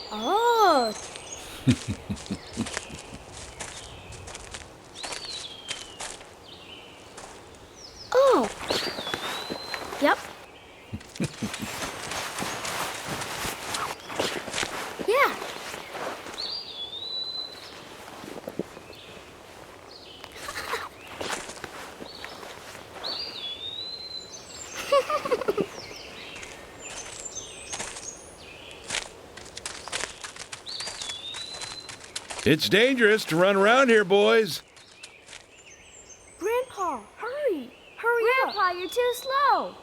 Oh. Oh. Yep. Yeah. It's dangerous to run around here, boys. Grandpa, hurry. Hurry up. Grandpa, you're too slow.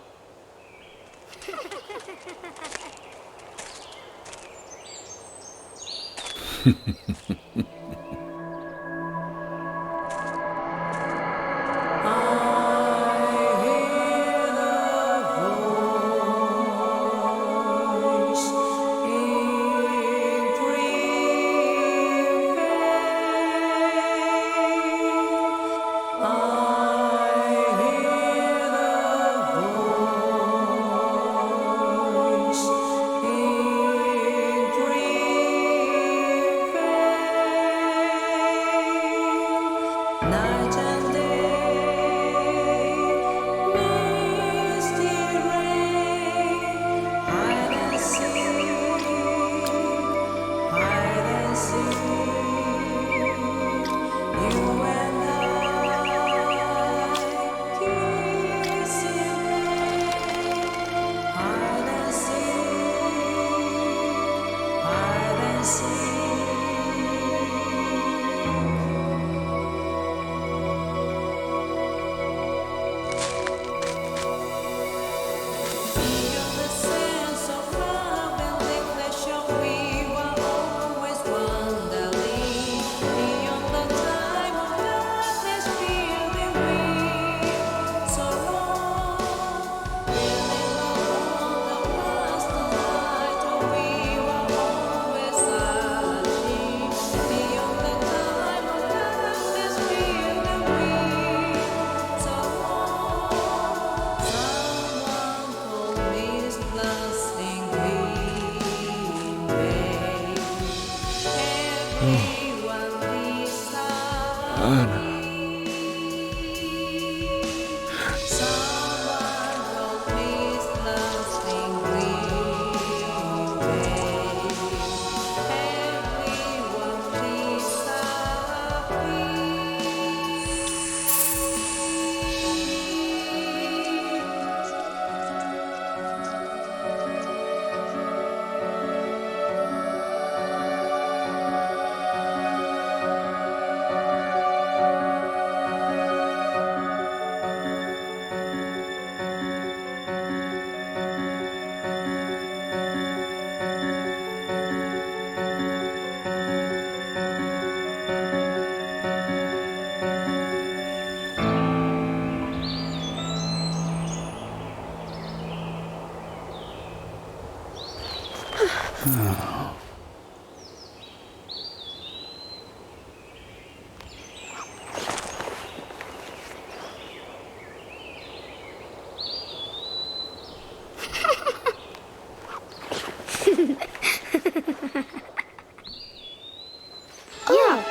Yeah.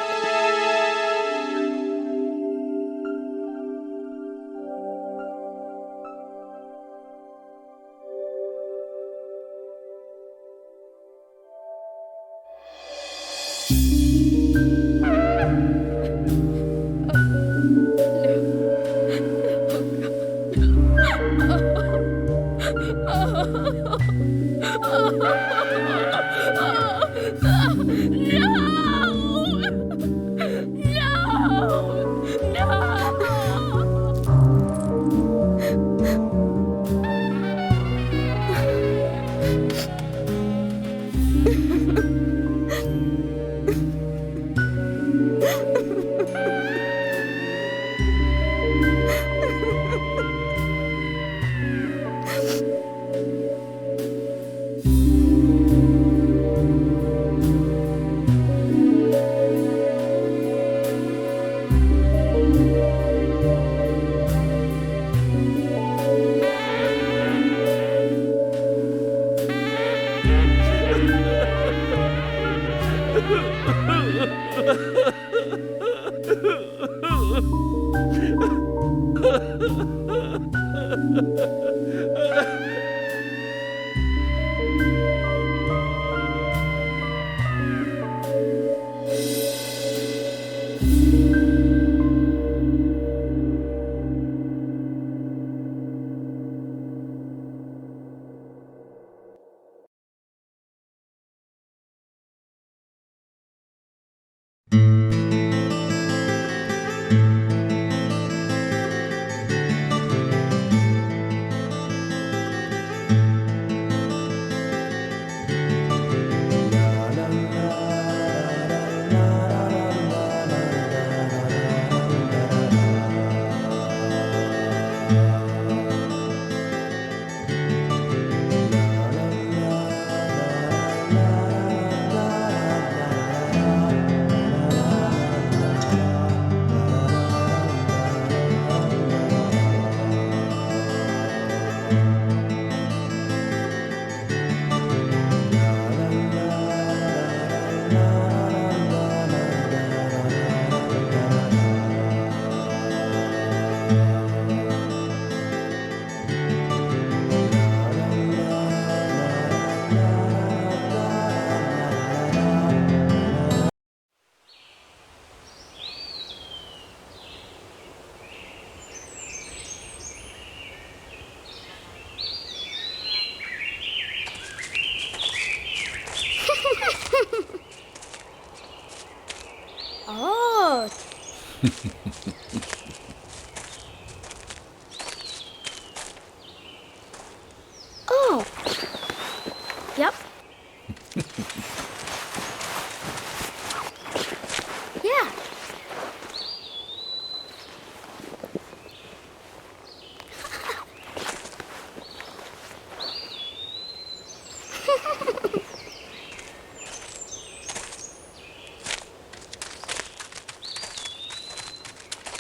Oh. Oh. Yep. Yeah.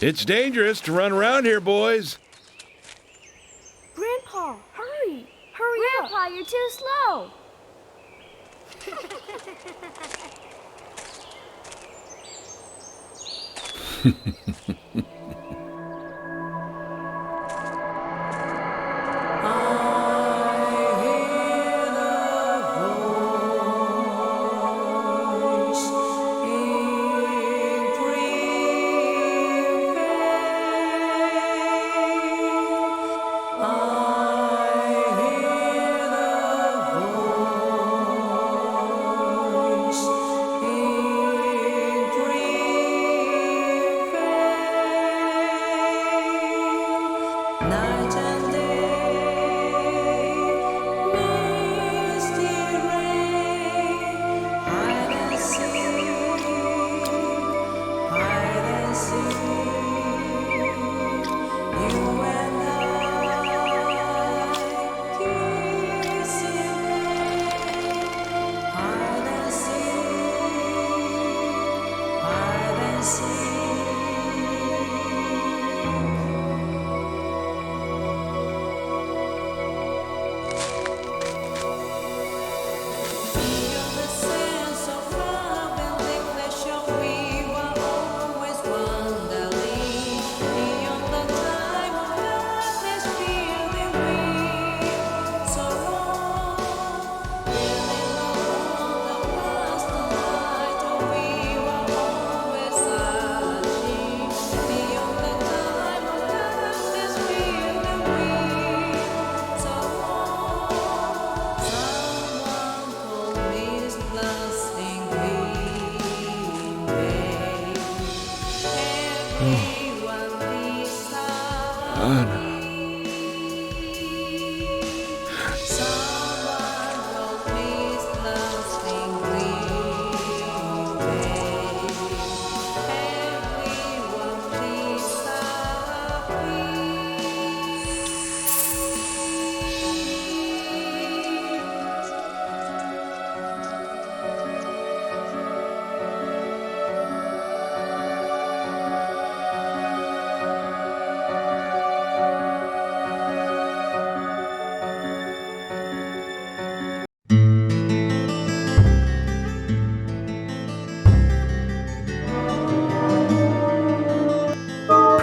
It's dangerous to run around here, boys. Grandpa, hurry. Hurry up. Grandpa, you're too slow.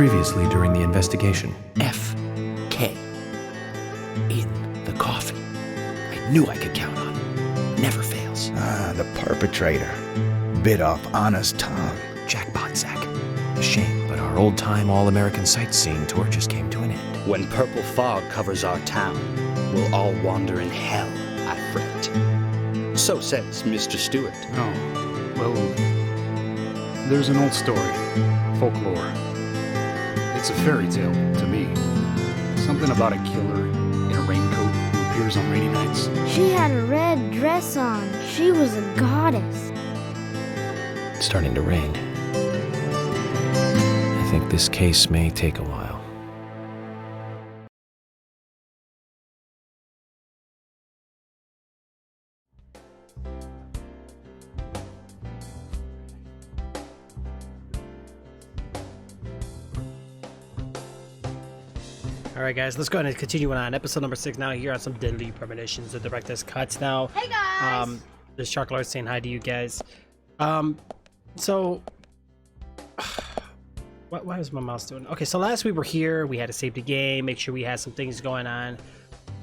Previously during the investigation. F.K. in the coffee. I knew I could count on him. Never fails. Ah, the perpetrator. Bit off Anna's tongue. Jackpot, Zach. A shame, but our old-time all-American sightseeing tour just came to an end. When purple fog covers our town, we'll all wander in hell, I fret. So says Mr. Stewart. Oh, well, there's an old story, folklore. It's a fairy tale to me. Something about a killer in a raincoat who appears on rainy nights. She had a red dress on. She was a goddess. It's starting to rain. I think this case may take a while. Alright guys, let's go ahead and continue on episode number 6 now here on some Deadly Premonitions, the director's cuts now. Hey guys! The Shark Lord saying hi to you guys. So why was my mouse doing? Okay, so last we were here, we had to save the game, make sure we had some things going on.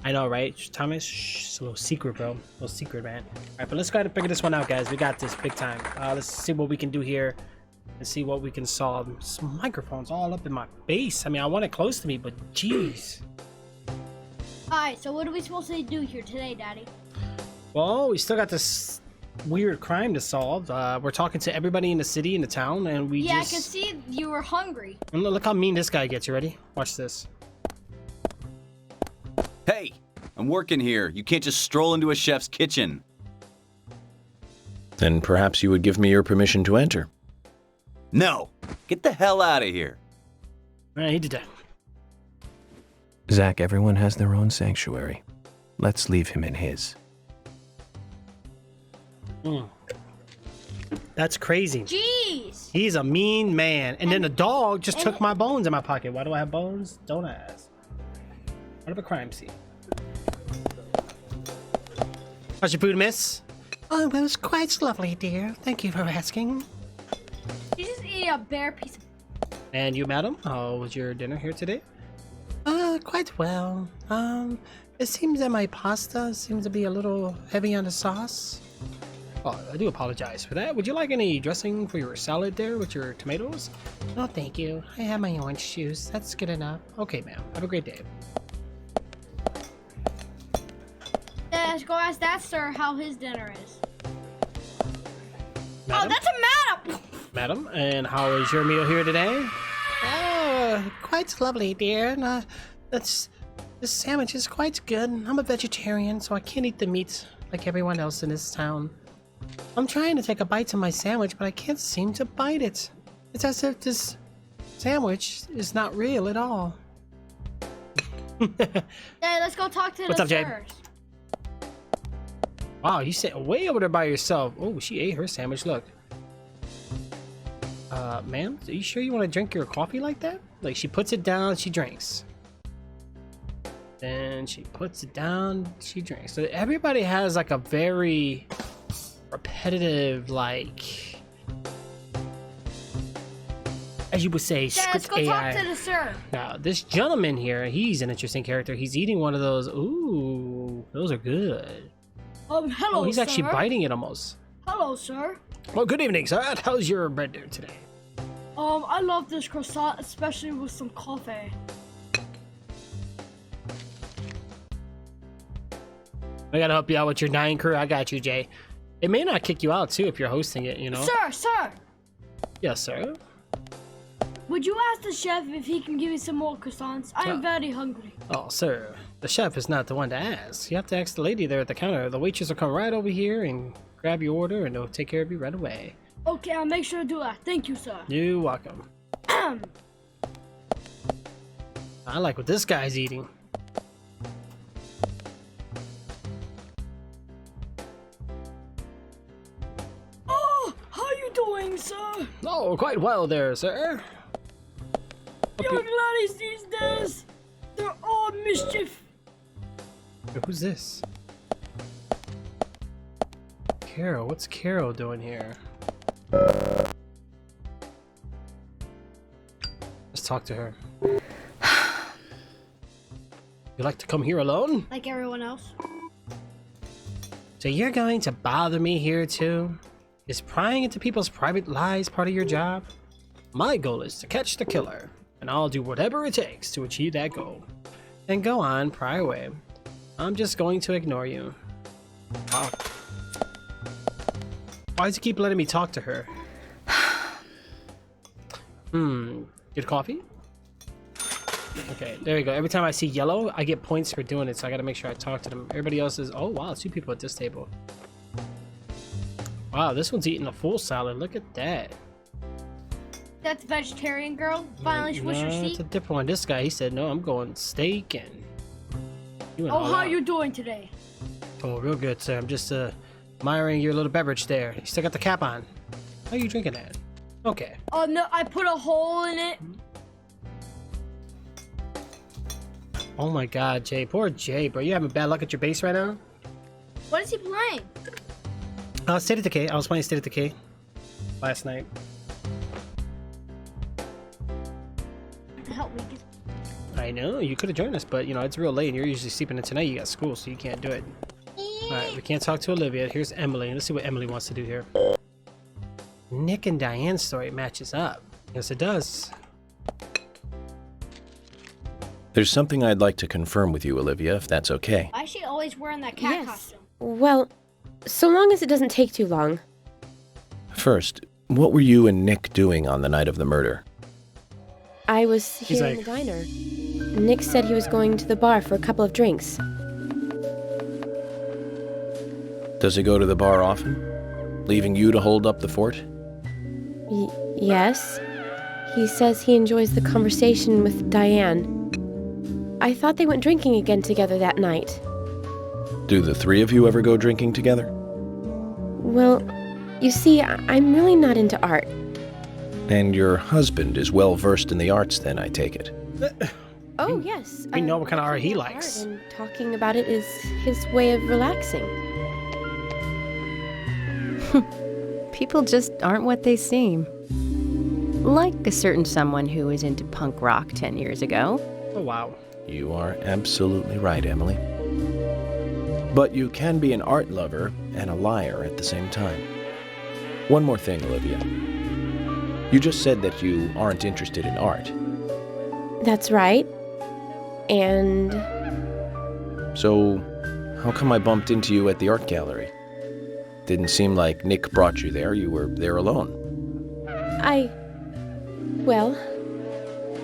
I know, right? Thomas? Shh, it's a little secret, bro. A little secret, man. Alright, but let's go ahead and figure this one out, guys. We got this big time. Let's see what we can do here. And see what we can solve. Some microphones all up in my face. I mean, I want it close to me, but jeez. Alright, so what are we supposed to do here today, Daddy? Well, we still got this weird crime to solve. We're talking to everybody in the city, in the town, and we Yeah, just... I can see you were hungry. And look how mean this guy gets. You ready? Watch this. Hey, I'm working here. You can't just stroll into a chef's kitchen. Then perhaps you would give me your permission to enter. No, get the hell out of here. Alright, he did that. Zach, everyone has their own sanctuary. Let's leave him in his. That's crazy. Jeez! He's a mean man. And then the dog just took my bones in my pocket. Why do I have bones? Don't ask. What of a crime scene? How's your food, miss? Oh, it was quite lovely, dear. Thank you for asking. You just ate a bare piece of... And you, madam, how was your dinner here today? Quite well. It seems that my pasta seems to be a little heavy on the sauce. Oh, I do apologize for that. Would you like any dressing for your salad there with your tomatoes? No, thank you. I have my orange juice. That's good enough. Okay, ma'am. Have a great day. Let's go ask that sir how his dinner is. Madam? Oh, that's a madam! Madam, and how is your meal here today? Quite lovely, dear. This sandwich is quite good. I'm a vegetarian, so I can't eat the meat like everyone else in this town. I'm trying to take a bite to my sandwich, but I can't seem to bite it. It's as if this sandwich is not real at all. Hey, let's go talk to What's the up, Jade? sirs. Wow, you sit way over there by yourself. Oh, she ate her sandwich. Look. Ma'am, are you sure you want to drink your coffee like that? Like, she puts it down, she drinks. Then she puts it down, she drinks. So everybody has like a very repetitive, like, as you would say, Yeah, let's script go AI. talk to the sir. Now, this gentleman here, he's an interesting character. He's eating one of those. Ooh, those are good. Hello, Oh, he's actually sir. biting it almost. Hello, sir. Well, good evening, sir. How's your bread there today? I love this croissant, especially with some coffee. I gotta help you out with your dining crew. I got you, Jay. It may not kick you out too if you're hosting it, you know? Sir, Yes, sir. would you ask the chef if he can give me some more croissants? I am very hungry. Oh, sir. The chef is not the one to ask. You have to ask the lady there at the counter. The waitress will come right over here and grab your order, and they'll take care of you right away. Okay, I'll make sure to do that. Thank you, sir. You're welcome. I like what this guy's eating. Oh, how you doing, sir? Oh, quite well there, sir. Young ladies these days, they're all mischief. Who's this? Carol. What's Carol doing here? Let's talk to her. You like to come here alone? Like everyone else. So you're going to bother me here too? Is prying into people's private lives part of your job? My goal is to catch the killer, and I'll do whatever it takes to achieve that goal. Then go on, pry away. I'm just going to ignore you. Wow. Why does he keep letting me talk to her? Good coffee? Okay, there we go. Every time I see yellow, I get points for doing it, so I gotta make sure I talk to them. Everybody else is... Oh, wow, 2 people at this table. Wow, this one's eating a full salad. Look at that. That's vegetarian girl. Finally, she was her It's seat. a different one. This guy, he said, no, I'm going steak and... Oh, how you doing today? Oh, real good, sir. I'm just admiring your little beverage there. You still got the cap on. How are you drinking that? Okay. Oh, no, I put a hole in it. Oh my god, Jay. Poor Jay, bro. You having bad luck at your base right now? What is he playing? State of Decay. I was playing State of Decay last night. Help me. I know, you could have joined us, but you know, it's real late and you're usually sleeping, and tonight you got school, so you can't do it. Alright, we can't talk to Olivia. Here's Emily. Let's see what Emily wants to do here. Nick and Diane's story matches up. Yes, it does. There's something I'd like to confirm with you, Olivia, if that's okay. Why is she always wearing that cat Yes. costume? Well, so long as it doesn't take too long. First, what were you and Nick doing on the night of the murder? I was here in the diner. Nick said he was going to the bar for a couple of drinks. Does he go to the bar often? Leaving you to hold up the fort? Yes. He says he enjoys the conversation with Diane. I thought they went drinking again together that night. Do the 3 of you ever go drinking together? Well, you see, I'm really not into art. And your husband is well versed in the arts then, I take it. Oh, yes. We know what kind of art he looking at likes. art and talking about it is his way of relaxing. People just aren't what they seem. Like a certain someone who was into punk rock 10 years ago. Oh, wow. You are absolutely right, Emily. But you can be an art lover and a liar at the same time. One more thing, Olivia. You just said that you aren't interested in art. That's right. And... So, how come I bumped into you at the art gallery? Didn't seem like Nick brought you there. You were there alone. Well,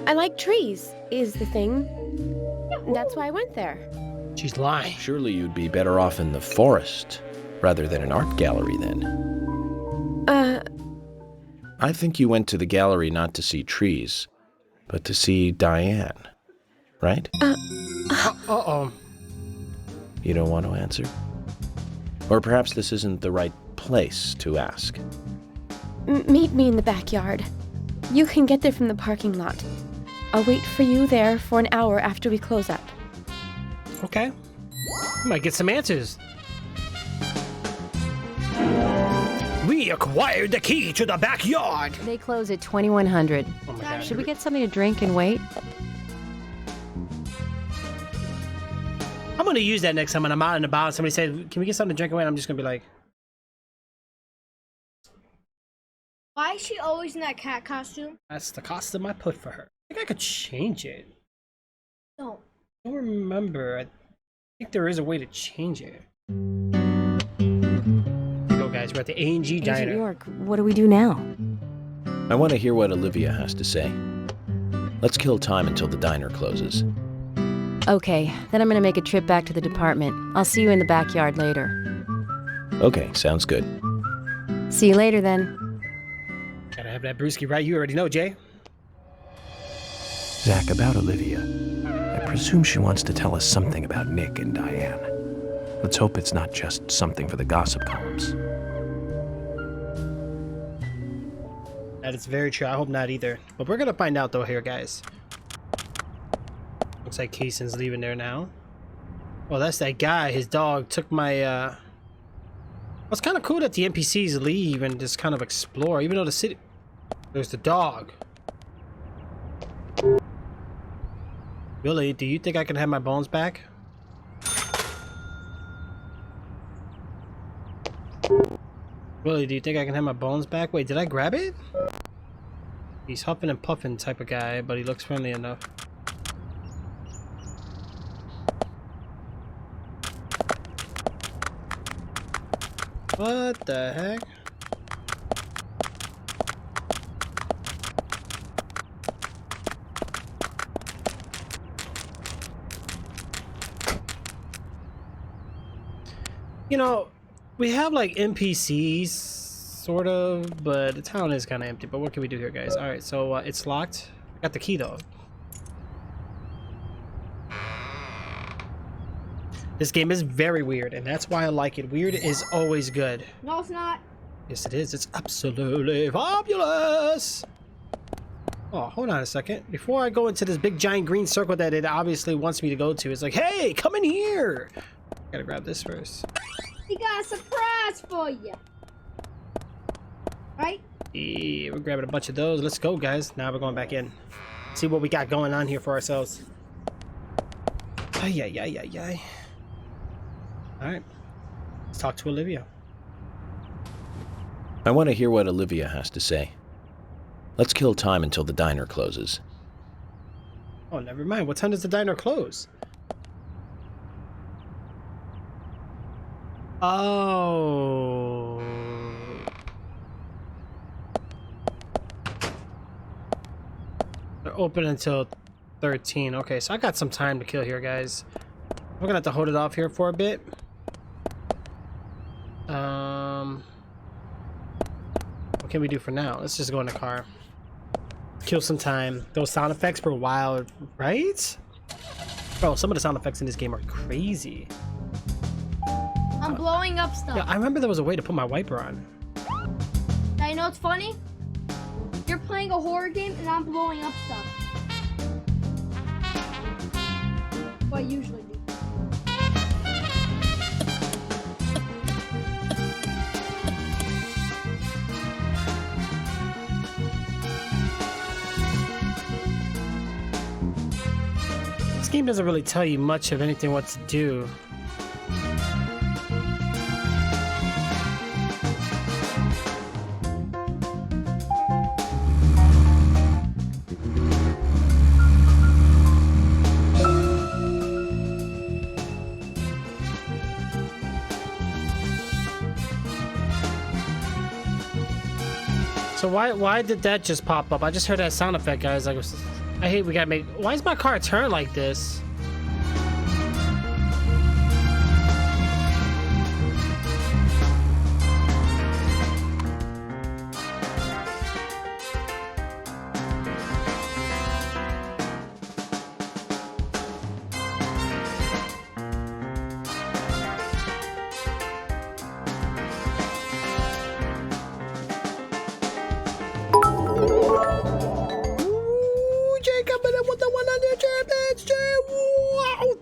I like trees, is the thing. That's why I went there. She's lying. Surely you'd be better off in the forest rather than an art gallery then. I think you went to the gallery not to see trees, but to see Diane, right? Uh-oh. You don't want to answer? Or perhaps this isn't the right place to ask. Meet me in the backyard. You can get there from the parking lot. I'll wait for you there for an hour after we close up. Okay. We might get some answers. We acquired the key to the backyard. They close at 2100. Oh my god. Should we get something to drink and wait? I'm gonna use that next time when I'm out and about and somebody said, can we get something to drink and wait? I'm just gonna be like, Why is she always in that cat costume? that's the costume I put for her. I think I could change it. No. I don't remember. I think there is a way to change it. Here we go, guys. We're at the A&G Agent Diner. York, what do we do now? I want to hear what Olivia has to say. Let's kill time until the diner closes. Okay, then I'm gonna make a trip back to the department. I'll see you in the backyard later. Okay, sounds good. See you later then. Gotta have that brewski right. You already know, Jay. Zach, about Olivia. I presume she wants to tell us something about Nick and Diane. Let's hope it's not just something for the gossip columns. That is very true. I hope not either. But we're gonna find out though here, guys. Looks like Kaysen's leaving there now. Well, that's that guy. His dog took my, Well, it's kind of cool that the NPCs leave and just kind of explore, even though the city... There's the dog. Billy, do you think I can have my bones back? Billy, do you think I can have my bones back? Wait, did I grab it? He's huffing and puffing type of guy, but he looks friendly enough. What the heck? You know, we have like NPCs, sort of, but the town is kind of empty. But what can we do here, guys? All right, so it's locked. I got the key though. This game is very weird, and that's why I like it. Weird is always good. No, it's not. Yes, it is. It's absolutely fabulous. Oh, hold on a second. Before I go into this big giant green circle that it obviously wants me to go to, it's like, hey, come in here. Gotta grab this first. We got a surprise for you. Right? Yeah, we're grabbing a bunch of those. Let's go, guys. Now we're going back in. See what we got going on here for ourselves. Ay, ay, ay, ay, ay. Alright. Let's talk to Olivia. I want to hear what Olivia has to say. Let's kill time until the diner closes. Oh, never mind. What time does the diner close? Oh. They're open until 13. Okay, so I got some time to kill here, guys. We're gonna have to hold it off here for a bit. What can we do for now? Let's just go in the car. Kill some time. Those sound effects were wild, right? Bro, some of the sound effects in this game are crazy. I'm blowing up stuff. Yeah, I remember there was a way to put my wiper on. Now, you know what's funny? You're playing a horror game and I'm blowing up stuff. What I usually do. This game doesn't really tell you much of anything what to do. So why did that just pop up? I just heard that sound effect, guys. I hate we gotta make. Why is my car turn like this?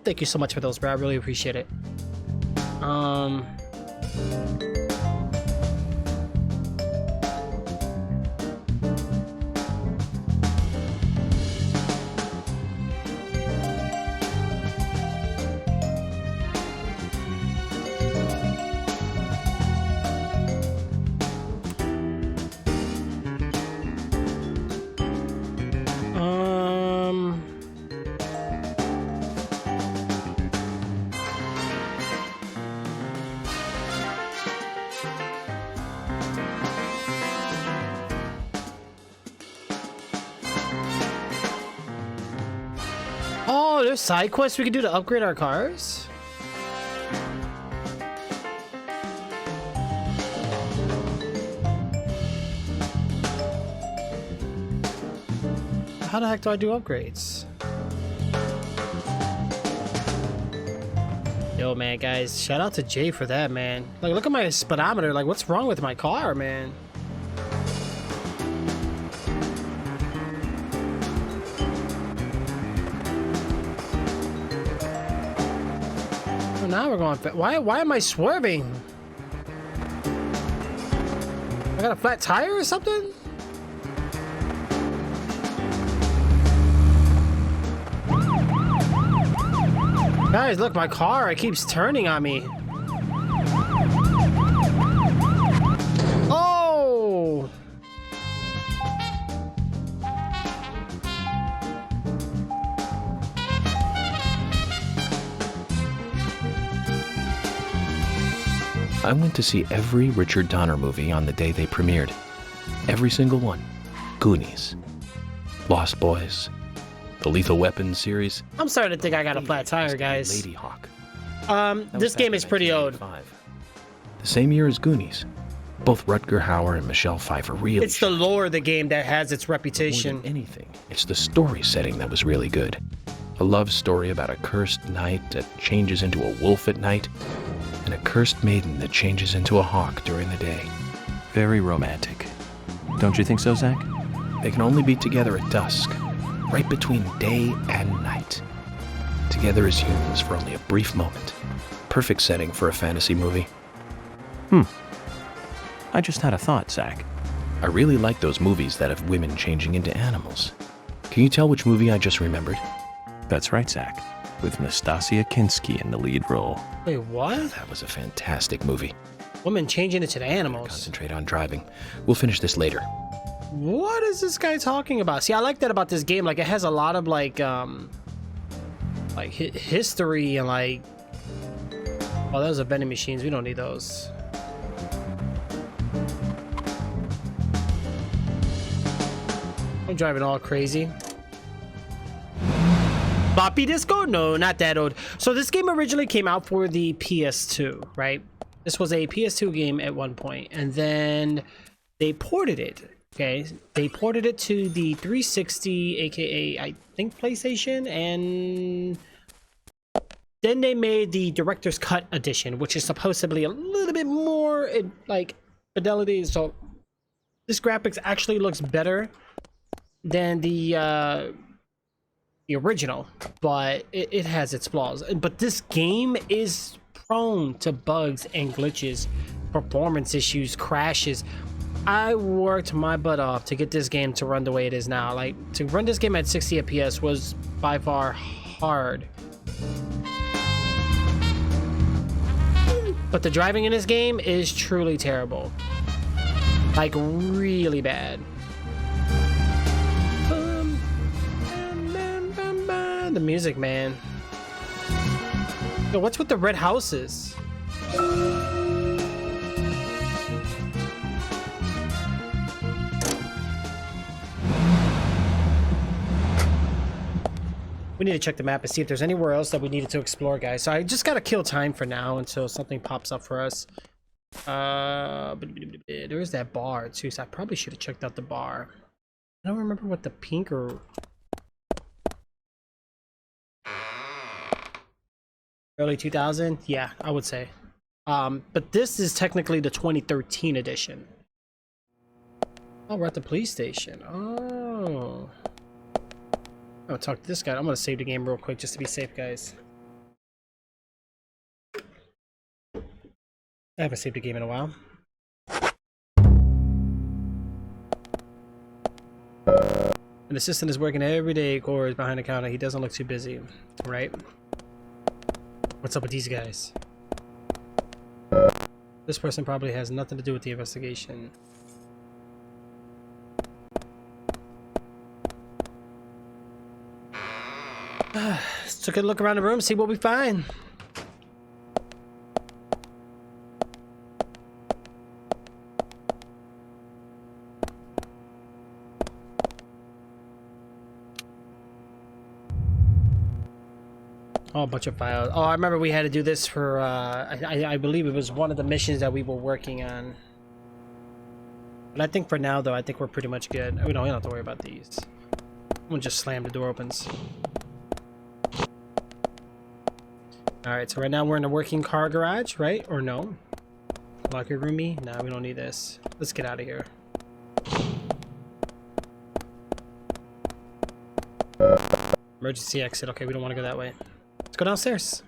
Thank you so much for those, bro. I really appreciate it. Oh, there's side quests we can do to upgrade our cars? How the heck do I do upgrades? Yo, man, guys, shout out to Jay for that, man. Like, look at my speedometer. Like, what's wrong with my car, man? Now we're going. Why am I swerving? I got a flat tire or something? Guys, look, my car, it keeps turning on me. Oh! I went to see every Richard Donner movie on the day they premiered. Every single one. Goonies, Lost Boys, the Lethal Weapon series. I'm starting to think I got a flat tire, guys. Lady Hawk. This game is pretty old. The same year as Goonies. Both Rutger Hauer and Michelle Pfeiffer really. It's the lore of the game that has its reputation. More than anything, it's the story setting that was really good. A love story about a cursed knight that changes into a wolf at night, and a cursed maiden that changes into a hawk during the day. Very romantic. Don't you think so, Zach? They can only be together at dusk, right between day and night. Together as humans for only a brief moment. Perfect setting for a fantasy movie. I just had a thought, Zach. I really like those movies that have women changing into animals. Can you tell which movie I just remembered? That's right, Zach. With Nastasia Kinski in the lead role. Wait, what? That was a fantastic movie. Women changing into animals. Concentrate on driving. We'll finish this later. What is this guy talking about? See, I like that about this game. Like, it has a lot of history and like. Oh, those are vending machines. We don't need those. I'm driving all crazy. Floppy Disco? No, not that old. So this game originally came out for the PS2, right? This was a PS2 game at one point, and then they ported it. Okay, they ported it to the 360, aka I think PlayStation, and then they made the Director's Cut edition, which is supposedly a little bit more like fidelity. So this graphics actually looks better than the original, but it has its flaws. But this game is prone to bugs and glitches, performance issues, crashes. I worked my butt off to get this game to run the way it is now. Like, to run this game at 60 FPS was by far hard. But the driving in this game is truly terrible. Like, really bad. The music, man. Yo, what's with the red houses? We need to check the map and see if there's anywhere else that we needed to explore, guys. So I just gotta kill time for now until something pops up for us. There is that bar too, so I probably should have checked out the bar. I don't remember what the pink or early 2000, yeah, I would say. But this is technically the 2013 edition. Oh, we're at the police station. Oh. I'm gonna talk to this guy. I'm gonna save the game real quick just to be safe, guys. I haven't saved a game in a while. An assistant is working every day. Core is behind the counter. He doesn't look too busy, right? What's up with these guys? This person probably has nothing to do with the investigation. Let's take a look around the room, see what we find. Oh, a bunch of files. Oh, I remember we had to do this for, I believe it was one of the missions that we were working on. But I think for now, though, I think we're pretty much good. We don't have to worry about these. I'm gonna just slam the door opens. Alright, so right now we're in a working car garage, right? Or no? Locker roomy? No, we don't need this. Let's get out of here. Emergency exit. Okay, we don't want to go that way. Let's go downstairs.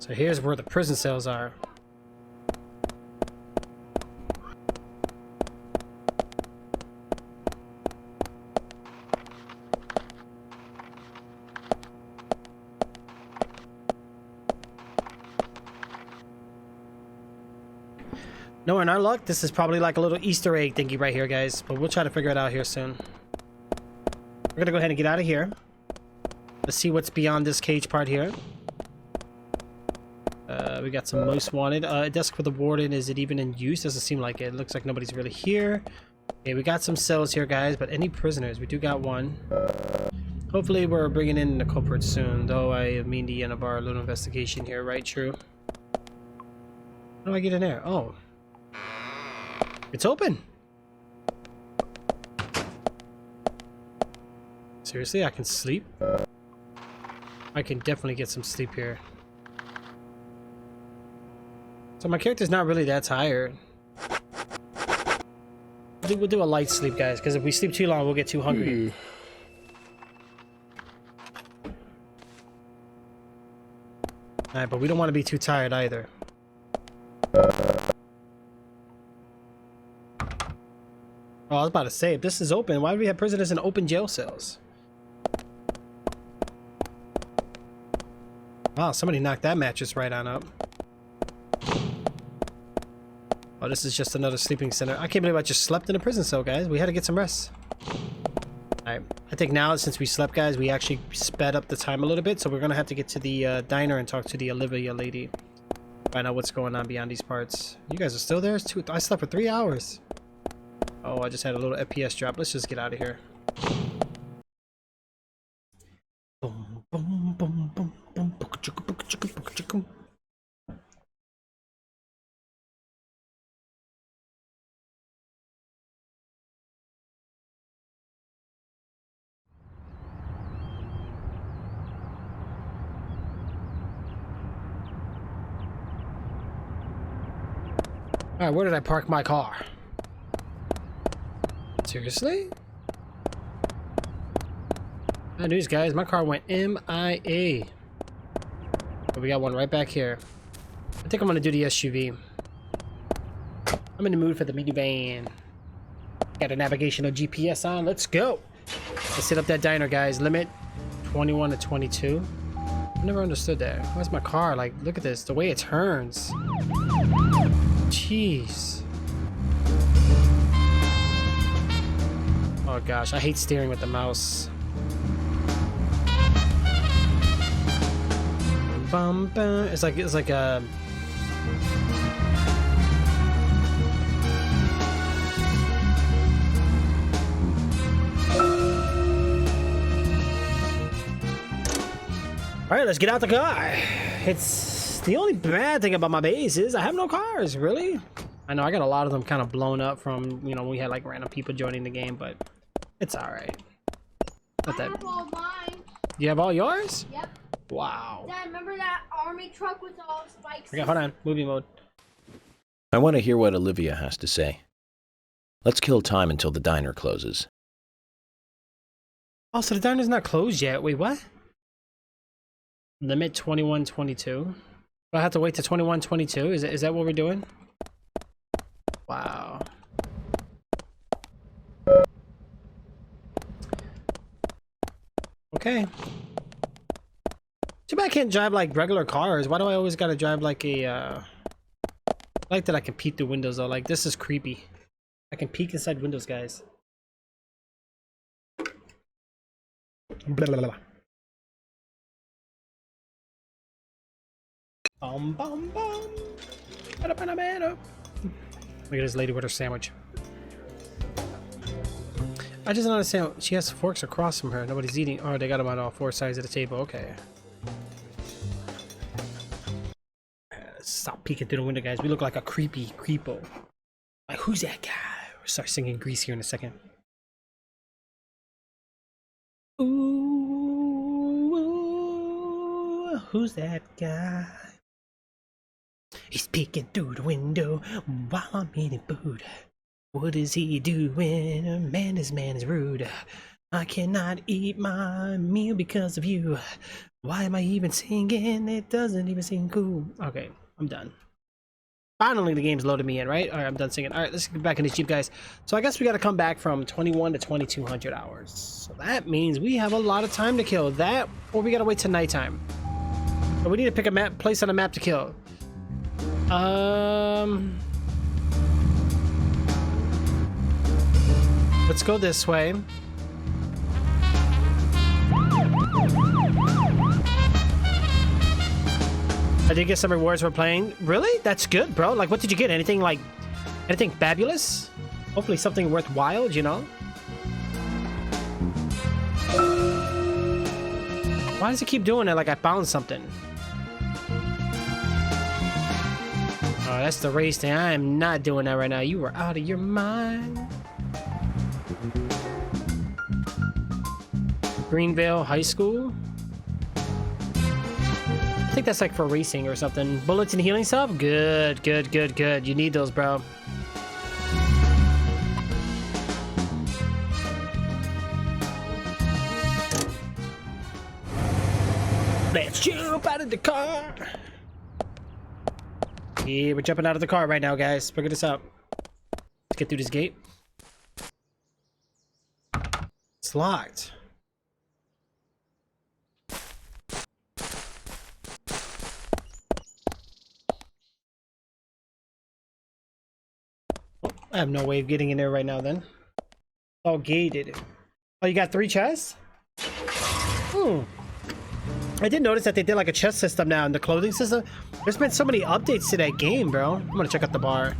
So here's where the prison cells are. Knowing our luck, this is probably like a little Easter egg thingy right here, guys. But we'll try to figure it out here soon. We're gonna go ahead and get out of here. Let's see what's beyond this cage part here. We got some most wanted. Desk for the warden. Is it even in use? Doesn't seem like it. Looks like nobody's really here. Okay, we got some cells here, guys. But any prisoners? We do got one. Hopefully we're bringing in the culprit soon. Though I mean the end of our little investigation here, right? True. How do I get in there? Oh. It's open. Seriously, I can sleep? I can definitely get some sleep here. So my character's not really that tired. We'll do a light sleep, guys, because if we sleep too long, we'll get too hungry. Alright, but we don't want to be too tired either. Oh, I was about to say, if this is open, why do we have prisoners in open jail cells? Wow, somebody knocked that mattress right on up. Oh, this is just another sleeping center. I can't believe I just slept in a prison cell, guys. We had to get some rest. Alright, I think now, since we slept, guys, we actually sped up the time a little bit, so we're gonna have to get to the diner and talk to the Olivia lady. Find out what's going on beyond these parts. You guys are still there? I slept for 3 hours. Oh, I just had a little FPS drop. Let's just get out of here. Boom, boom, boom, boom, boom, boom. Alright, where did I park my car? Seriously? Bad news, guys. My car went MIA. But we got one right back here. I think I'm gonna do the SUV. I'm in the mood for the minivan. Got a navigational GPS on. Let's go. Let's hit up that diner, guys. Limit 21 to 22. I never understood that. Where's my car? Like, look at this. The way it turns. Jeez. Oh gosh, I hate steering with the mouse. Bum, bum. It's like a. All right, let's get out the car. It's the only bad thing about my base is I have no cars, really. I know I got a lot of them kind of blown up from, you know, we had like random people joining the game, but it's all right. Not that. I have all mine. You have all yours? Yep. Wow. Dad, remember that army truck with all spikes? Okay, hold on. Movie mode. I want to hear what Olivia has to say. Let's kill time until the diner closes. Oh, so the diner's not closed yet. Wait, what? Limit 21:22. Do I have to wait to 21:22? Is that what we're doing? Wow. Okay. Too bad I can't drive like regular cars. Why do I always gotta drive like a I like that I can peek through windows though. Like, this is creepy. I can peek inside windows, guys. Blah, blah, blah. Bum, bum, bum. Look at this lady with her sandwich. I just don't understand. She has forks across from her. Nobody's eating. Oh, they got them on all four sides of the table. Okay. Stop peeking through the window, guys. We look like a creepy creepo. Like, who's that guy? We'll start singing Grease here in a second. Ooh, who's that guy? He's peeking through the window while I'm eating food. What is he doing? Man, this man is rude. I cannot eat my meal because of you. Why am I even singing? It doesn't even seem cool. Okay, I'm done. Finally, the game's loaded me in, right? All right, I'm done singing. All right, let's get back in the Jeep, guys. So I guess we got to come back from 21 to 2200 hours. So that means we have a lot of time to kill. That, or we got to wait till nighttime. But we need to pick a place on the map to kill. Let's go this way. I did get some rewards for playing. Really? That's good, bro. Like, what did you get? Anything like, anything fabulous? Hopefully something worthwhile, you know? Why does it keep doing it like I found something? Oh, that's the race thing. I am not doing that right now. You were out of your mind. Greenville High School. I think that's like for racing or something. Bullets and healing stuff? Good, good, good, good. You need those, bro. Let's jump out of the car. Yeah, we're jumping out of the car right now, guys. Figure this out. Let's get through this gate. It's locked. Oh, I have no way of getting in there right now then. All gated. Oh, you got 3 chests? I did notice that they did like a chest system now in the clothing system. There's been so many updates to that game, bro. I'm gonna check out the bar.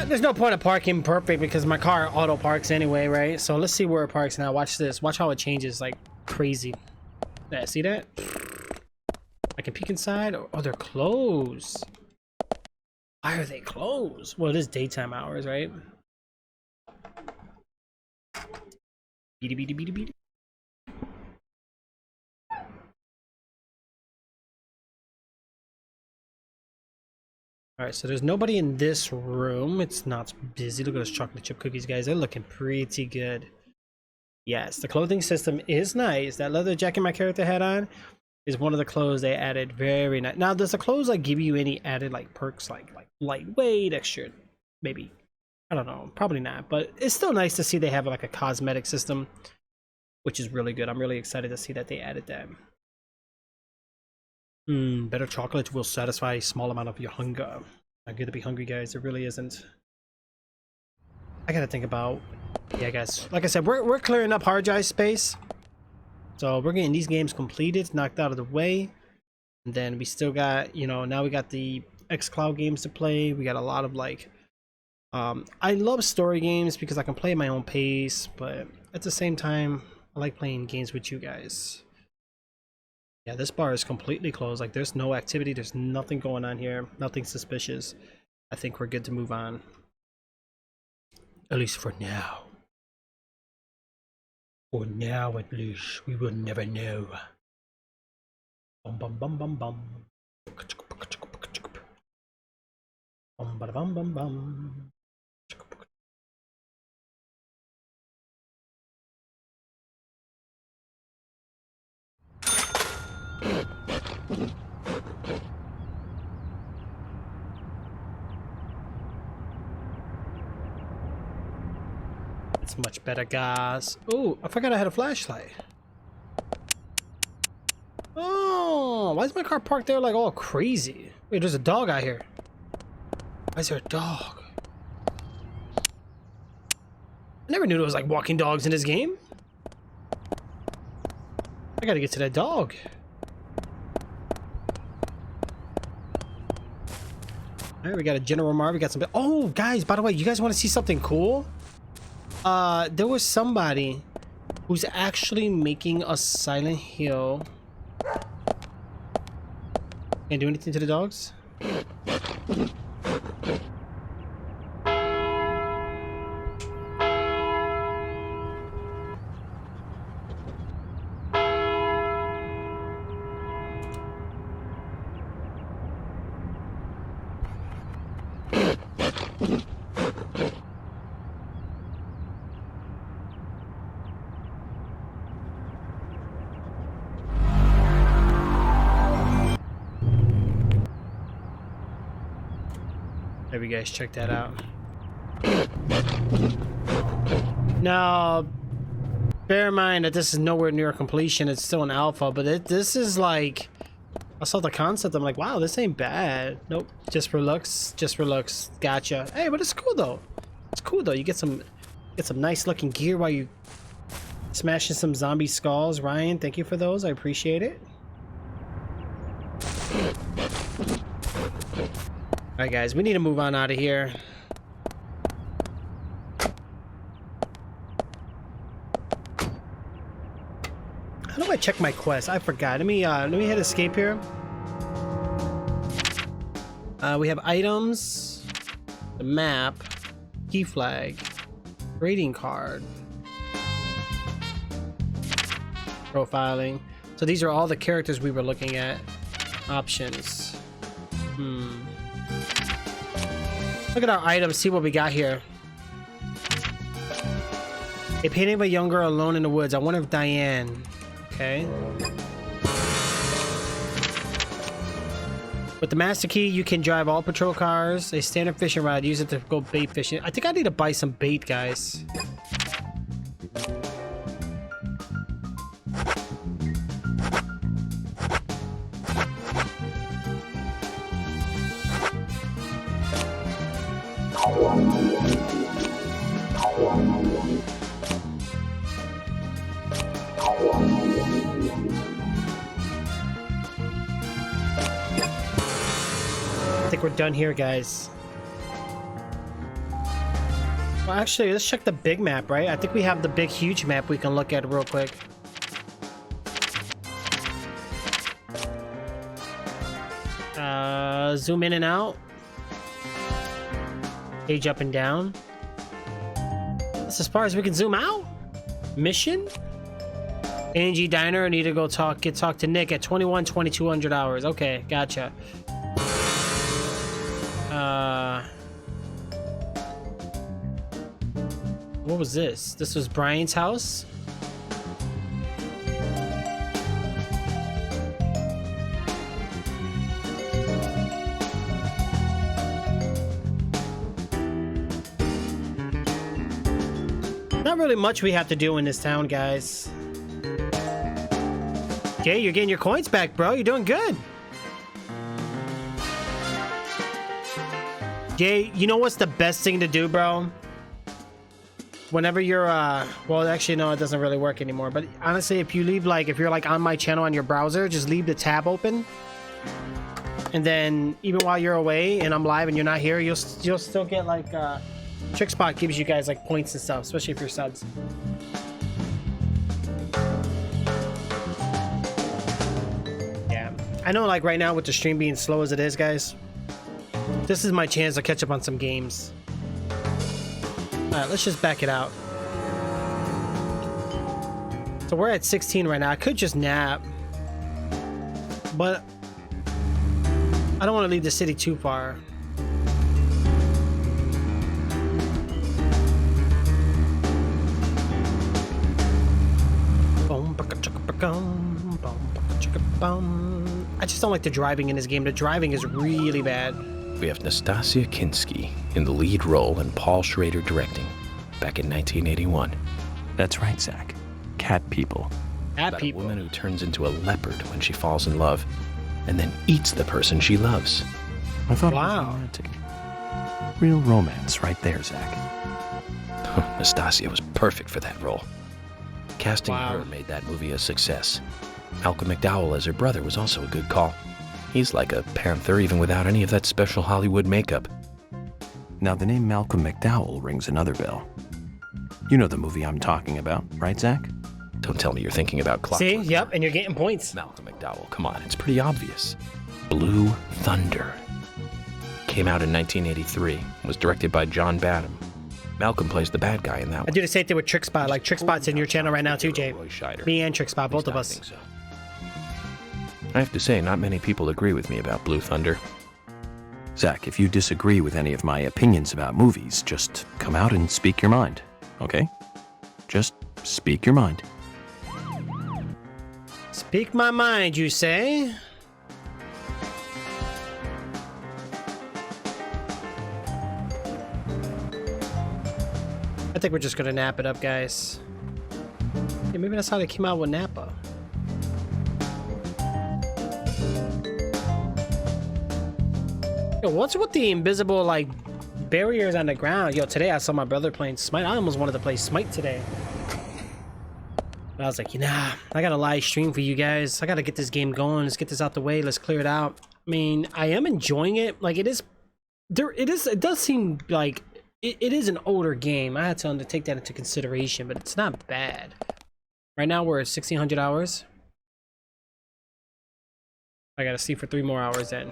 There's no point of parking perfect because my car auto parks anyway, right? So let's see where it parks now. Watch this. Watch how it changes like crazy. Yeah, see that? I can peek inside. Oh, they're closed. Why are they closed? Well, it is daytime hours, right? Beady, beady, beady, beady. Alright, so there's nobody in this room. It's not busy. Look at those chocolate chip cookies, guys. They're looking pretty good. Yes, the clothing system is nice. That leather jacket my character had on is one of the clothes they added. Very nice. Now, does the clothes like give you any added like perks like lightweight, extra, maybe? I don't know. Probably not. But it's still nice to see they have like a cosmetic system, which is really good. I'm really excited to see that they added that. Better chocolate will satisfy a small amount of your hunger. Not good to be hungry, guys. It really isn't. I gotta think about... Yeah, guys. Like I said, we're clearing up hard drive space. So we're getting these games completed, knocked out of the way. And then we still got, you know, now we got the xCloud games to play. We got a lot of like... I love story games because I can play at my own pace. But at the same time, I like playing games with you guys. Yeah, this bar is completely closed. Like, there's no activity. There's nothing going on here. Nothing suspicious. I think we're good to move on. At least for now. For now, at least. We will never know. Bum bum bum bum bum. Bum ba bum bum bum. It's much better, guys. Oh, I forgot I had a flashlight. Oh, why is my car parked there like all crazy? Wait, there's a dog out here. Why is there a dog? I never knew there was like walking dogs in this game. I gotta get to that dog. Alright, we got a General Mar, we got some... Oh, guys, by the way, you guys want to see something cool? There was somebody who's actually making a Silent Hill. Can't do anything to the dogs? Maybe you guys check that out. Now, bear in mind that this is nowhere near completion. It's still an alpha, but this is like... I saw the concept. I'm like, wow, this ain't bad. Nope. Just for looks. Just for looks. Gotcha. Hey, but it's cool though. It's cool though. You get some nice looking gear while you smashing some zombie skulls. Ryan, thank you for those. I appreciate it. Alright guys, we need to move on out of here. How do I check my quest? I forgot. Let me hit escape here. We have items, the map, key flag, rating card, profiling. So these are all the characters we were looking at. Options. Look at our items, see what we got here. A painting of a young girl alone in the woods. I wonder if Diane. Okay. With the master key, you can drive all patrol cars. A standard fishing rod. Use it to go bait fishing. I think I need to buy some bait, guys. I think we're done here, guys. Well, actually, let's check the big map, right? I think we have the big, huge map we can look at real quick. Zoom in and out. Page up and down. That's as far as we can zoom out. Mission? A&G Diner. I need to go talk to Nick at 2200 hours. Okay, gotcha. What was this? This was Brian's house? Not really much we have to do in this town, guys. Okay, you're getting your coins back, bro. You're doing good. Jay, you know what's the best thing to do, bro? Whenever you're, well, actually, no, it doesn't really work anymore. But honestly, if you leave, like, if you're, like, on my channel on your browser, just leave the tab open. And then, even while you're away and I'm live and you're not here, you'll still get, like, trixzbot gives you guys, like, points and stuff, especially if you're subs. Yeah. I know, like, right now with the stream being slow as it is, guys, this is my chance to catch up on some games. Alright, let's just back it out. So we're at 16 right now. I could just nap. But I don't want to leave the city too far. I just don't like the driving in this game. The driving is really bad. We have Nastasia Kinski in the lead role and Paul Schrader directing, back in 1981. That's right, Zach. Cat People. About a woman who turns into a leopard when she falls in love, and then eats the person she loves. I thought it was romantic. Real romance right there, Zach. Nastasia was perfect for that role. Casting her made that movie a success. Malcolm McDowell as her brother was also a good call. He's like a panther even without any of that special Hollywood makeup. Now the name Malcolm McDowell rings another bell. You know the movie I'm talking about, right, Zach? Don't tell me you're thinking about Clockwork. See? Yep, and you're getting points. Malcolm McDowell, come on, it's pretty obvious. Blue Thunder. Came out in 1983, was directed by John Badham. Malcolm plays the bad guy in that one. I do the same thing with trixzbot. Like, trixzbot's in your channel right now too, Jay. Me and trixzbot, both of us. I have to say, not many people agree with me about Blue Thunder. Zach, if you disagree with any of my opinions about movies, just come out and speak your mind, okay? Just speak your mind. Speak my mind, you say? I think we're just gonna nap it up, guys. Yeah, maybe that's how they came out with Napa. Yo, what's with the invisible, like, barriers on the ground? Yo, today I saw my brother playing Smite. I almost wanted to play Smite today. But I was like, nah, I gotta live stream for you guys. I gotta get this game going. Let's get this out the way. Let's clear it out. I mean, I am enjoying it. Like, it does seem like it is an older game. I had to take that into consideration, but it's not bad. Right now we're at 1600 hours. I gotta see for 3 more hours then.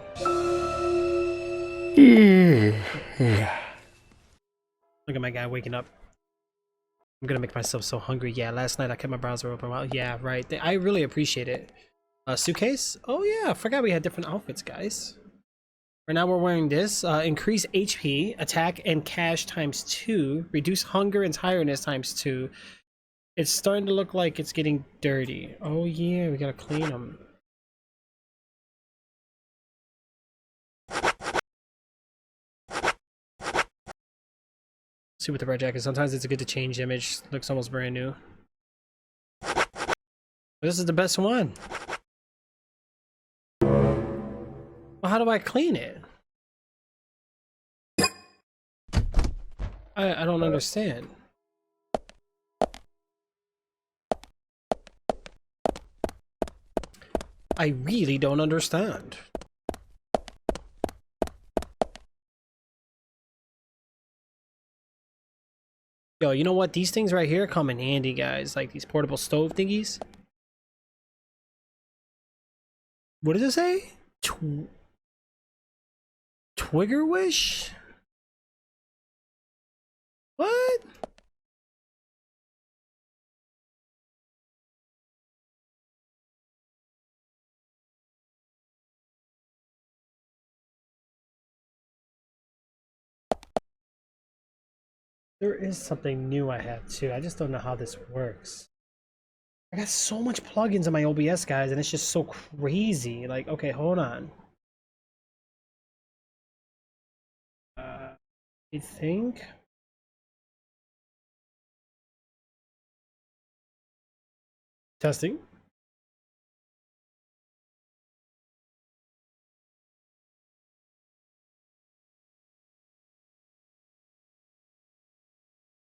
Look at my guy waking up. I'm gonna make myself so hungry. Yeah, last night I kept my browser open. Well, yeah, right. I really appreciate it. Suitcase? Oh yeah, I forgot we had different outfits, guys. Right now we're wearing this. Increase HP, attack, and cash ×2. Reduce hunger and tiredness ×2. It's starting to look like it's getting dirty. Oh yeah, we gotta clean them. See with the red jacket, sometimes it's good to change image. Looks almost brand new. This is the best one. Well, how do I clean it? I don't understand. I really don't understand. Yo, you know what? These things right here come in handy, guys. Like these portable stove thingies. What does it say? Twigger wish? What? There is something new I have too. I just don't know how this works. I got so much plugins in my OBS, guys, and it's just so crazy. Like, okay, hold on. I think. Testing.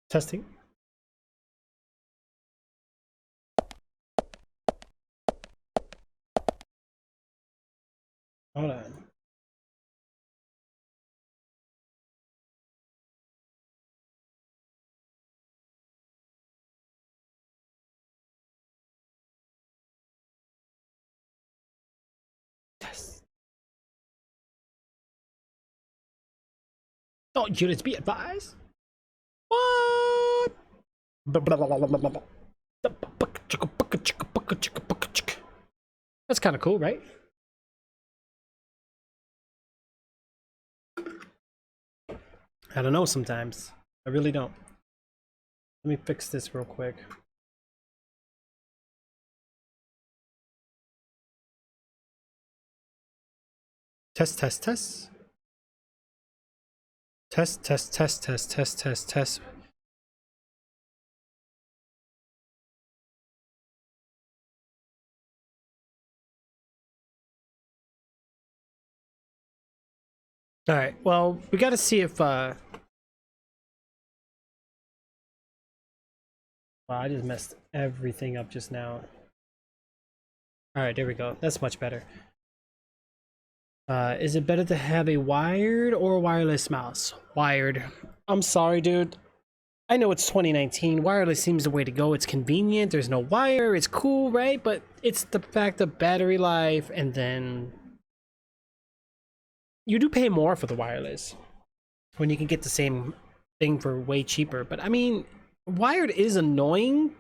Testing. Hold on. Test. Don't units be advised. What? That's kind of cool, right? I don't know sometimes. I really don't. Let me fix this real quick. Test, test, test. Test, test, test, test, test, test, test. All right, well, we got to see if wow, I just messed everything up just now. All right, there we go. That's much better. Is it better to have a wired or wireless mouse? Wired. I'm sorry, dude. I know it's 2019. Wireless seems the way to go. It's convenient. There's no wire. It's cool, right? But it's the fact of battery life, and then you do pay more for the wireless when you can get the same thing for way cheaper. But I mean, wired is annoying.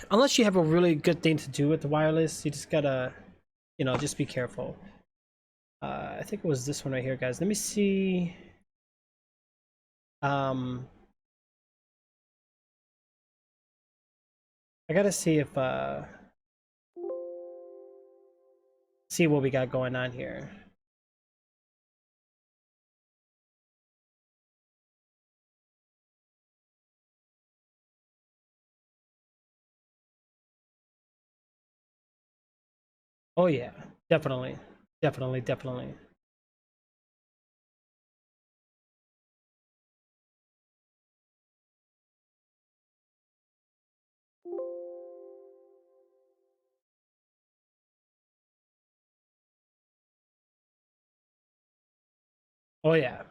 Unless you have a really good thing to do with the wireless, you just gotta, you know, just be careful. I think it was this one right here, guys. Let me see. I gotta see if see what we got going on here. Oh yeah, definitely, definitely, definitely. Oh yeah.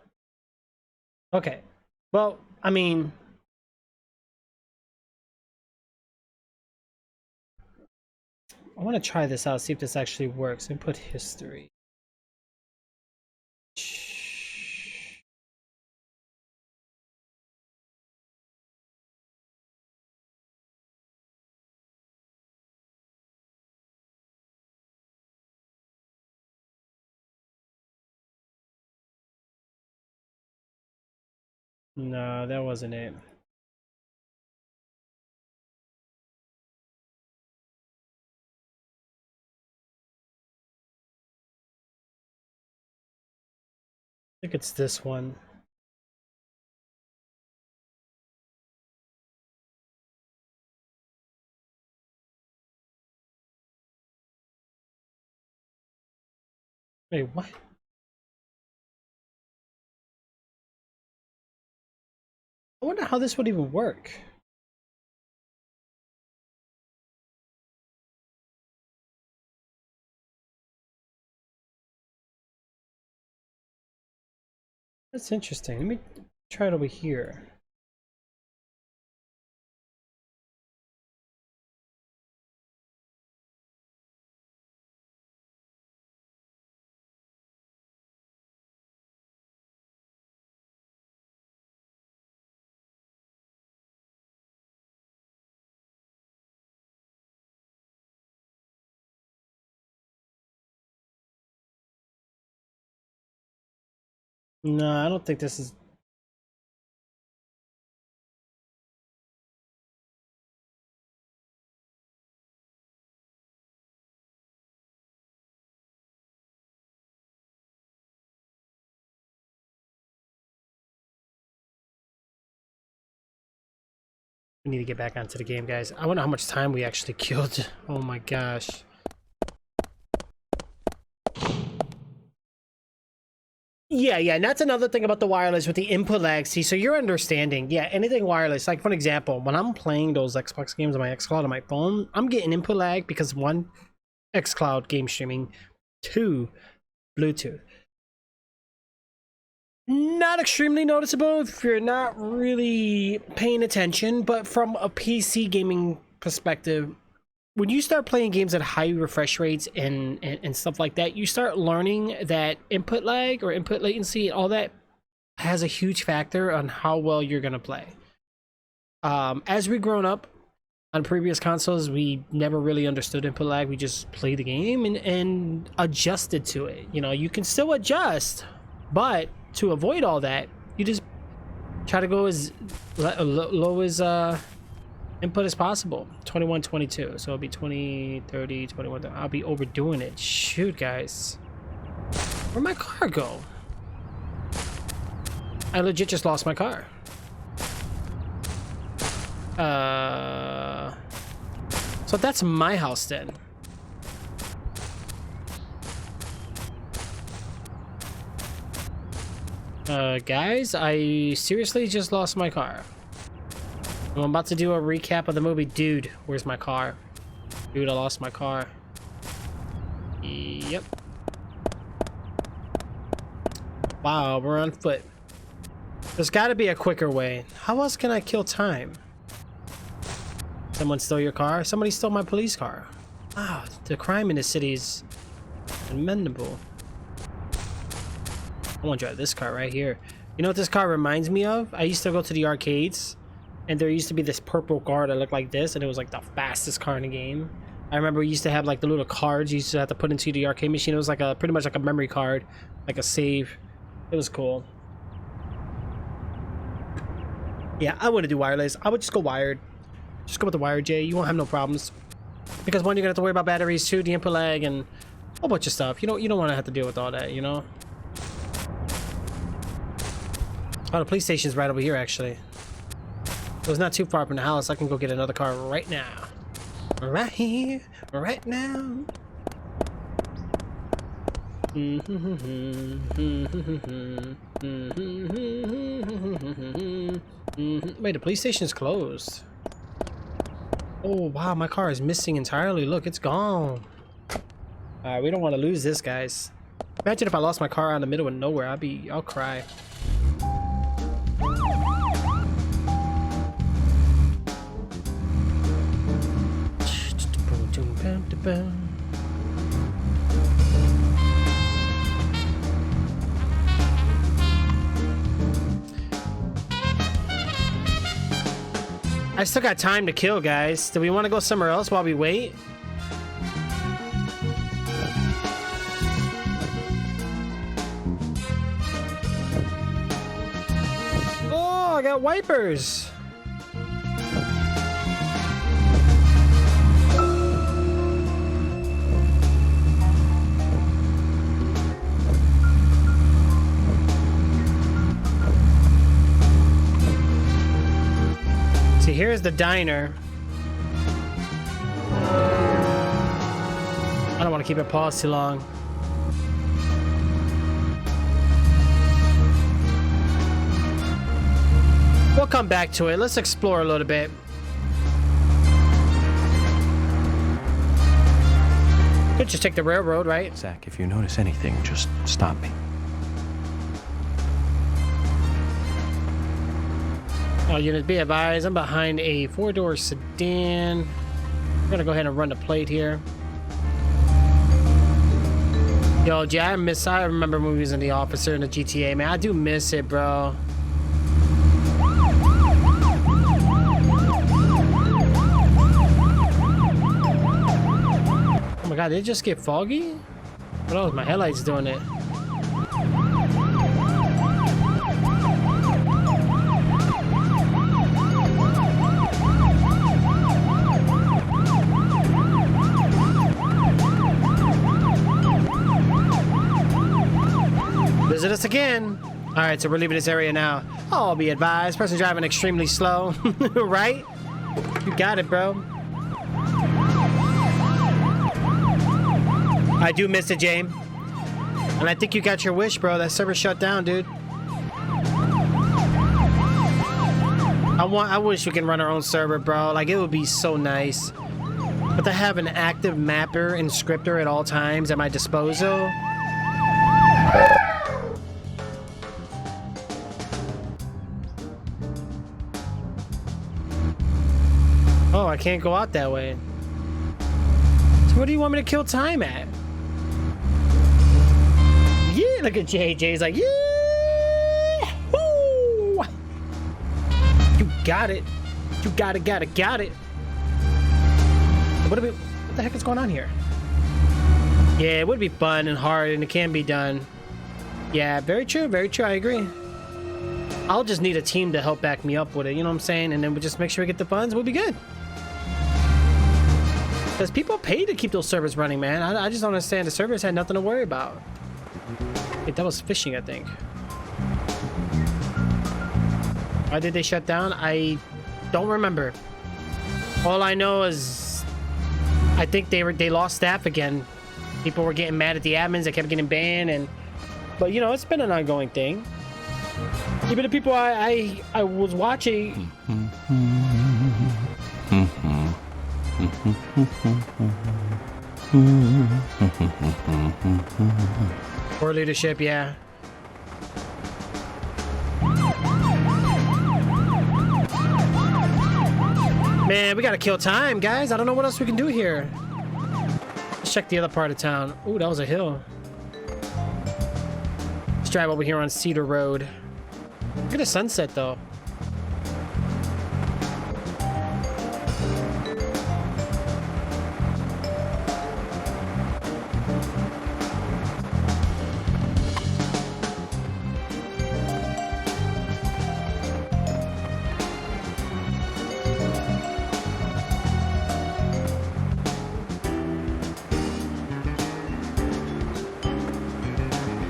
Okay. Well, I mean, I want to try this out, see if this actually works. Input history. No, that wasn't it. I think it's this one. Wait, what? I wonder how this would even work. That's interesting. Let me try it over here. No, I don't think this is. We need to get back onto the game, guys. I wonder how much time we actually killed. Oh my gosh. Yeah, and that's another thing about the wireless with the input lag. See, so you're understanding. Yeah, anything wireless. Like, for an example, when I'm playing those Xbox games on my xCloud on my phone, I'm getting input lag because one, xCloud game streaming, two, Bluetooth. Not extremely noticeable if you're not really paying attention, but from a PC gaming perspective, when you start playing games at high refresh rates and stuff like that, you start learning that input lag or input latency, all that has a huge factor on how well you're gonna play. As we've grown up on previous consoles, we never really understood input lag. We just played the game and adjusted to it. You know, you can still adjust, but to avoid all that, you just try to go as low as input as possible. 21, 22. So it'll be 20, 30, 21. I'll be overdoing it. Shoot, guys. Where'd my car go? I legit just lost my car. So that's my house then. Guys, I seriously just lost my car. I'm about to do a recap of the movie. Dude, where's my car? Dude, I lost my car. Yep. Wow, we're on foot. There's got to be a quicker way. How else can I kill time? Someone stole your car? Somebody stole my police car. Wow, the crime in the city is commendable. I want to drive this car right here. You know what this car reminds me of? I used to go to the arcades, and there used to be this purple car that looked like this, and it was like the fastest car in the game. I remember we used to have like the little cards you used to have to put into the arcade machine. It was like a pretty much like a memory card, like a save. It was cool. Yeah, I wouldn't do wireless. I would just go wired. Just go with the wired, Jay. You won't have no problems. Because one, you're gonna have to worry about batteries, two, the input lag, and a whole bunch of stuff. You don't want to have to deal with all that, you know? Oh, the police station's right over here, actually. So it's not too far from the house. I can go get another car right now. Right here, right now. Wait, the police station's closed. Oh wow, my car is missing entirely. Look, it's gone. Alright, we don't want to lose this, guys. Imagine if I lost my car out in the middle of nowhere. I'll cry. I still got time to kill, guys. Do we want to go somewhere else while we wait? Oh, I got wipers. Here's the diner. I don't want to keep it paused too long. We'll come back to it. Let's explore a little bit. Could just take the railroad, right? Zach, if you notice anything, just stop me. All units be advised, I'm behind a 4-door sedan. We're gonna go ahead and run the plate here. Yo, yeah, I remember movies in The Officer and the GTA, man. I do miss it, bro. Oh my god, did it just get foggy? What else? My headlights doing it. Visit us again. All right, so we're leaving this area now. Oh, be advised, person driving extremely slow, right? You got it, bro. I do miss it, James. And I think you got your wish, bro. That server shut down, dude. I wish we can run our own server, bro. Like, it would be so nice. But to have an active mapper and scripter at all times at my disposal. Oh, I can't go out that way. So where do you want me to kill time at? Yeah, look at JJ's like, yeah! Woo! You got it. You got it. What the heck is going on here? Yeah, it would be fun and hard, and it can be done. Yeah, very true, I agree. I'll just need a team to help back me up with it, you know what I'm saying? And then we'll just make sure we get the funds, we'll be good. Because people pay to keep those servers running, man. I just don't understand. The servers had nothing to worry about. Wait, that was fishing, I think. Why did they shut down? I don't remember. All I know is I think they lost staff again. People were getting mad at the admins. They kept getting banned, but you know, it's been an ongoing thing. Even the people I was watching. Poor leadership, yeah. Man, we gotta kill time, guys. I don't know what else we can do here. Let's check the other part of town. Ooh, that was a hill. Let's drive over here on Cedar Road. Look at the sunset, though.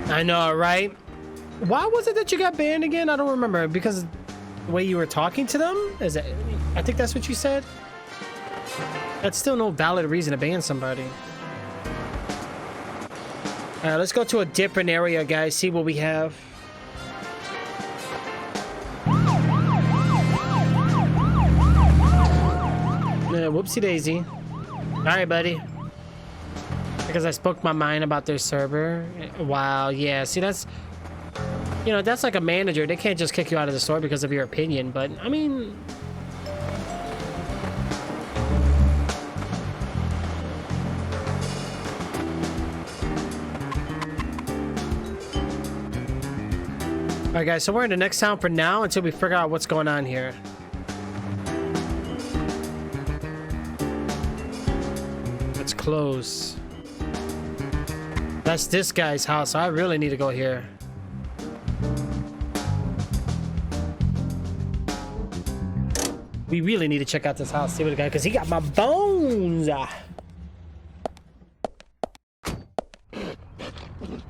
I know, right? Why was it that you got banned again? I don't remember. Because the way you were talking to them? Is it? I think that's what you said. That's still no valid reason to ban somebody. Alright, let's go to a different area, guys. See what we have. Yeah, whoopsie daisy. Alright, buddy. Because I spoke my mind about their server. Wow, yeah. See, that's... You know, that's like a manager. They can't just kick you out of the store because of your opinion, but, I mean... Alright, guys, so we're in the next town for now until we figure out what's going on here. It's close. That's this guy's house, so I really need to go here. We really need to check out this house, see what the guy, because he got my bones. I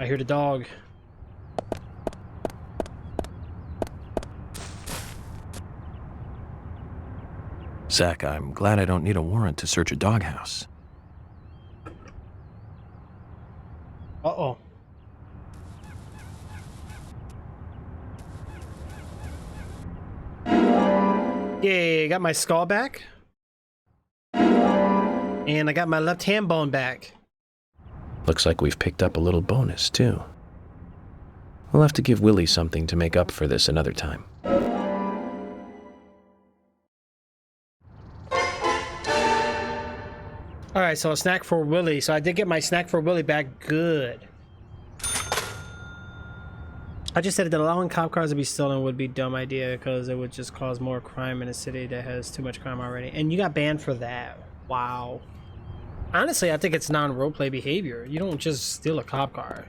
hear the dog. Zach, I'm glad I don't need a warrant to search a doghouse. Uh-oh. Yay, got my skull back. And I got my left hand bone back. Looks like we've picked up a little bonus, too. We'll have to give Willie something to make up for this another time. Alright, so a snack for Willie. So I did get my snack for Willie back. Good. I just said that allowing cop cars to be stolen would be a dumb idea because it would just cause more crime in a city that has too much crime already. And you got banned for that. Wow. Honestly, I think it's non-roleplay behavior. You don't just steal a cop car.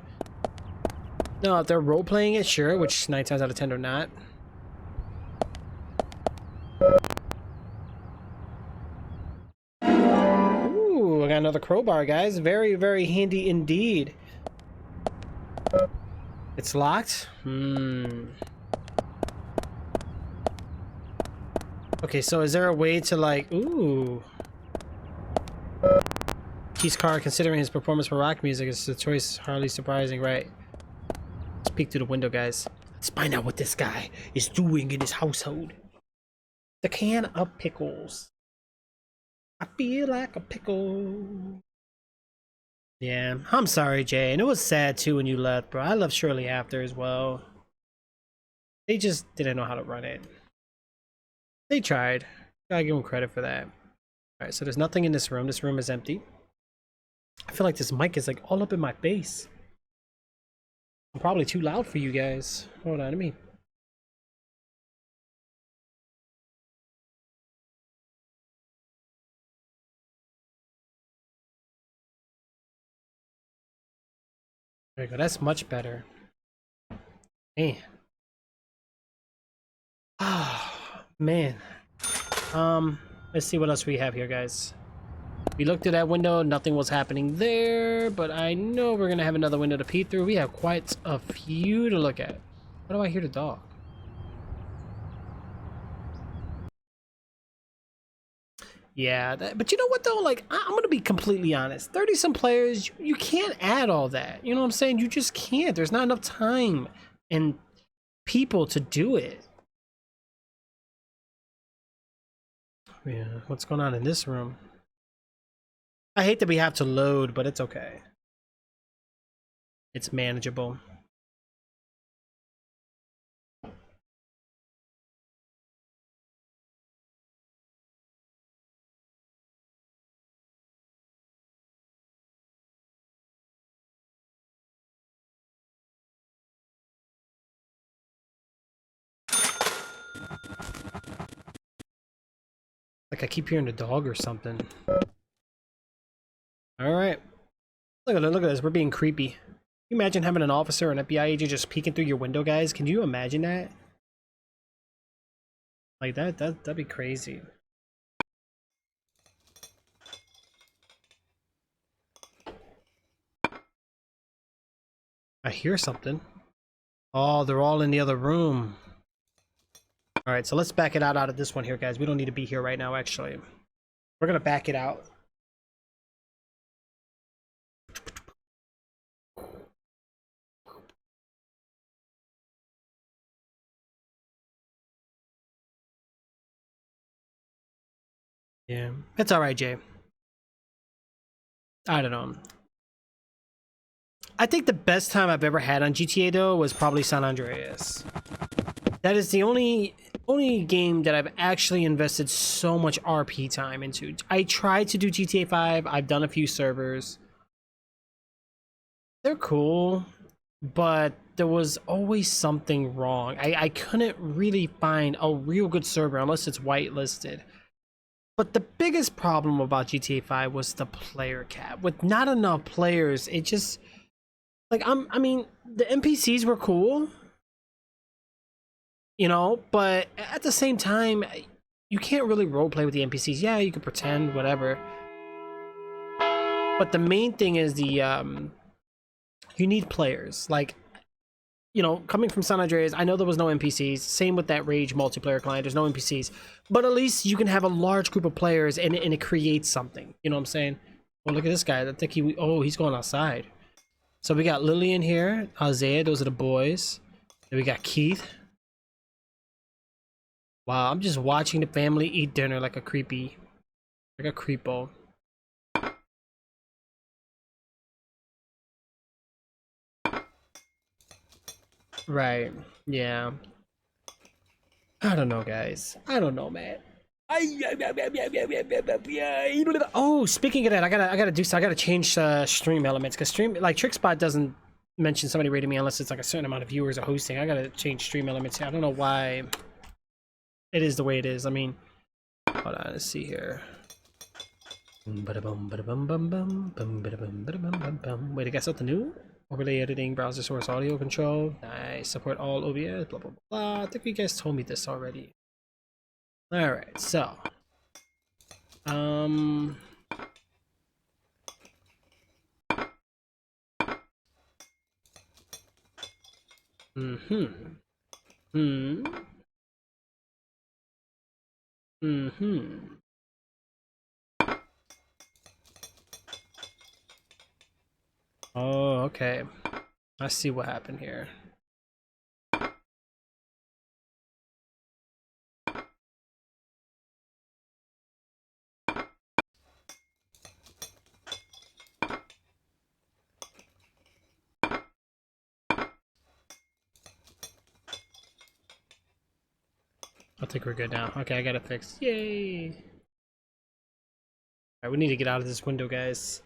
No, if they're role-playing it, sure, which 9 times out of 10 are not. Ooh, I got another crowbar, guys. Very, very handy indeed. It's locked? Okay, so is there a way to like... Ooh. Keith's car, considering his performance for rock music, is a choice hardly surprising, right? Let's peek through the window, guys. Let's find out what this guy is doing in his household. The can of pickles. I feel like a pickle. Yeah, I'm sorry, Jay. And it was sad too when you left, bro. I love Shirley after as well. They just didn't know how to run it. They tried. Gotta give them credit for that. Alright, so there's nothing in this room. This room is empty. I feel like this mic is like all up in my face. I'm probably too loud for you guys. Hold on to me. There we go. That's much better. Man. Ah, man. Let's see what else we have here, guys. We looked through that window, nothing was happening there, but I know we're gonna have another window to peek through. We have quite a few to look at. Why do I hear the dog? Yeah, but you know what though? Like, I'm gonna be completely honest. 30-some players, you can't add all that. You know what I'm saying? You just can't. There's not enough time and people to do it. Yeah, what's going on in this room? I hate that we have to load, but it's okay. It's manageable. Like I keep hearing the dog or something. Alright. Look at this. We're being creepy. Can you imagine having an officer or an FBI agent just peeking through your window, guys? Can you imagine that? Like that'd be crazy. I hear something. Oh, they're all in the other room. Alright, so let's back it out of this one here, guys. We don't need to be here right now, actually. We're gonna back it out. Yeah, it's all right, Jay. I don't know. I think the best time I've ever had on GTA though was probably San Andreas. That is the only game that I've actually invested so much RP time into. I tried to do GTA 5. I've done a few servers. They're cool, but there was always something wrong. I couldn't really find a real good server unless it's whitelisted. But the biggest problem about GTA 5 was the player cap. With not enough players, it just like I mean, the NPCs were cool, you know, but at the same time, you can't really roleplay with the NPCs. Yeah, you can pretend, whatever. But the main thing is the you need players. Like, you know, coming from San Andreas, I know there was no NPCs. Same with that Rage multiplayer client. There's no NPCs. But at least you can have a large group of players and it creates something. You know what I'm saying? Well, look at this guy. I think he's going outside. So we got Lillian here, Isaiah, those are the boys. Then we got Keith. Wow, I'm just watching the family eat dinner like a creepo. Right, yeah. I don't know, guys. I don't know, man. Oh, speaking of that, I gotta change stream elements because trixzbot doesn't mention somebody rating me unless it's like a certain amount of viewers or hosting. I gotta change stream elements here. I don't know why it is the way it is. I mean, hold on, let's see here. Wait, I got something new? Overlay editing, browser source audio control. Nice. Support all OBS, blah, blah, blah. I think you guys told me this already. Alright, so. Oh, okay. I see what happened here. I think we're good now. Okay, I got it fixed. Yay! Alright, we need to get out of this window, guys.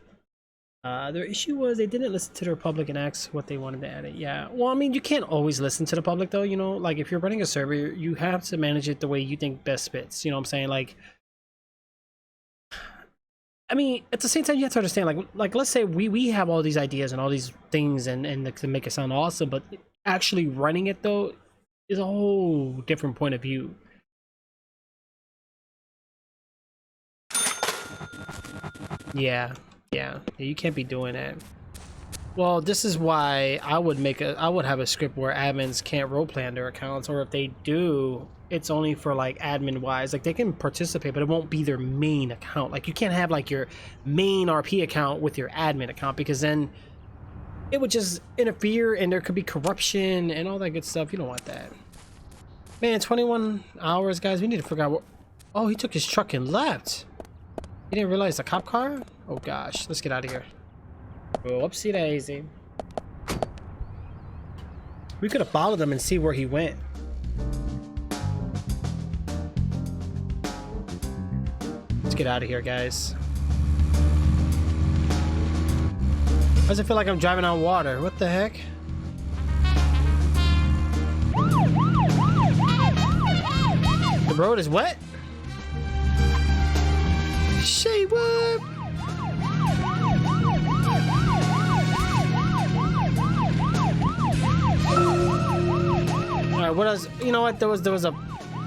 Their issue was they didn't listen to the public and ask what they wanted to add it. Yeah, well, I mean, you can't always listen to the public, though, you know? Like, if you're running a server, you have to manage it the way you think best fits. You know what I'm saying? Like, I mean, at the same time, you have to understand, like let's say we have all these ideas and all these things and to make it sound awesome, but actually running it, though, is a whole different point of view. Yeah, you can't be doing that. Well, this is why I would have a script where admins can't roleplay on their accounts, or if they do, it's only for like admin wise. Like they can participate, but it won't be their main account. Like you can't have like your main RP account with your admin account, because then it would just interfere and there could be corruption and all that good stuff. You don't want that. Man, 21 hours, guys. We need to figure out what... Oh, he took his truck and left. He didn't realize a cop car? Oh gosh, let's get out of here. Whoopsie daisy. We could have followed him and see where he went. Let's get out of here, guys. Why does it feel like I'm driving on water? What the heck? The road is wet? Say what? Alright, what else? You know what? There was a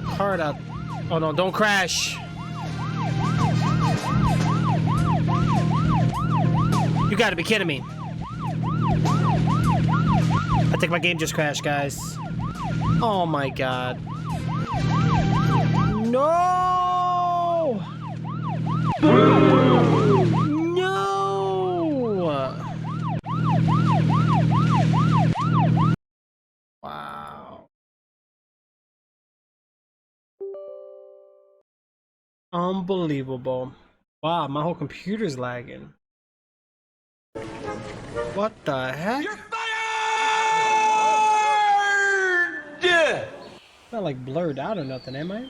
part out. Oh no, don't crash. You gotta be kidding me. I think my game just crashed, guys. Oh my god. No! No! Wow. Unbelievable. Wow, my whole computer's lagging. What the heck? You're fired! Not like blurred out or nothing, am I?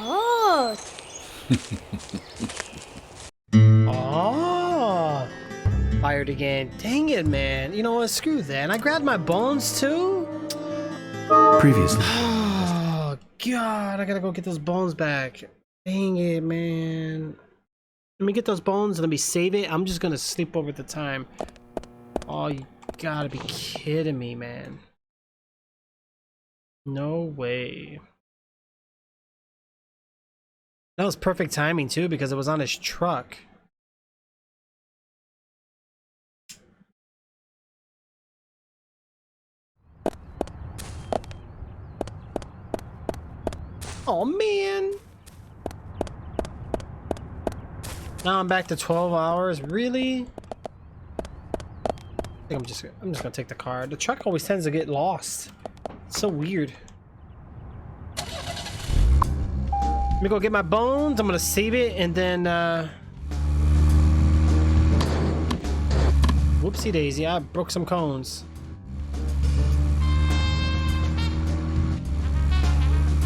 Oh. Oh. Fired again. Dang it, man. You know what? Screw that. And I grabbed my bones too? Previously. Oh, God. I gotta go get those bones back. Dang it, man. Let me get those bones and let me save it. I'm just gonna sleep over the time. Oh, you gotta be kidding me, man. No way. That was perfect timing too, because it was on his truck. Oh man. Now I'm back to 12 hours. Really? I think I'm just gonna take the car. The truck always tends to get lost. It's so weird. Let me go get my bones. I'm gonna save it and then whoopsie daisy, I broke some cones.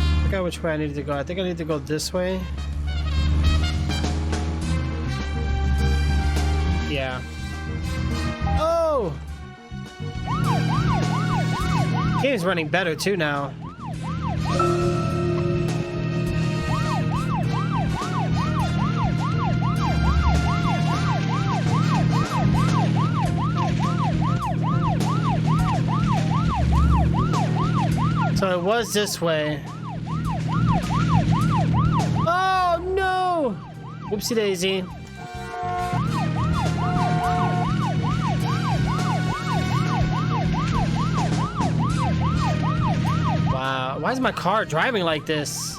I forgot which way I needed to go. I think I need to go this way. Yeah. Oh! Game's running better too now. So it was this way. Oh no! Whoopsie daisy. Wow, why is my car driving like this?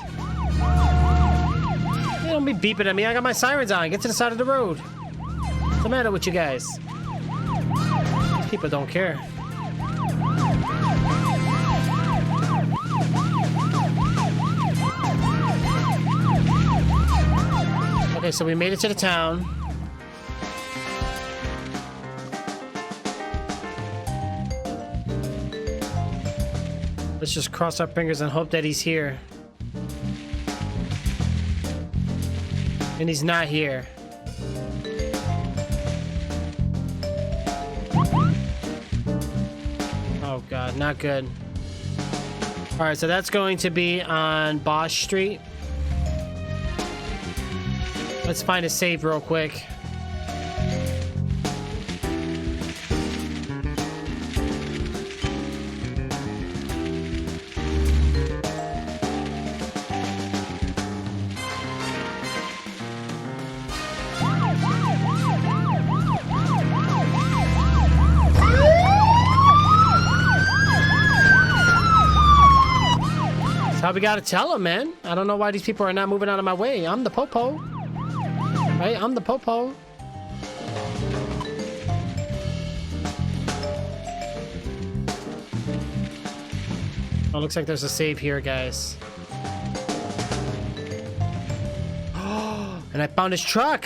Hey, don't be beeping at me. I got my sirens on. Get to the side of the road. What's the matter with you guys? People don't care. Okay, so we made it to the town. Let's just cross our fingers and hope that he's here. And he's not here. Oh god, not good. Alright, so that's going to be on Bosch Street. Let's find a save real quick. That's how we gotta tell him, man. I don't know why these people are not moving out of my way. I'm the popo. Right, I'm the popo. Oh, looks like there's a save here, guys. And I found his truck.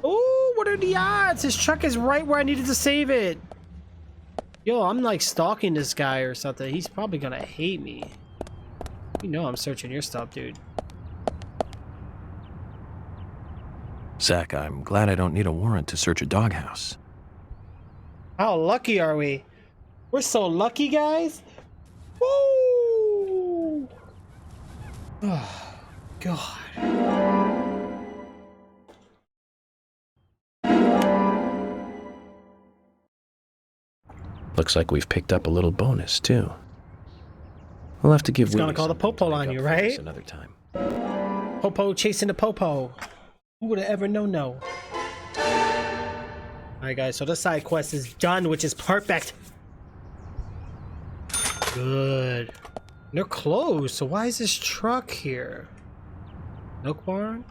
Oh, what are the odds? His truck is right where I needed to save it. Yo, I'm like stalking this guy or something. He's probably gonna hate me. You know I'm searching your stuff, dude. Zach, I'm glad I don't need a warrant to search a doghouse. How lucky are we? We're so lucky, guys. Woo! Oh, God. Looks like we've picked up a little bonus, too. We'll have to give He's gonna call the popo on you, right? Another time. Popo chasing the popo. Who would have ever known? No. Alright, guys, so this side quest is done, which is perfect. Good. They're closed, so why is this truck here? Milk barn?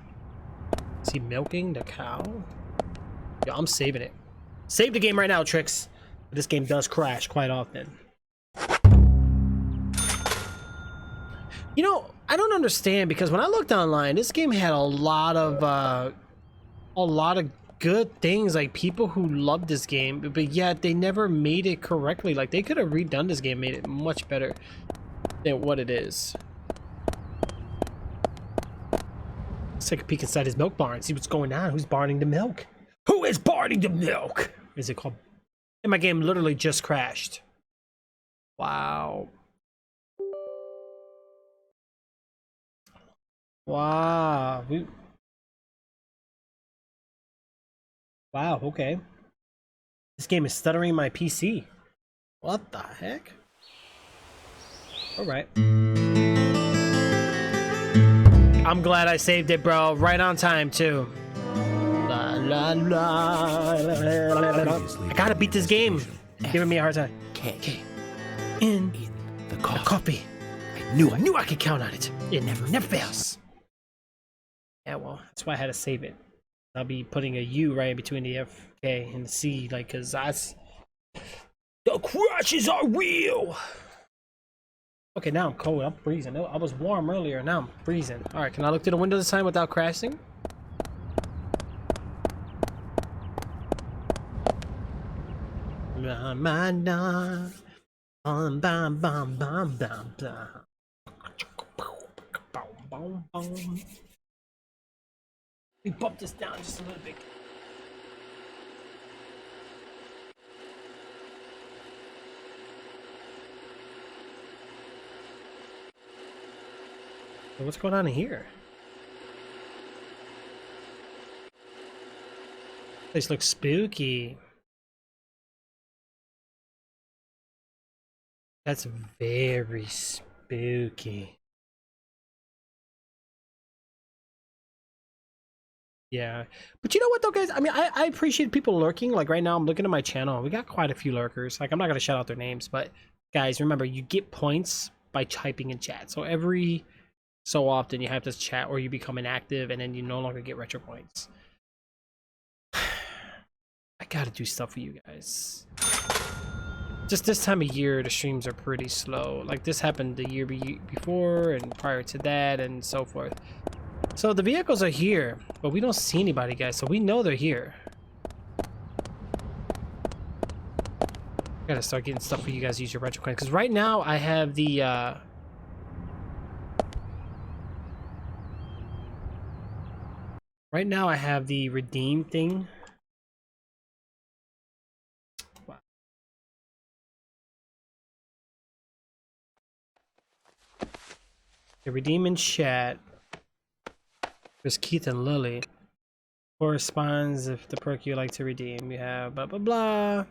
Is he milking the cow? Yo, I'm saving it. Save the game right now, Trix. This game does crash quite often. You know, I don't understand, because when I looked online, this game had a lot of good things, like people who loved this game, but yet they never made it correctly. Like, they could have redone this game, made it much better than what it is. Let's take a peek inside his milk barn, see what's going on. Who's barning the milk? Who is barning the milk? Is it called? And my game literally just crashed. Wow. Wow. Wow, okay. This game is stuttering my PC. What the heck? Alright. I'm glad I saved it, bro. Right on time, too. La, la, la, la, la, la. I gotta beat this game. Giving me a hard time. K. In The coffee. coffee. I knew I could count on it. It never fails. Yeah, well, that's why I had to save it. I'll be putting a U right in between the F, K, and the C, like, cause that's... The crashes are real! Okay, now I'm cold. I'm freezing. I was warm earlier, now I'm freezing. Alright, can I look through the window this time without crashing? We bump this down just a little bit. So what's going on in here? This looks spooky. That's very spooky. Yeah, but you know what though, guys? I mean, I appreciate people lurking. Like right now, I'm looking at my channel. We got quite a few lurkers. Like, I'm not gonna shout out their names, but guys, remember, you get points by typing in chat. So every so often you have to chat, or you become inactive, and then you no longer get retro points. I gotta do stuff for you guys. Just this time of year, the streams are pretty slow. Like this happened the year before, and prior to that, and so forth. So the vehicles are here, but we don't see anybody, guys, so we know they're here. Gotta start getting stuff for you guys to use your retro coin, because right now I have the right now I have the redeem thing. Wow. The redeem in chat. There's Keith and Lily. Corresponds if the perk you like to redeem. You have blah blah blah.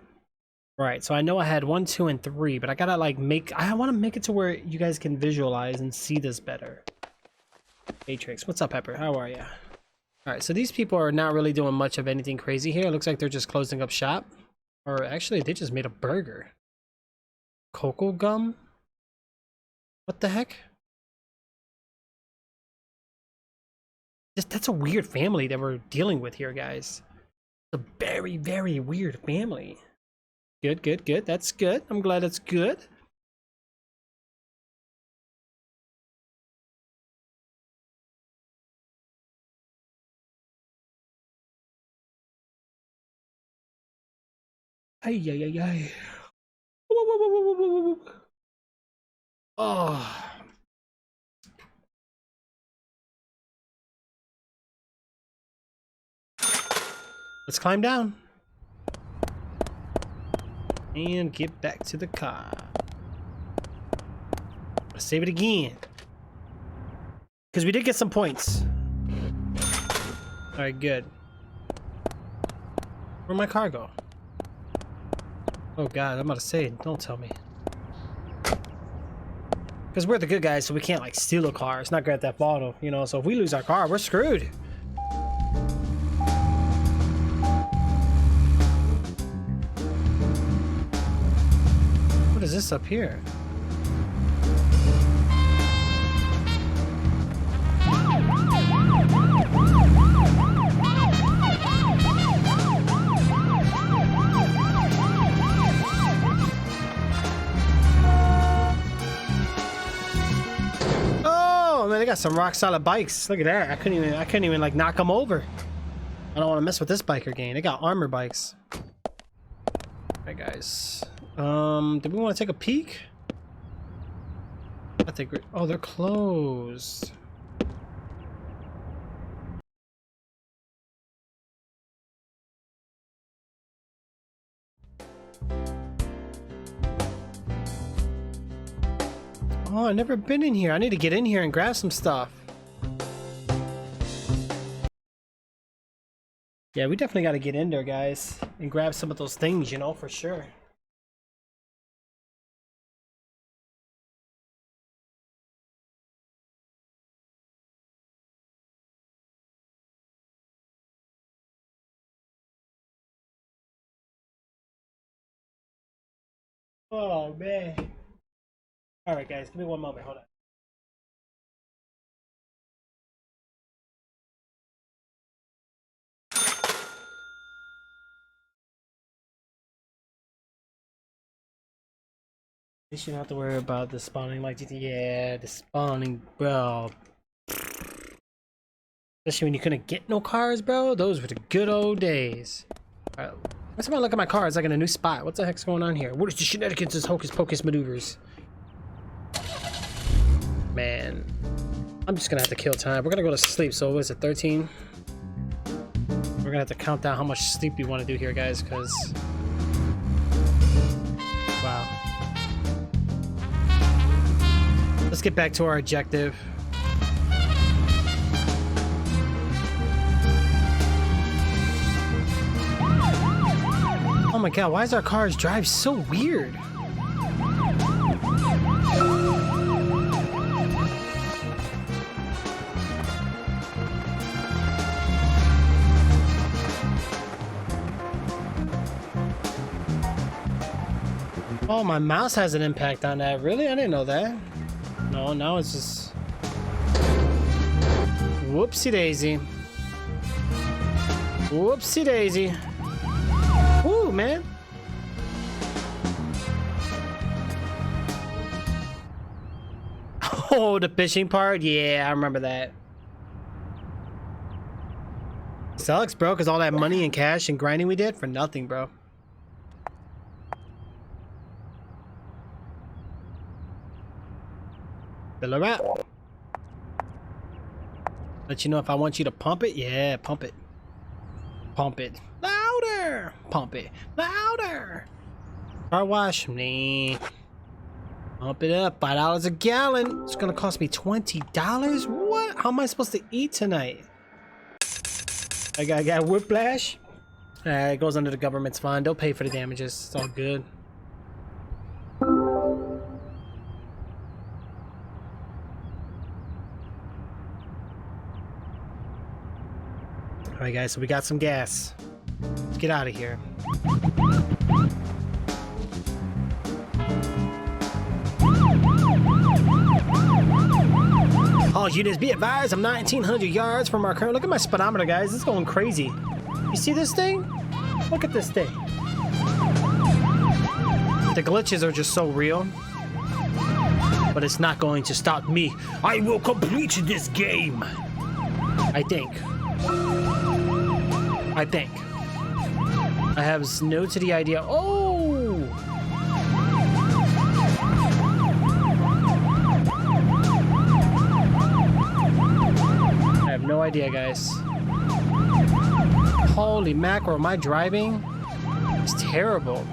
Right, so I know I had 1, 2, and 3, but I gotta like I want to make it to where you guys can visualize and see this better. Matrix, what's up, Pepper? How are ya? All right, so these people are not really doing much of anything crazy here. It looks like they're just closing up shop, or actually they just made a burger. Cocoa gum? What the heck? That's a weird family that we're dealing with here, guys. It's a very, very weird family. Good, good, good. That's good. I'm glad it's good. Ay, ay, ay, ay. Oh. Let's climb down. And get back to the car. Let's save it again. Because we did get some points. Alright, good. Where'd my car go? Oh god, I'm about to say it. Don't tell me. Because we're the good guys, so we can't like steal a car. It's not Grand Theft Auto, you know, so if we lose our car, we're screwed. What is this up here? got some rock solid bikes. Look at that. I couldn't even like knock them over. I don't want to mess with this biker gang. They got armor bikes. Alright, guys. Do we want to take a peek? I think oh, they're closed. Oh, I've never been in here. I need to get in here and grab some stuff. Yeah, we definitely got to get in there, guys, and grab some of those things, you know, for sure. Oh, man. All right, guys, give me one moment. Hold on. You shouldn't have to worry about the spawning like GTA. Yeah, the spawning, bro. Especially when you couldn't get no cars, bro. Those were the good old days. All right, let's look at my car. It's like in a new spot. What the heck's going on here? What is the shenanigans? Hocus pocus maneuvers. Man, I'm just gonna have to kill time. We're gonna go to sleep. So what is it, 13? We're gonna have to count down how much sleep we want to do here, guys, because wow. Let's get back to our objective. Oh my god, why does our cars drive so weird? Oh, my mouse has an impact on that. Really? I didn't know that. No, now it's just... Whoopsie daisy. Whoopsie daisy. Woo, man. Oh, the fishing part? Yeah, I remember that. Sucks, bro, because all that money and cash and grinding we did for nothing, bro. Fill her up. Let you know if I want you to pump it. Yeah, pump it. Pump it. Louder. Pump it. Louder. Car wash. Nah. Pump it up. $5 a gallon. It's gonna cost me $20. What? How am I supposed to eat tonight? I got whiplash. It goes under the government's fund. They'll pay for the damages. It's all good. Alright guys, so we got some gas. Let's get out of here. All units be advised, I'm 1,900 yards from our current... Look at my speedometer, guys. It's going crazy. You see this thing? Look at this thing. The glitches are just so real. But it's not going to stop me. I will complete this game. I think. I have no to the idea. Oh! I have no idea, guys. Holy mackerel, my driving is terrible.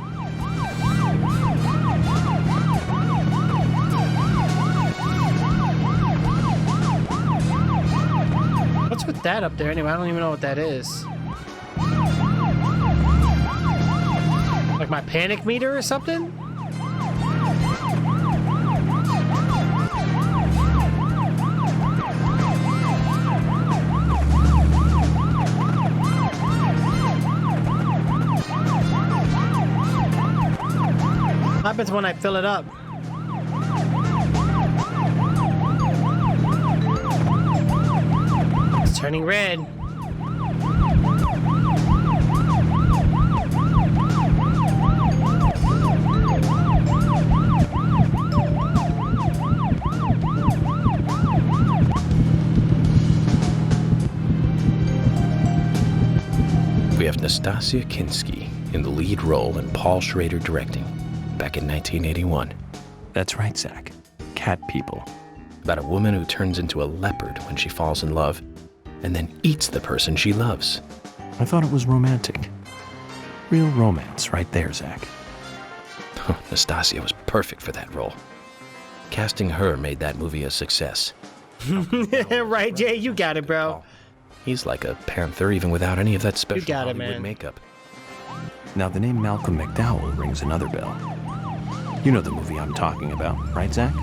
What's with that up there anyway? I don't even know what that is. Like my panic meter or something? What happens when I fill it up? It's turning red. We have Nastasia Kinski in the lead role and Paul Schrader directing, back in 1981. That's right, Zach. Cat People. About a woman who turns into a leopard when she falls in love, and then eats the person she loves. I thought it was romantic. Real romance right there, Zach. Nastasia was perfect for that role. Casting her made that movie a success. Right, Jay, you got it, bro. He's like a panther even without any of that special got it, Hollywood man. makeup. Now, the name Malcolm McDowell rings another bell. You know the movie I'm talking about, right, Zach?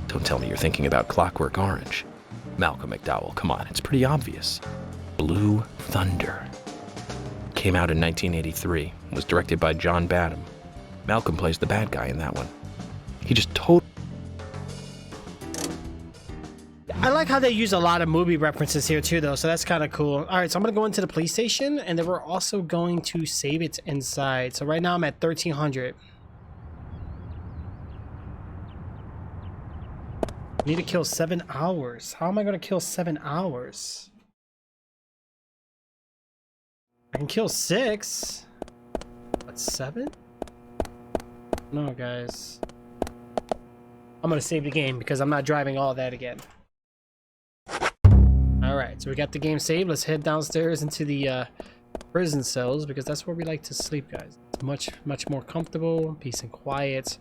Don't tell me you're thinking about Clockwork Orange. Malcolm McDowell, come on, it's pretty obvious. Blue Thunder. Came out in 1983, was directed by John Badham. Malcolm plays the bad guy in that one. He just totally... I like how they use a lot of movie references here too, though, so that's kind of cool. All right, so I'm going to go into the police station, and then we're also going to save it inside. So right now I'm at 1300. Need to kill 7 hours. How am I going to kill 7 hours? I can kill 6. But 7? No, guys. I'm going to save the game because I'm not driving all that again. Alright, so we got the game saved. Let's head downstairs into the prison cells because that's where we like to sleep, guys. It's much more comfortable, peace and quiet.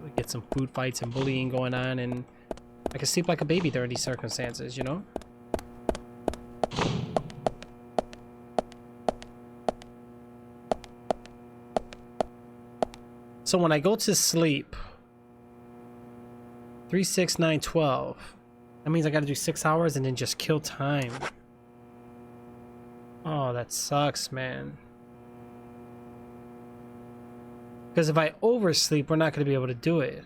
We get some food fights and bullying going on, and I can sleep like a baby during these circumstances, you know? So when I go to sleep, 3, 6, 9, 12. That means I gotta do 6 hours and then just kill time. Oh, that sucks, man. Because if I oversleep, we're not gonna be able to do it.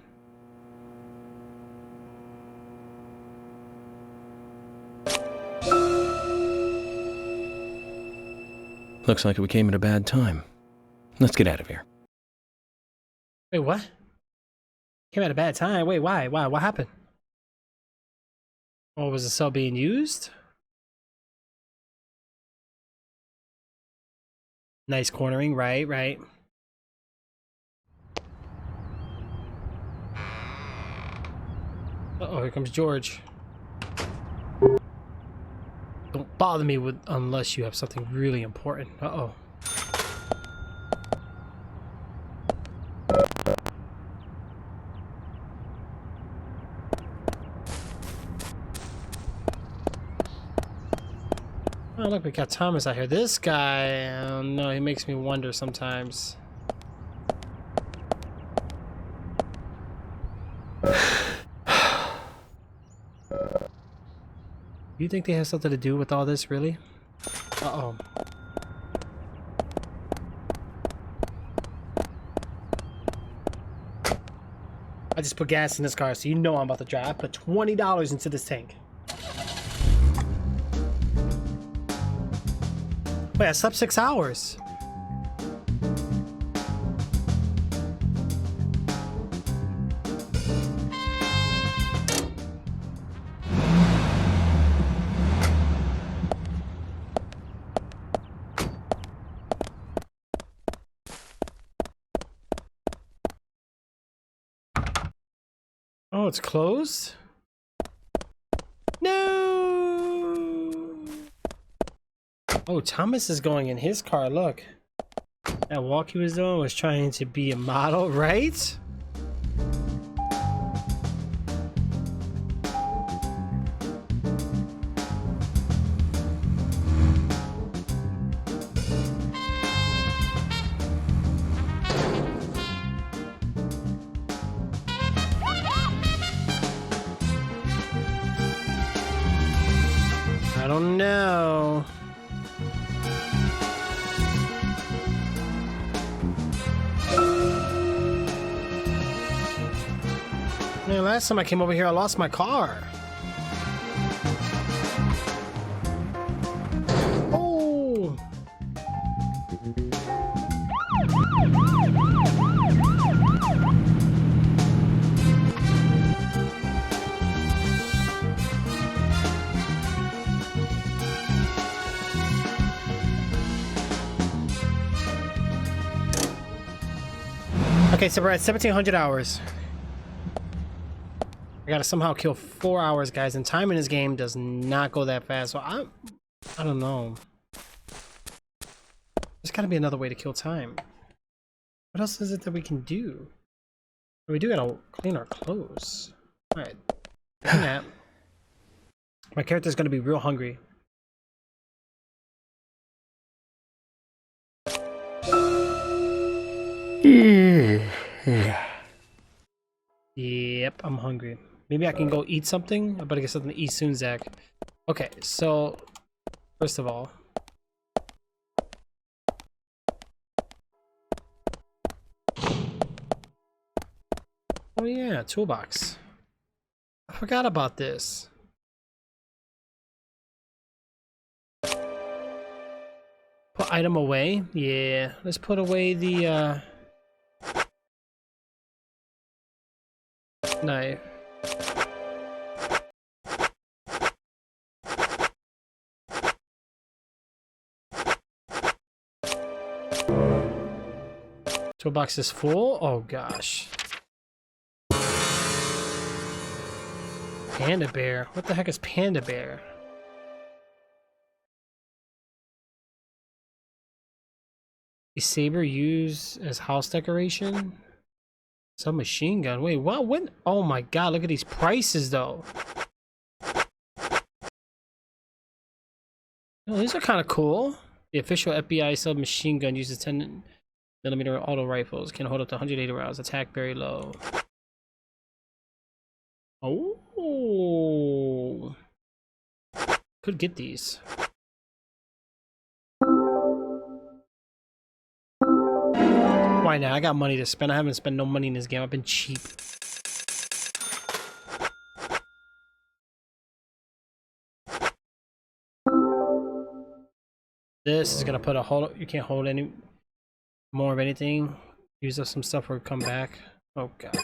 Looks like we came at a bad time. Let's get out of here. Wait, what? Came at a bad time? Wait, why? Why? What happened? Oh, was the cell being used? Nice cornering, right, right. Uh-oh, here comes George. Don't bother me with unless you have something really important. Uh-oh. Oh, look, we got Thomas out here. This guy, I don't know, he makes me wonder sometimes. You think they have something to do with all this, really? Uh-oh. I just put gas in this car, so you know I'm about to drive. I put $20 into this tank. Wait, I slept 6 hours. Oh, it's closed? No! Oh, Thomas is going in his car, look. That walk he was doing was trying to be a model, right? I don't know. Man, last time I came over here, I lost my car. Oh! Okay, so we're at 1,700 hours. I gotta somehow kill 4 hours, guys, and time in this game does not go that fast. So I don't know. There's gotta be another way to kill time. What else is it that we can do? We do gotta clean our clothes. All right, that. My character's gonna be real hungry. Yep, I'm hungry. Maybe I can go eat something. I better get something to eat soon, Zach. Okay, so first of all, oh yeah, toolbox. I forgot about this. Put item away. Yeah, let's put away the knife. Toolbox is full. Oh gosh. Panda bear. What the heck is panda bear? A saber used as house decoration? Submachine gun. Wait, what? When? Oh my god, look at these prices though. Oh, these are kind of cool. The official FBI submachine gun uses 10mm auto rifles. Can hold up to 180 rounds. Attack very low. Oh. Could get these. Why not? I got money to spend. I haven't spent no money in this game. I've been cheap. This is gonna put a hold. You can't hold any more of anything. Use up some stuff or come back. Oh god.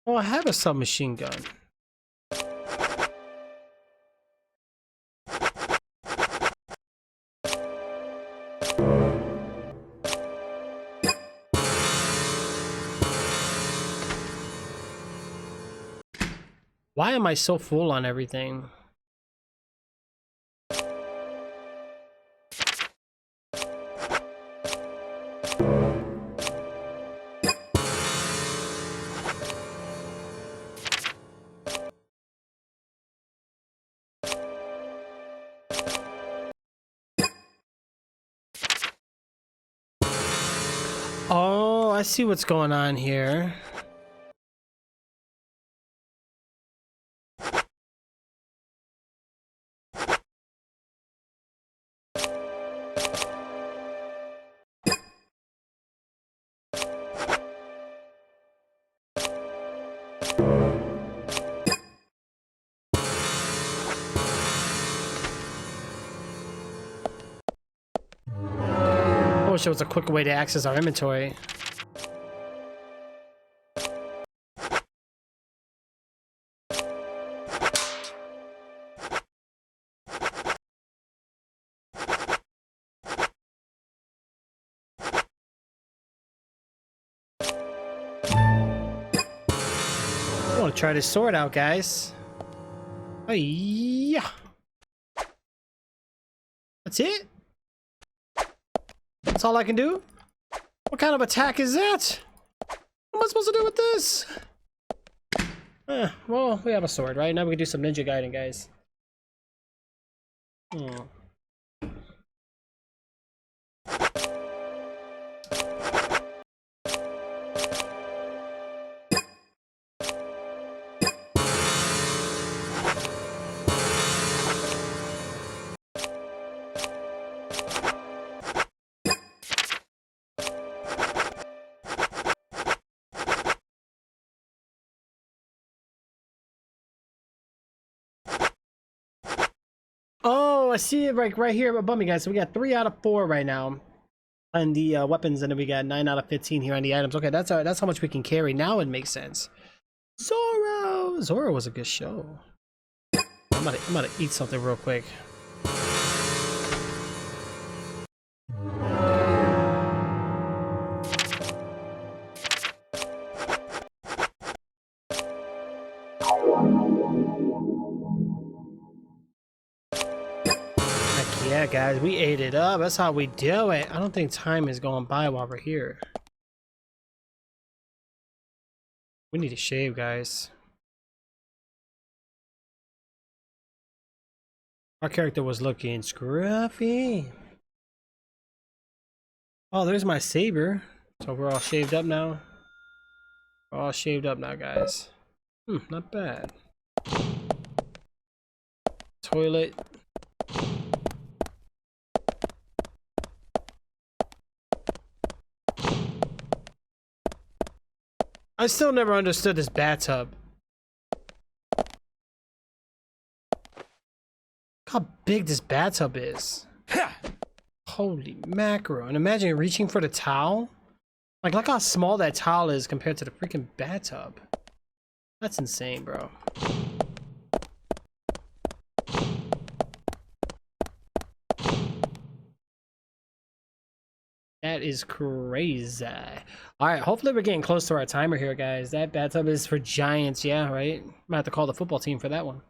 Oh, I have a submachine gun. Why am I so full on everything? Oh, I see what's going on here. I wish there was a quicker way to access our inventory. I want to try this sword out, guys. Oh yeah. That's it? That's all I can do? What kind of attack is that? What am I supposed to do with this? Well, we have a sword, right? Now we can do some ninja guiding, guys. Oh, I see it right here above me, guys. So we got 3 out of 4 right now. on the weapons, and then we got 9 out of 15 here on the items. Okay, that's how much we can carry. Now it makes sense. Zorro was a good show. I'm gonna eat something real quick. Yeah, guys, we ate it up. That's how we do it. I don't think time is going by while we're here. We need to shave, guys. Our character was looking scruffy. Oh, there's my saber. So we're all shaved up now. We're all shaved up now, guys. Not bad. Toilet. I still never understood this bathtub. Look how big this bathtub is. Holy mackerel. And imagine reaching for the towel. Like, look how small that towel is compared to the freaking bathtub. That's insane, bro. That is crazy. Alright, hopefully we're getting close to our timer here, guys. That bathtub is for giants, yeah, right? Might have to call the football team for that one.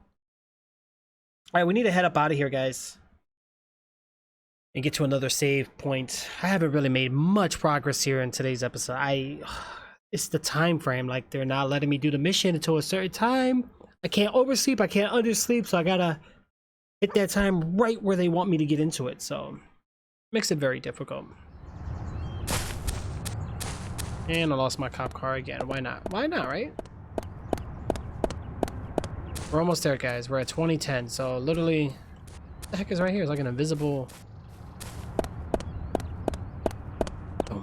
Alright, we need to head up out of here, guys. And get to another save point. I haven't really made much progress here in today's episode. It's the time frame. Like, they're not letting me do the mission until a certain time. I can't oversleep, I can't undersleep, so I gotta hit that time right where they want me to get into it. So, makes it very difficult. And I lost my cop car again. Why not? Why not, right? We're almost there, guys. We're at 2010. So literally, what the heck is right here? It's like an invisible. So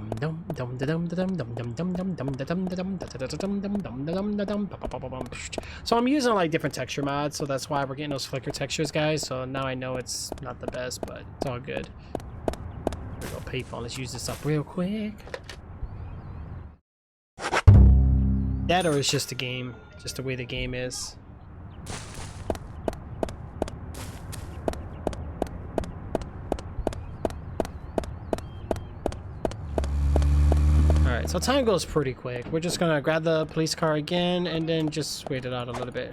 I'm using like different texture mods, so that's why we're getting those flicker textures, guys. So now I know it's not the best, but it's all good. Here we go, payphone. Let's use this up real quick. That or it's just a game, just the way the game is. Alright, so time goes pretty quick. We're just gonna grab the police car again and then just wait it out a little bit.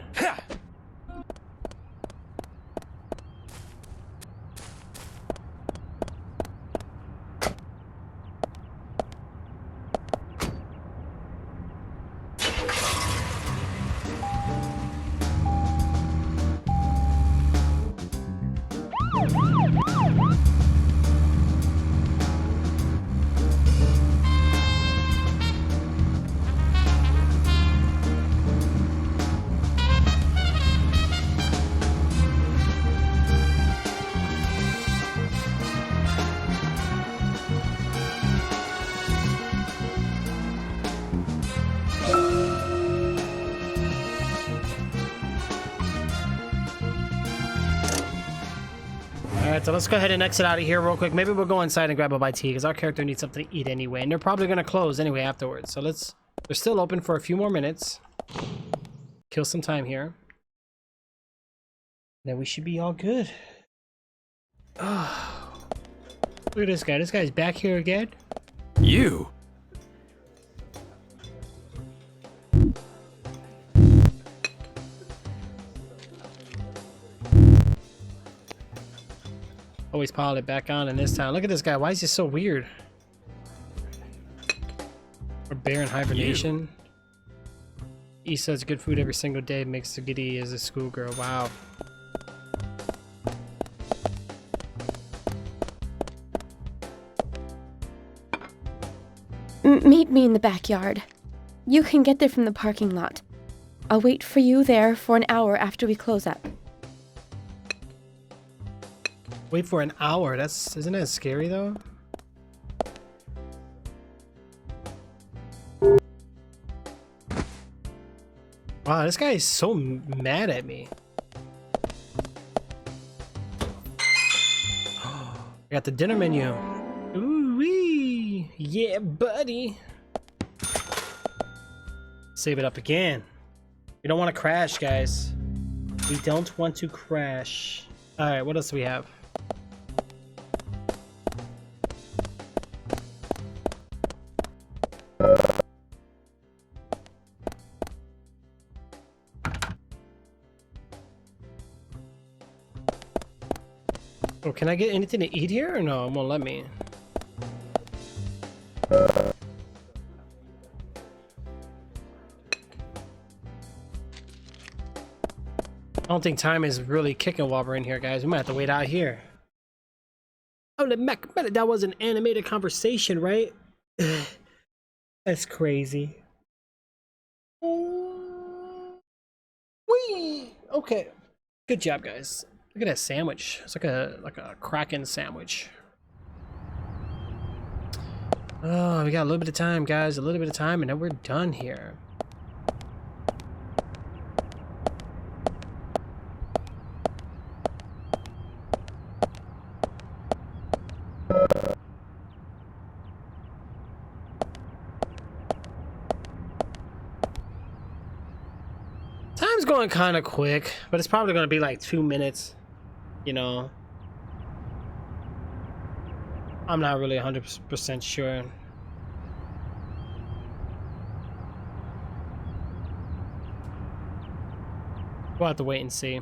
Alright, so let's go ahead and exit out of here real quick. Maybe we'll go inside and grab a bite to eat because our character needs something to eat anyway. And they're probably going to close anyway afterwards. So they're still open for a few more minutes. Kill some time here. Then we should be all good. Oh, look at this guy. This guy's back here again. You? Always piled it back on in this town. Look at this guy. Why is he so weird? Or bear in hibernation. Eat such good food every single day. Makes the giddy as a schoolgirl. Wow. Meet me in the backyard. You can get there from the parking lot. I'll wait for you there for an hour after we close up. Wait for an hour. Isn't that scary though? Wow, this guy is so mad at me. I got the dinner menu. Ooh wee. Yeah, buddy. Save it up again. We don't want to crash, guys. We don't want to crash. All right, what else do we have? Oh, can I get anything to eat here or no? It won't let me. I don't think time is really kicking while we're in here, guys. We might have to wait out here. Oh, that was an animated conversation, right? That's crazy. Whee! Okay. Good job, guys. Look at that sandwich. It's like a Kraken sandwich. Oh, we got a little bit of time, guys. A little bit of time, and then we're done here. Time's going kind of quick, but it's probably going to be like 2 minutes. You know, I'm not really 100% sure. We'll have to wait and see.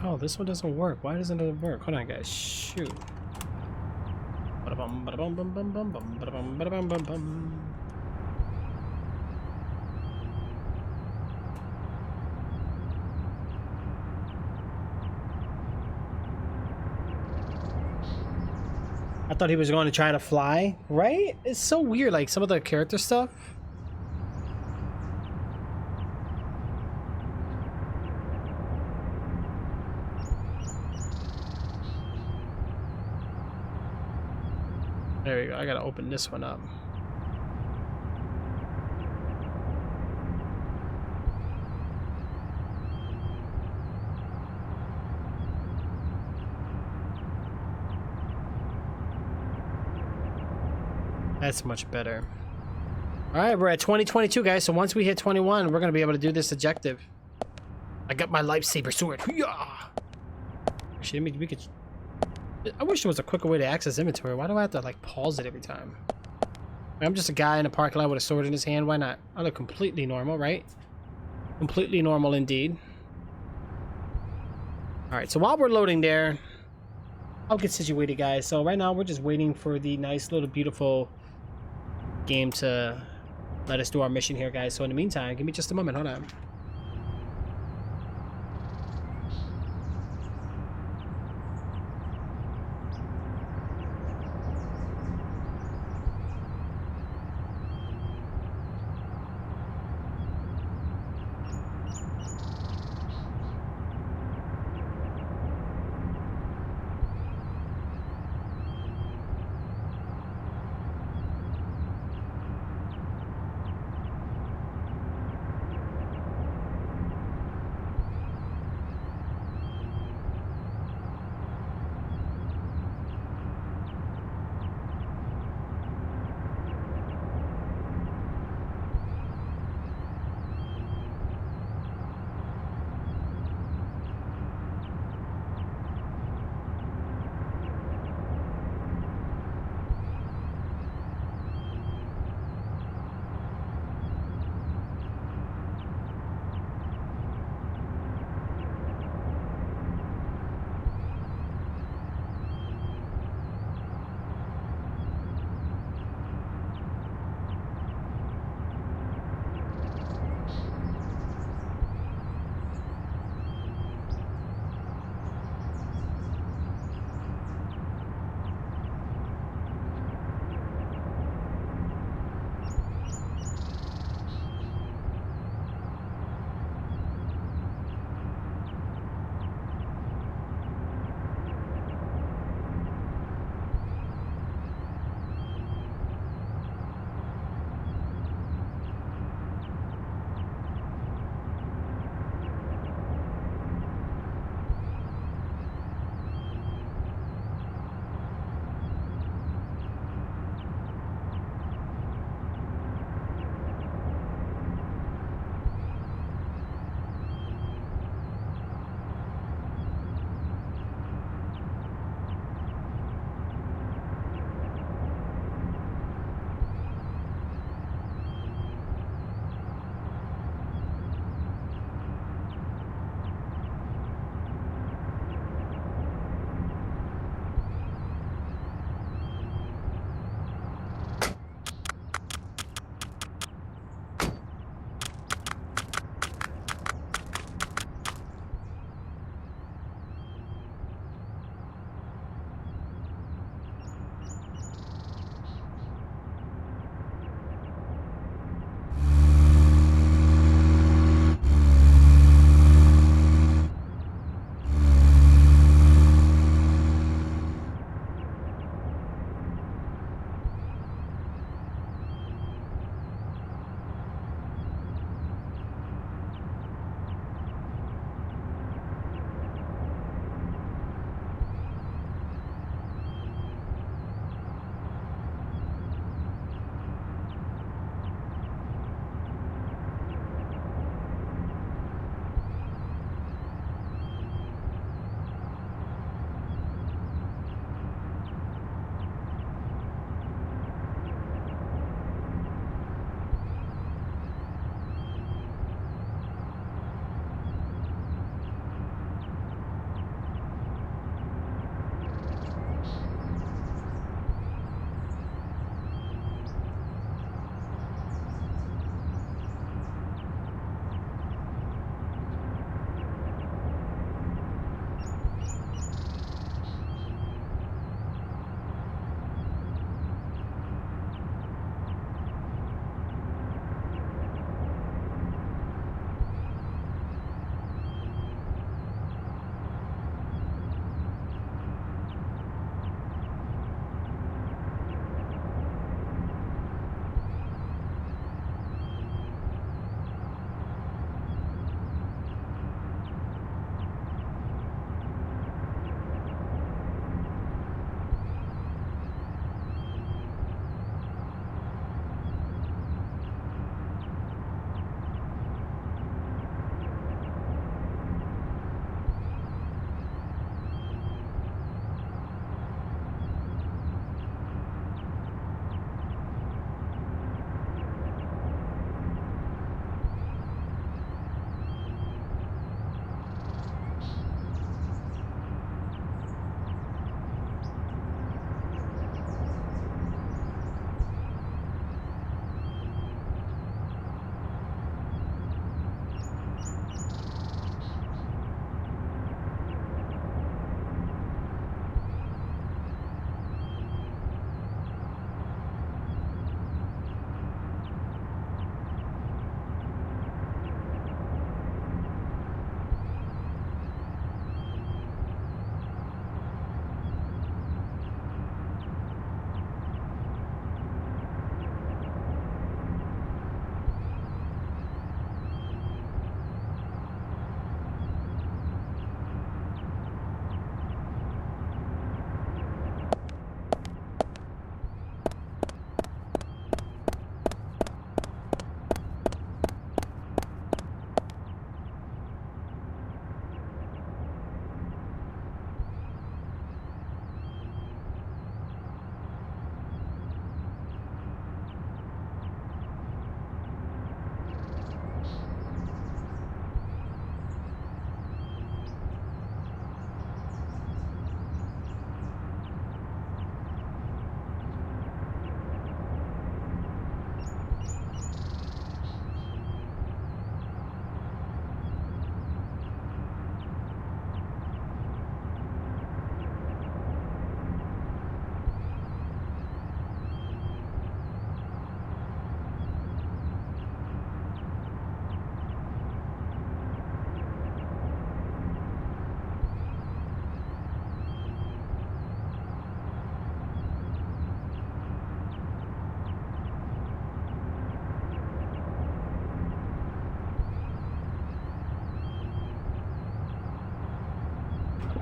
Oh, this one doesn't work. Why doesn't it work? Hold on, guys. Shoot. Ba-da-bum, ba-da-bum, bum, bum, bum, bum, ba-da-bum, ba-da-bum, bum, bum. I thought he was going to try to fly, right? It's so weird, like some of the character stuff. There we go. I gotta open this one up. That's much better. All right, we're at 2022, guys. So once we hit 21, we're gonna be able to do this objective. I got my lightsaber sword. Yeah. Actually, we could. I wish there was a quicker way to access inventory. Why do I have to like pause it every time? I'm just a guy in a parking lot with a sword in his hand. Why not? I look completely normal, right? Completely normal indeed. All right. So while we're loading there, I'll get situated, guys. So right now we're just waiting for the nice little beautiful game to let us do our mission here, guys. So in the meantime, give me just a moment. Hold on.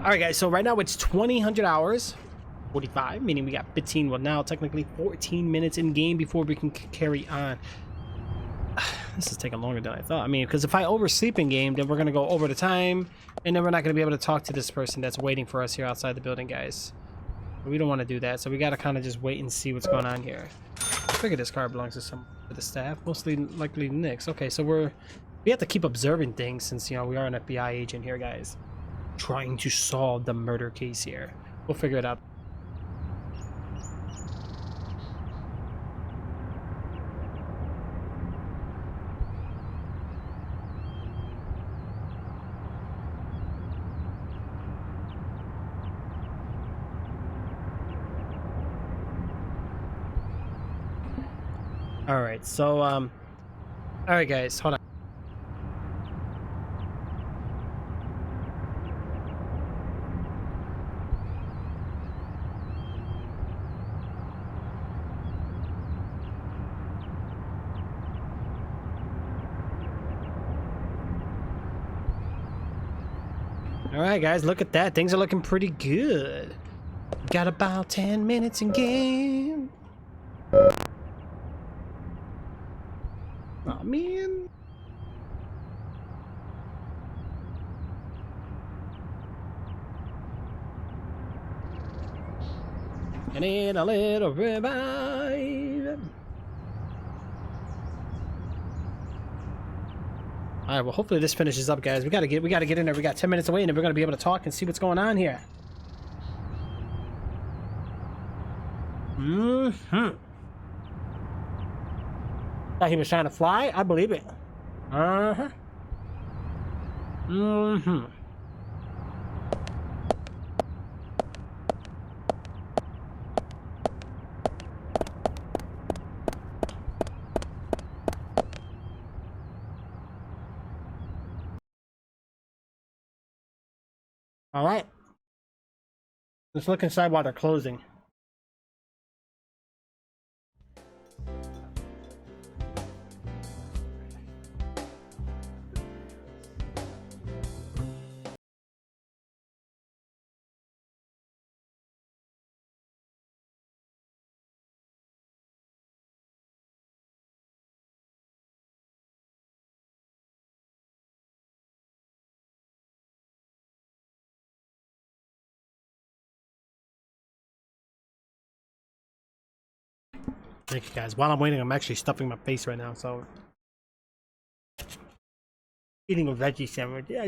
Alright guys, so right now it's 2000 hours. 45, meaning we got 15, well now technically 14 minutes in game before we can carry on. This is taking longer than I thought. I mean, because if I oversleep in game, then we're going to go over the time, and then we're not going to be able to talk to this person that's waiting for us here outside the building, guys. We don't want to do that, so we got to kind of just wait and see what's going on here. I figure this car belongs to some of the staff, mostly likely Nick's. Okay, so we have to keep observing things since, you know, we are an FBI agent here, guys. Trying to solve the murder case here. We'll figure it out. Alright, so, alright guys, hold on. Alright guys, look at that. Things are looking pretty good. Got about 10 minutes in game. Oh man. I need a little revive. All right, well hopefully this finishes up, guys. We gotta get in there. We got 10 minutes away and then we're gonna be able to talk and see what's going on here. Thought he was trying to fly? I believe it. Uh-huh. All right. Let's look inside while they're closing. Thank you guys. While I'm waiting, I'm actually stuffing my face right now, so eating a veggie sandwich. Yeah.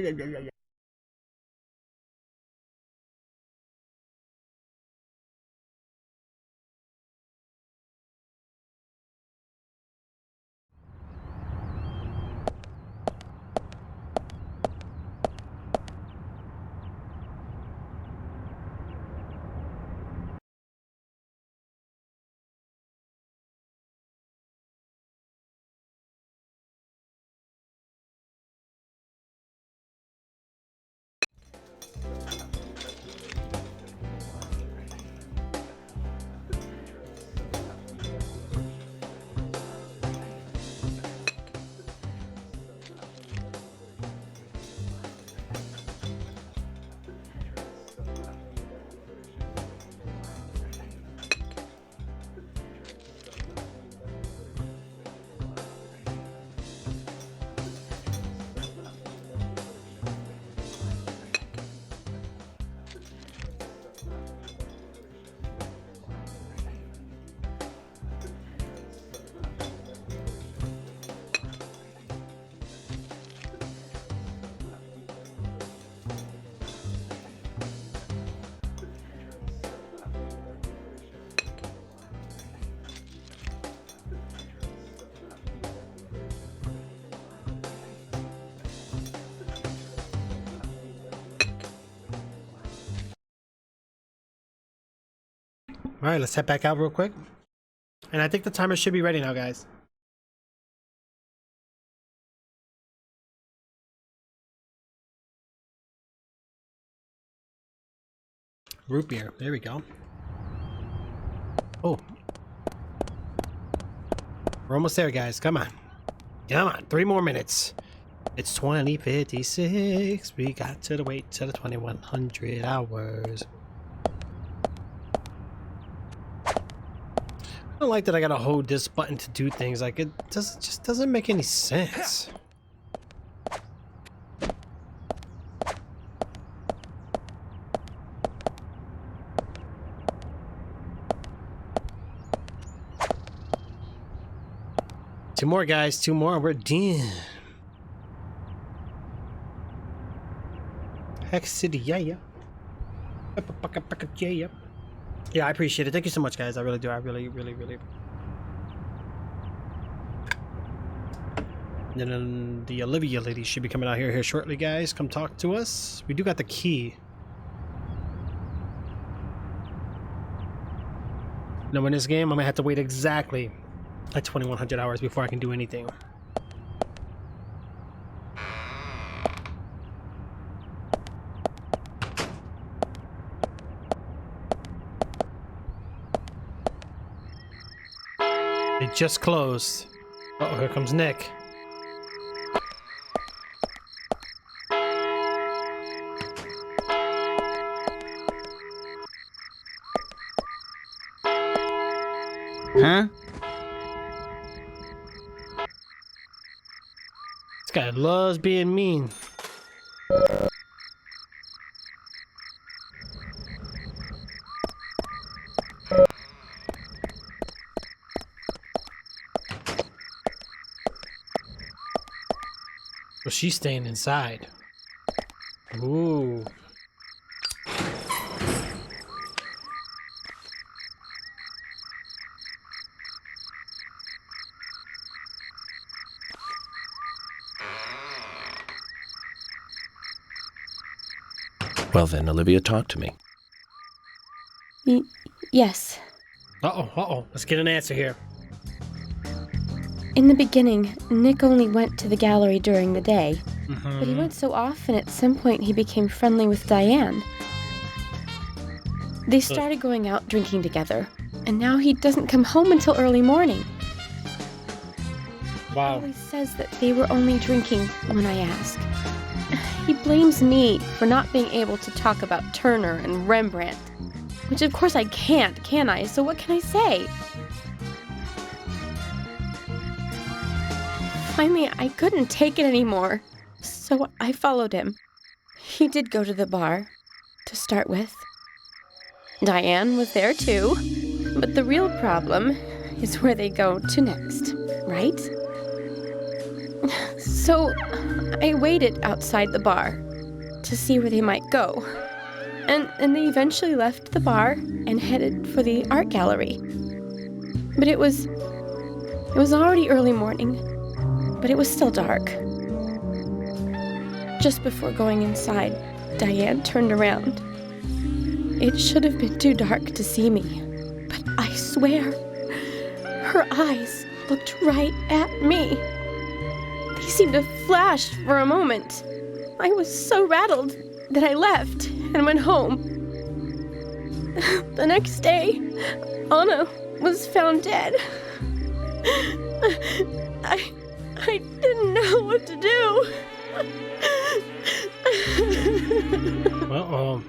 All right, let's head back out real quick. And I think the timer should be ready now, guys. Root beer. There we go. Oh. We're almost there, guys. Come on. Come on. 3 more minutes. It's 2056. We got to wait till the 2100 hours. I don't like that I gotta hold this button to do things. Like, it just doesn't make any sense. Two more, guys. Two more. We're done. Hex City, yeah. Yeah, I appreciate it. Thank you so much, guys. I really do. I really. And then the Olivia lady should be coming out here shortly, guys. Come talk to us. We do got the key. Now, in this game, I'm gonna have to wait exactly like 2100 hours before I can do anything. It just closed. Uh-oh, here comes Nick. Huh? This guy loves being mean. Well, she's staying inside. Ooh. Well then, Olivia, talk to me. Yes. Uh-oh. Let's get an answer here. In the beginning, Nick only went to the gallery during the day. Mm-hmm. But he went so often, at some point he became friendly with Diane. They started going out drinking together, and now he doesn't come home until early morning. Wow. He always says that they were only drinking when I ask. He blames me for not being able to talk about Turner and Rembrandt. Which of course I can't, can I? So what can I say? Finally, I couldn't take it anymore, so I followed him. He did go to the bar, to start with. Diane was there too, but the real problem is where they go to next, right? So I waited outside the bar to see where they might go, and they eventually left the bar and headed for the art gallery. But it was already early morning, but it was still dark. Just before going inside, Diane turned around. It should have been too dark to see me, but I swear, her eyes looked right at me. They seemed to flash for a moment. I was so rattled that I left and went home. The next day, Anna was found dead. I didn't know what to do. Uh-oh.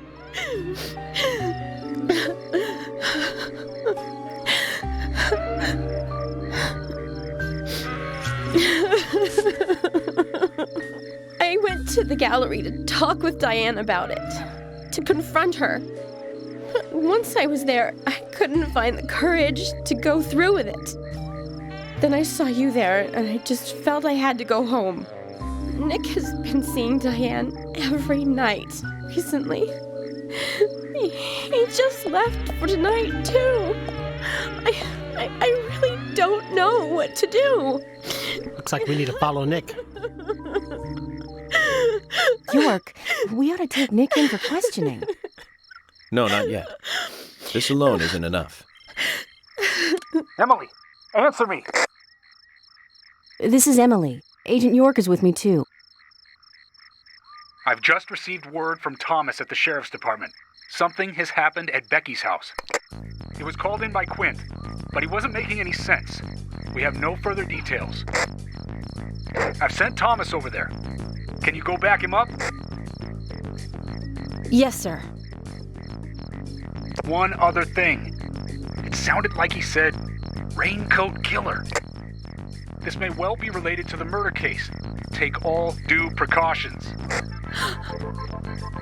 I went to the gallery to talk with Diane about it, to confront her. But once I was there, I couldn't find the courage to go through with it. Then I saw you there, and I just felt I had to go home. Nick has been seeing Diane every night recently. He just left for tonight, too. I really don't know what to do. Looks like we need to follow Nick. York, we ought to take Nick in for questioning. No, not yet. This alone isn't enough. Emily, answer me. This is Emily. Agent York is with me, too. I've just received word from Thomas at the Sheriff's Department. Something has happened at Becky's house. He was called in by Quint, but he wasn't making any sense. We have no further details. I've sent Thomas over there. Can you go back him up? Yes, sir. One other thing. It sounded like he said, Raincoat Killer. This may well be related to the murder case. Take all due precautions.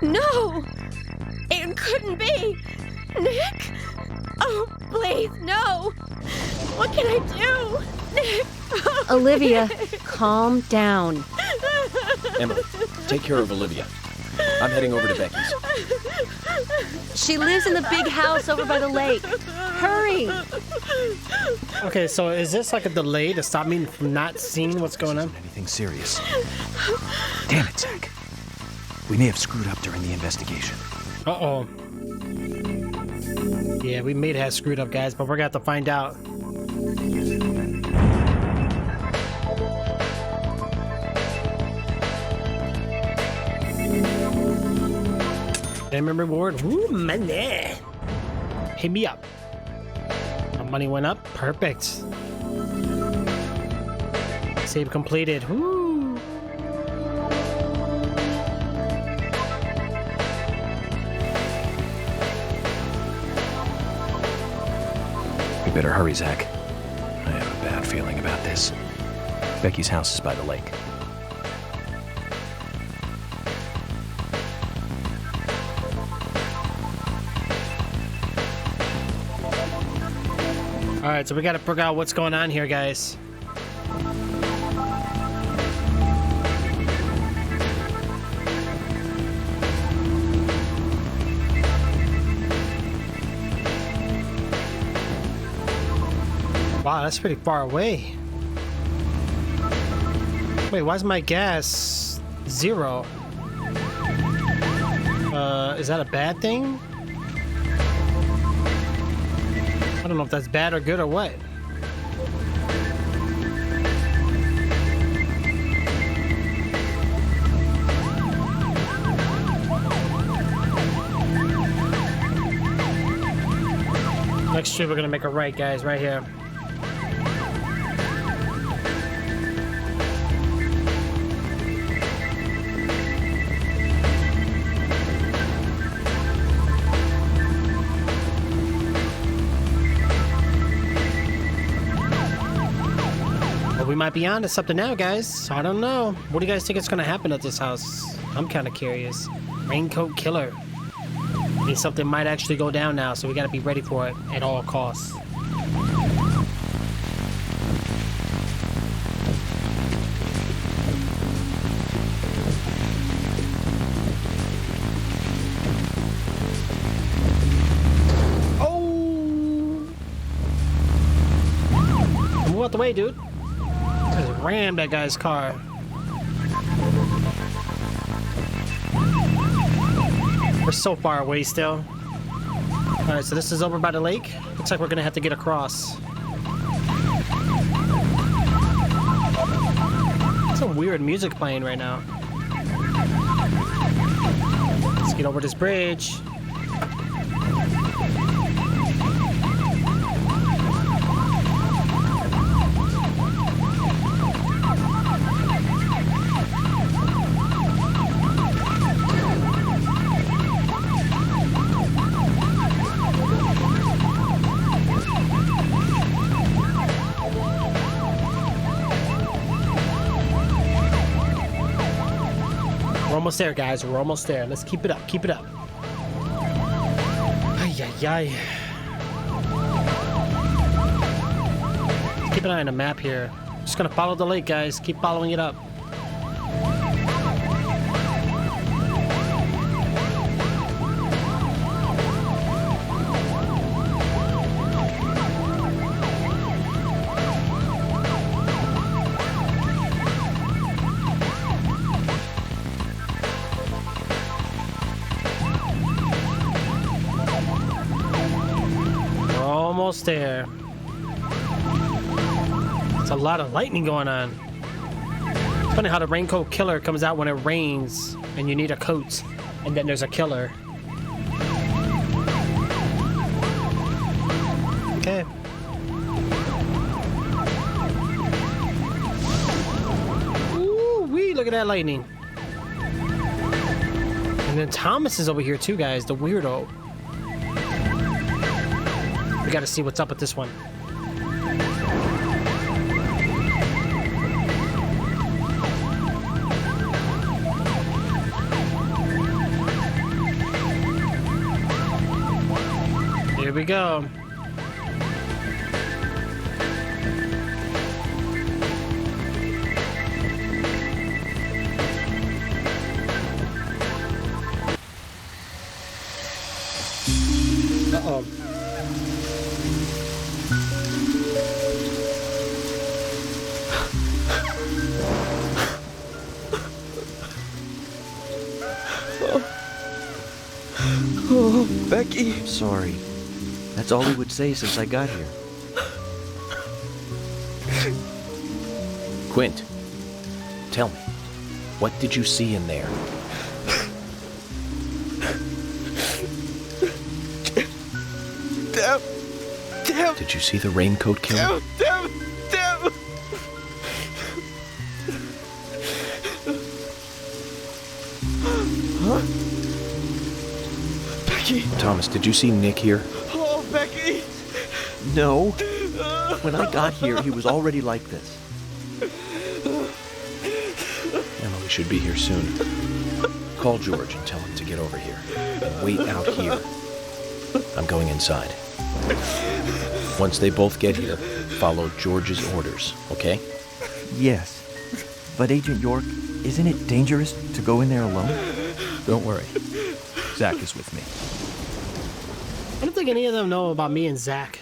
No! It couldn't be! Nick? Oh, please, no! What can I do? Nick! Olivia, calm down. Emily, take care of Olivia. I'm heading over to Becky's. She lives in the big house over by the lake. Hurry! Okay, so is this like a delay to stop me from not seeing what's going on? Anything serious? Damn it, Zach. We may have screwed up during the investigation. Uh-oh. Yeah, we may have screwed up, guys, but we're gonna have to find out. Diamond reward. Ooh, money. Hit me up. My money went up. Perfect. Save completed. Woo. We better hurry, Zach. I have a bad feeling about this. Becky's house is by the lake. Alright, so we gotta figure out what's going on here, guys. Wow, that's pretty far away. Wait, why is my gas 0? Is that a bad thing? I don't know if that's bad or good or what. Next trip, we're gonna make a right, guys, right here. We might be on to something now, guys. I don't know. What do you guys think is going to happen at this house? I'm kind of curious. Raincoat Killer. Means something might actually go down now, so we got to be ready for it at all costs. Oh! Move out the way, dude. Just rammed that guy's car. We're so far away still. Alright, so this is over by the lake. Looks like we're gonna have to get across. Some weird music playing right now. Let's get over this bridge. We're almost there, guys. We're almost there. Let's keep it up. Keep it up. Ay, ay, ay. Let's keep an eye on the map here. Just gonna follow the lake, guys. Keep following it up. Almost there. It's a lot of lightning going on. It's funny how the Raincoat Killer comes out when it rains and you need a coat, and then there's a killer. Okay. look at that lightning. And then Thomas is over here too, guys, the weirdo. We gotta see what's up with this one. Here we go. Uh-oh. Oh, Becky. Sorry. That's all he would say since I got here. Quint, tell me, what did you see in there? Damn. Did you see the raincoat killer? Damn. Huh? Becky. Thomas, did you see Nick here? Oh, Becky. No. When I got here, he was already like this. Emily should be here soon. Call George and tell him to get over here. And wait out here. I'm going inside. Once they both get here, follow George's orders, okay? Yes. But Agent York, isn't it dangerous to go in there alone? Don't worry. Zach is with me. I don't think any of them know about me and Zach.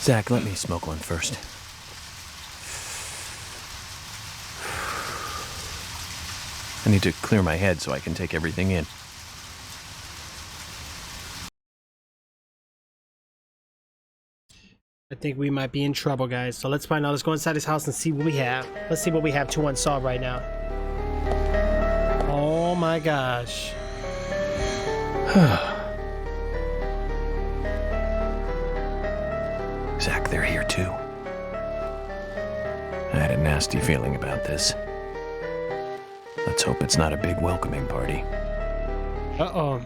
Zach, let me smoke one first. I need to clear my head so I can take everything in. I think we might be in trouble, guys. So let's find out. Let's go inside his house and see what we have. Let's see what we have to unsolved right now. Oh my gosh. Zach, they're here too. I had a nasty feeling about this. Let's hope it's not a big welcoming party. Uh-oh.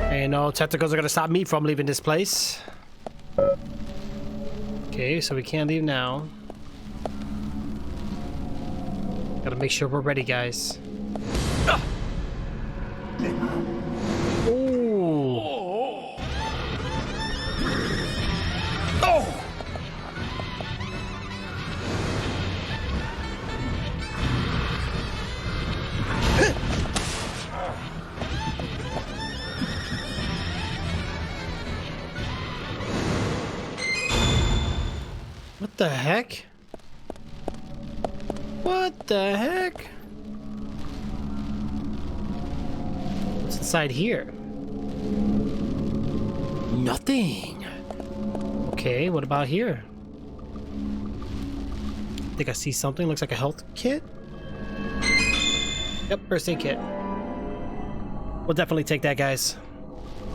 Hey, no tentacles are gonna stop me from leaving this place. Okay, so we can't leave now. Gotta make sure we're ready, guys. Ooh. Oh! What the heck? What the heck? What's inside here? Nothing. Okay, what about here? I think I see something. Looks like a health kit. Yep, first aid kit. We'll definitely take that, guys.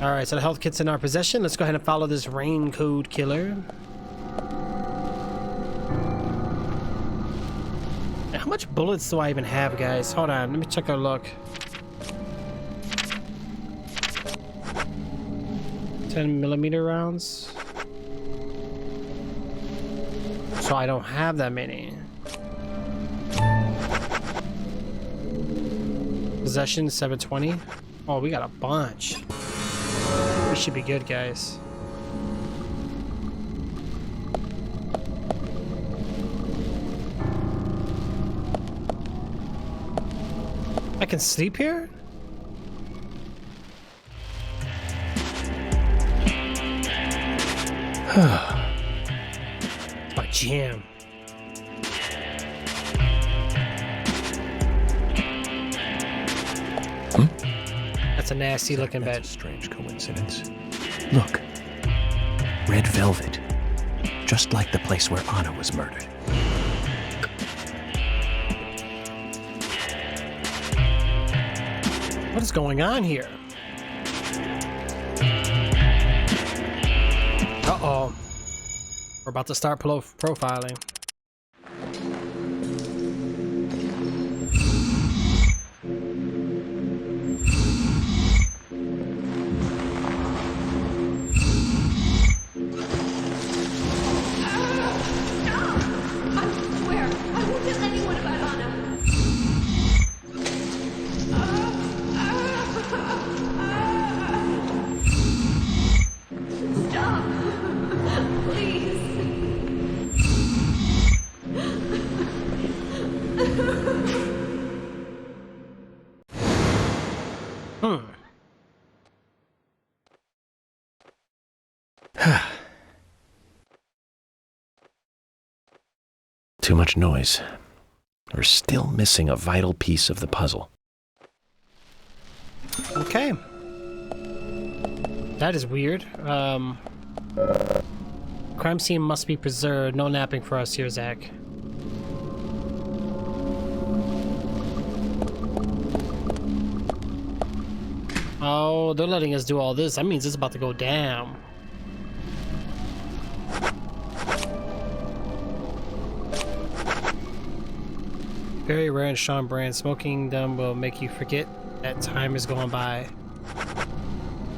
Alright, so the health kit's in our possession. Let's go ahead and follow this raincoat killer. How much bullets do I even have, guys? Hold on, let me check our luck. 10mm rounds. So I don't have that many. Possession 720. Oh, we got a bunch. We should be good, guys. I can sleep here? My jam. That's a nasty looking bed. That's a strange coincidence. Look. Red velvet. Just like the place where Anna was murdered. What is going on here? Uh-oh. Uh-oh. We're about to start profiling. Too much noise. We're still missing a vital piece of the puzzle. Okay. That is weird. Crime scene must be preserved. No napping for us here, Zach. Oh, they're letting us do all this. That means it's about to go down. Very rare and strong brand. Smoking them will make you forget that time is going by.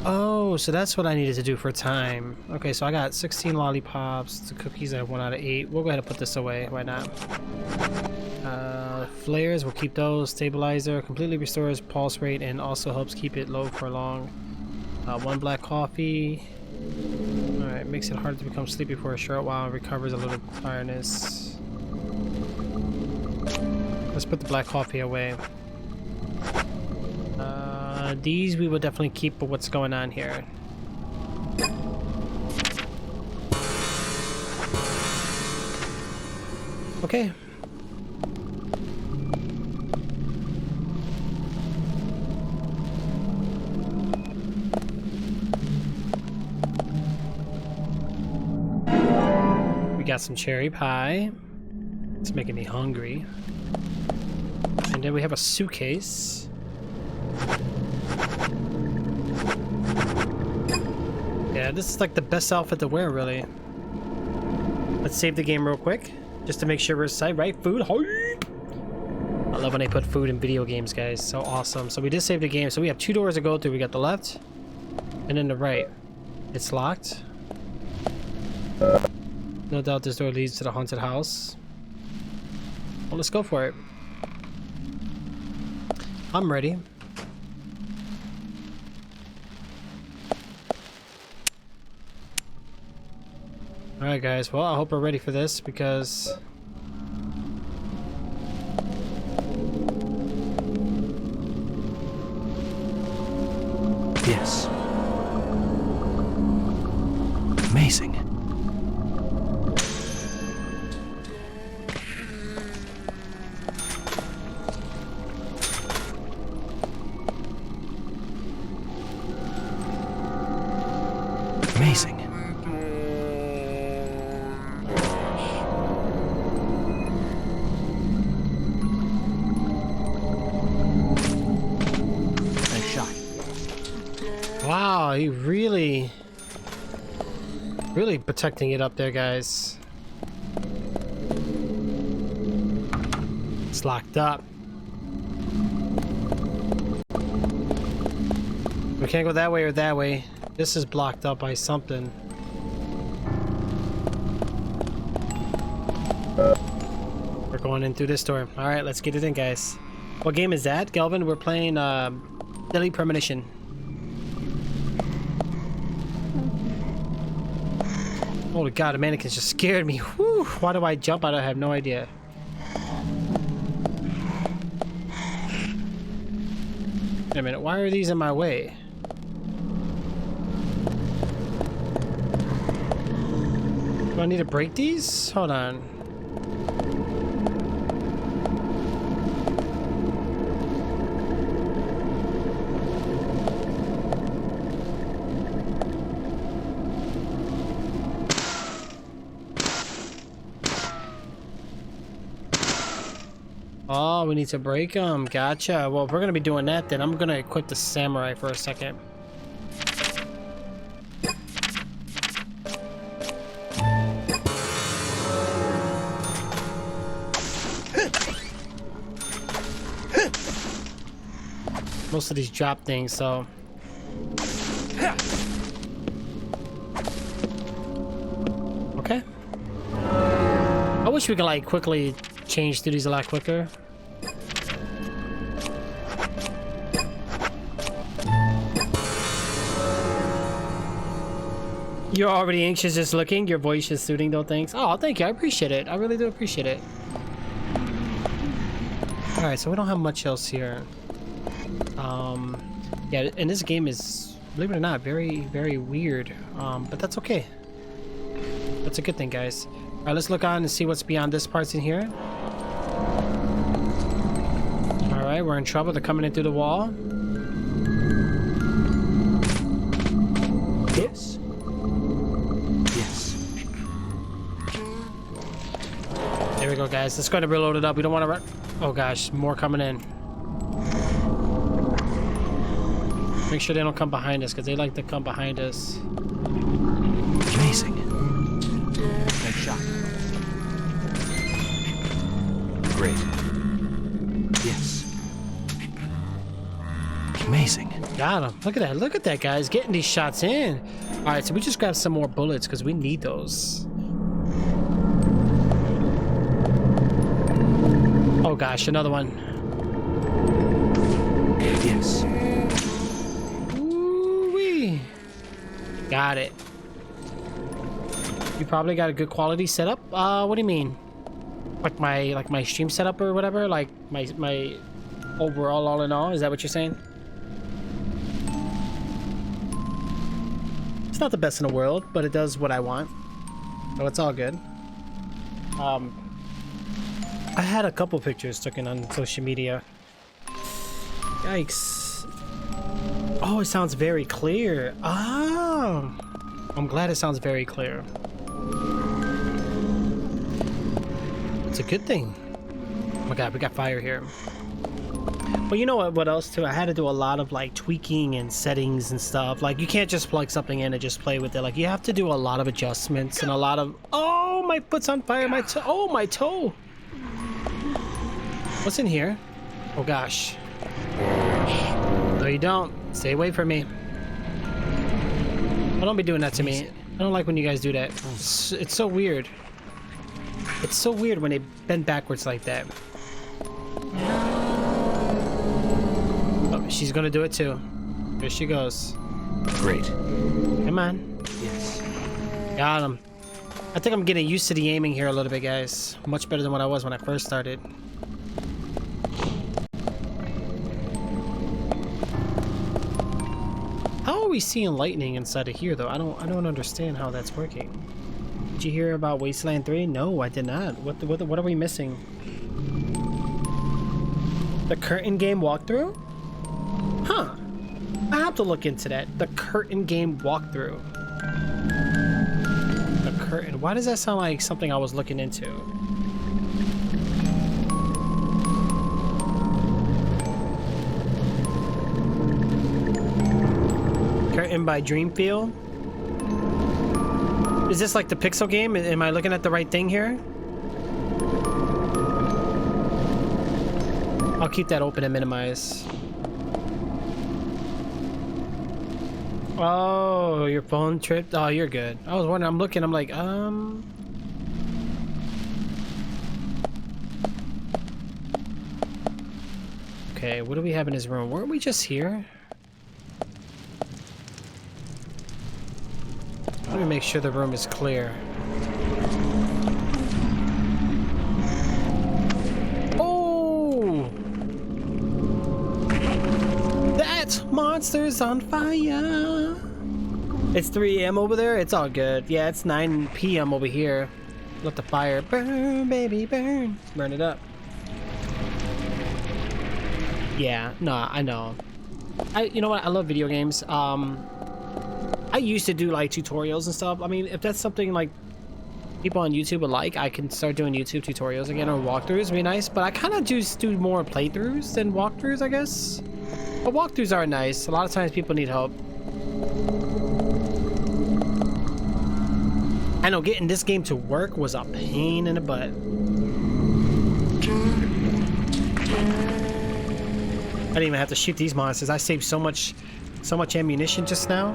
Oh, so that's what I needed to do for time. Okay, so I got 16 lollipops. The cookies I have 1 out of 8. We'll go ahead and put this away. Why not? Flares, we'll keep those. Stabilizer completely restores pulse rate and also helps keep it low for long. 1 black coffee. Alright, makes it hard to become sleepy for a short while and recovers a little tiredness. Let's put the black coffee away. These we will definitely keep, but what's going on here? Okay. We got some cherry pie. It's making me hungry. And then we have a suitcase. Yeah, this is like the best outfit to wear, really. Let's save the game real quick, just to make sure we're set, right? Food. I love when they put food in video games, guys. So awesome. So we just saved the game. So we have 2 doors to go through. We got the left, and then the right. It's locked. No doubt this door leads to the haunted house. Well, let's go for it. I'm ready. Alright guys, well I hope we're ready for this because Yes. Amazing. Amazing. Nice shot. wow, he really protecting it up there, guys. It's locked up. We can't go that way or that way. This is blocked up by something. We're going in through this door. Alright, let's get it in, guys. What game is that, Galvin? We're playing Deadly Premonition. Holy god, the mannequins just scared me. Whew, why do I jump out? I have no idea. Wait a minute, why are these in my way? Do I need to break these? Hold on. Oh, we need to break them. Gotcha. Well, if we're going to be doing that, then I'm going to equip the samurai for a second. most of these drop things, so. Okay. I wish we could like quickly change through these a lot quicker. You're already anxious just looking. Your voice is soothing though. Thanks. Oh, thank you. I appreciate it. I really do appreciate it. All right, so we don't have much else here. Yeah, and this game is, believe it or not, very, very weird. But that's okay. That's a good thing, guys. All right, let's look on and see what's beyond this part's in here. All right, we're in trouble. They're coming in through the wall. Yes. Yes. There we go, guys. Let's go to reload it up. We don't want to run. Oh gosh, more coming in. Make sure they don't come behind us, because they like to come behind us. Amazing. Nice shot. Great. Yes. Amazing. Got him. Look at that. Look at that, guys. Getting these shots in. All right, so we just grabbed some more bullets, because we need those. Oh gosh, another one. Yes. Ooh-wee. Got it. You probably got a good quality setup. What do you mean? Like my stream setup or whatever? Like my overall all in all? Is that what you're saying? It's not the best in the world, but it does what I want. So it's all good. I had a couple pictures taken on social media. Yikes. Oh, it sounds very clear. Oh, I'm glad it sounds very clear. It's a good thing. Oh my god, we got fire here. But you know what else too? I had to do a lot of like tweaking and settings and stuff. Like you can't just plug something in and just play with it. Like you have to do a lot of adjustments and a lot of... Oh, my foot's on fire. My toe. Oh, my toe. What's in here? Oh gosh. No, you don't. Stay away from me. Oh, don't be doing that to me. I don't like when you guys do that. It's so weird. It's so weird when they bend backwards like that. Oh, she's gonna do it too. Here she goes. Great. Come on. Yes. Got him. I think I'm getting used to the aiming here a little bit, guys. Much better than what I was when I first started. How are we seeing lightning inside of here, though? I don't understand how that's working. Did you hear about Wasteland 3? No, I did not. What are we missing? The curtain game walkthrough? Huh. I have to look into that. The curtain game walkthrough. The curtain. Why does that sound like something I was looking into? Curtain by Dreamfield. Is this like the pixel game? Am I looking at the right thing here? I'll keep that open and minimize. Oh, your phone tripped? Oh, you're good. I was wondering, I'm looking, I'm like, Okay, what do we have in his room? Weren't we just here? Let me make sure the room is clear. Oh! That monster's on fire! It's 3 a.m. over there? It's all good. Yeah, it's 9 p.m. over here. Let the fire burn, baby, burn. Burn it up. Yeah, nah, I know. You know what? I love video games. I used to do like tutorials and stuff. I mean, if that's something like people on YouTube would like, I can start doing YouTube tutorials again, or walkthroughs would be nice. But I kind of just do more playthroughs than walkthroughs, I guess. But walkthroughs are nice. A lot of times people need help. I know getting this game to work was a pain in the butt. didn't even have to shoot these monsters. I saved so much ammunition just now.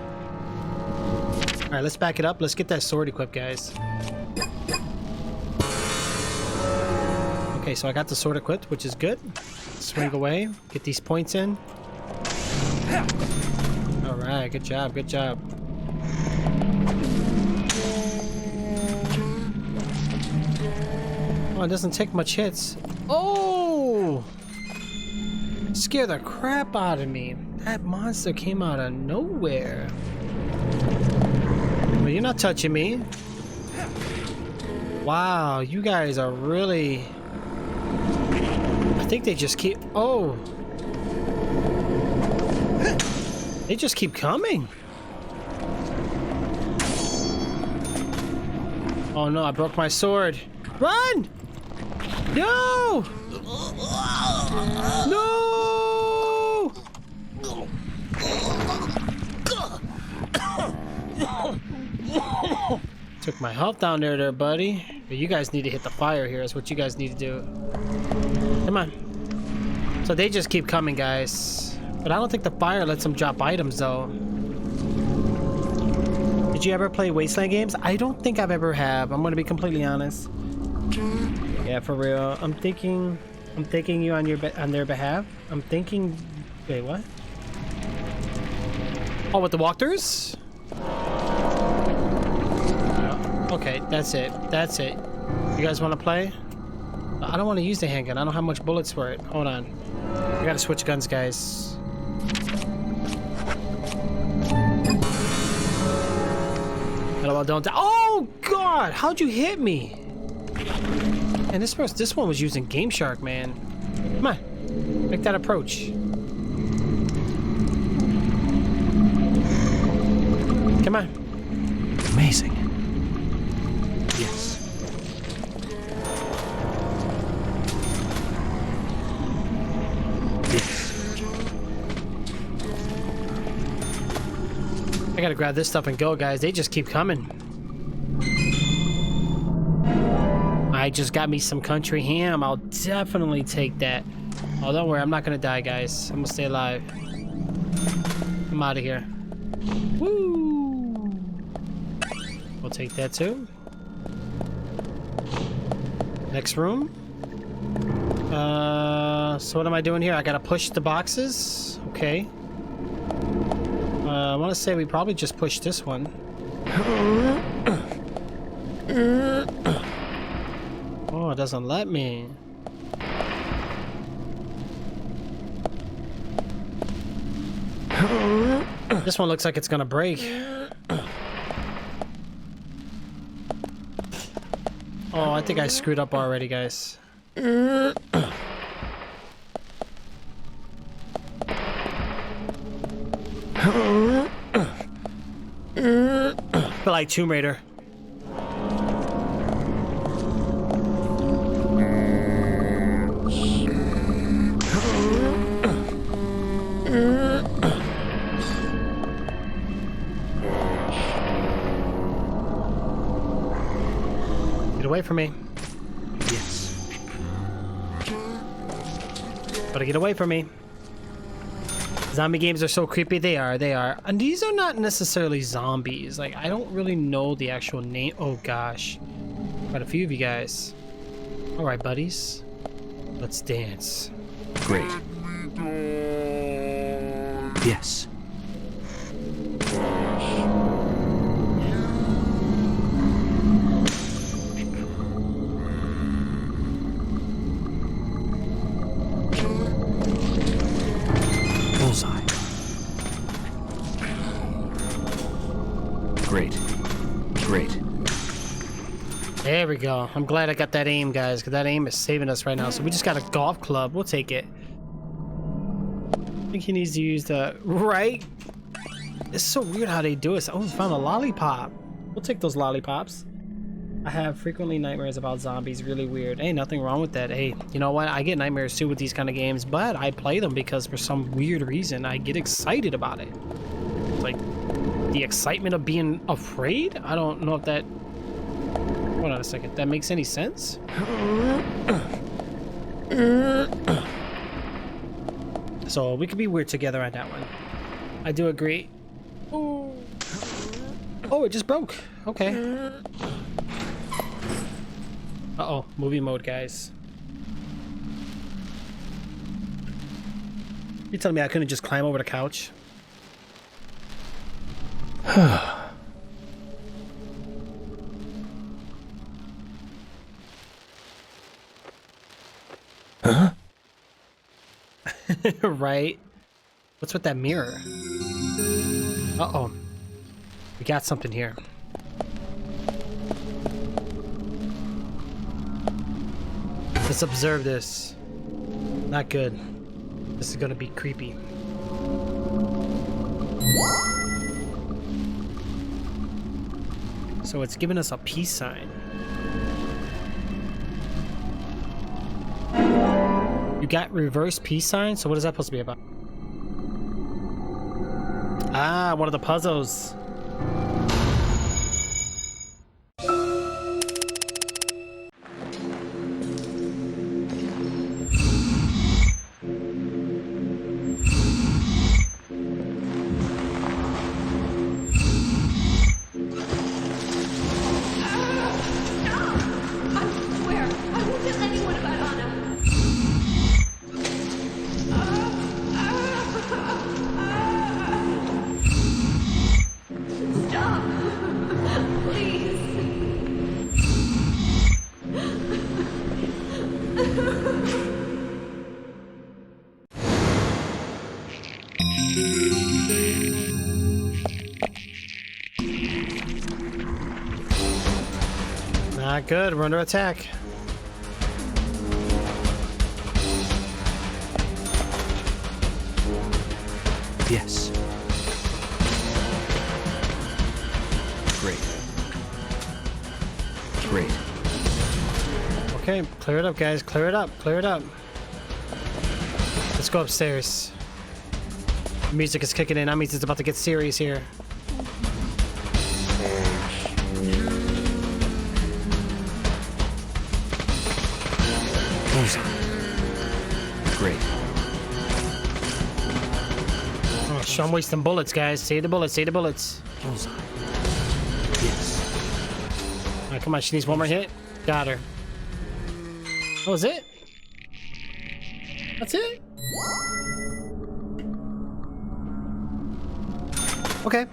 All right, let's back it up. Let's get that sword equipped, guys. Okay, so I got the sword equipped, which is good. Swing away. Get these points in. All right, good job, good job. Oh, it doesn't take much hits. Oh! Scare the crap out of me. That monster came out of nowhere. But you're not touching me. Wow, you guys are really... I think they just keep... Oh! They just keep coming. Oh no, I broke my sword. Run! No! No! Took my health down there, buddy. But you guys need to hit the fire here. Is what you guys need to do. Come on. So they just keep coming, guys. But I don't think the fire lets them drop items, though. Did you ever play Wasteland games? I don't think I've ever have. I'm gonna be completely honest. Yeah, for real. I'm thinking you on their behalf. I'm thinking. Wait, what? Oh, with the walkthroughs? Okay, that's it. That's it. You guys want to play? I don't want to use the handgun. I don't have much bullets for it. Hold on. I gotta switch guns, guys. Hello, don't die. Oh God! How'd you hit me? And this one was using Game Shark, man. Come on, make that approach. Come on. Amazing. Yes. I gotta grab this stuff and go, guys. They just keep coming. I just got me some country ham. I'll definitely take that. Oh, don't worry. I'm not gonna die, guys. I'm gonna stay alive. I'm out of here. Woo! We'll take that too. Next room. So what am I doing here? I gotta push the boxes. Okay. I want to say we probably just push this one. Oh, it doesn't let me. This one looks like it's gonna break. Oh, I think I screwed up already, guys. Feel like Tomb Raider. Get away from me. Yes. Gotta get away from me. Zombie games are so creepy. They are. And these are not necessarily zombies. Like, I don't really know the actual name. Oh, gosh. Quite a few of you guys. All right, buddies. Let's dance. Great. Yes. Bullseye. Great. Great. There we go. I'm glad I got that aim, guys, because that aim is saving us right now. So we just got a golf club. We'll take it. I think he needs to use the... Right? It's so weird how they do it. Oh, we found a lollipop. We'll take those lollipops. I have frequently nightmares about zombies. Really weird. Hey, nothing wrong with that. Hey, you know what? I get nightmares too with these kind of games, but I play them because for some weird reason, I get excited about it. Like, the excitement of being afraid? I don't know if that... Hold on a second. That makes any sense? The So we could be weird together on that one. I do agree. Oh, it just broke. Okay. Uh-oh, movie mode, guys. You telling me I couldn't just climb over the couch? Huh? Right? What's with that mirror? Uh-oh. We got something here. Let's observe this. Not good. This is gonna be creepy. So it's giving us a peace sign. You got reverse peace sign? So what is that supposed to be about? Ah, one of the puzzles. Not good, we're under attack. Yes. Great. Great. Okay, clear it up, guys. Clear it up. Clear it up. Let's go upstairs. Music is kicking in. That means it's about to get serious here. Great. Oh, so I'm wasting bullets, guys. Save the bullets. Save the bullets. Yes. All right, come on. She needs one more hit. Got her. That was it? That's it? Okay.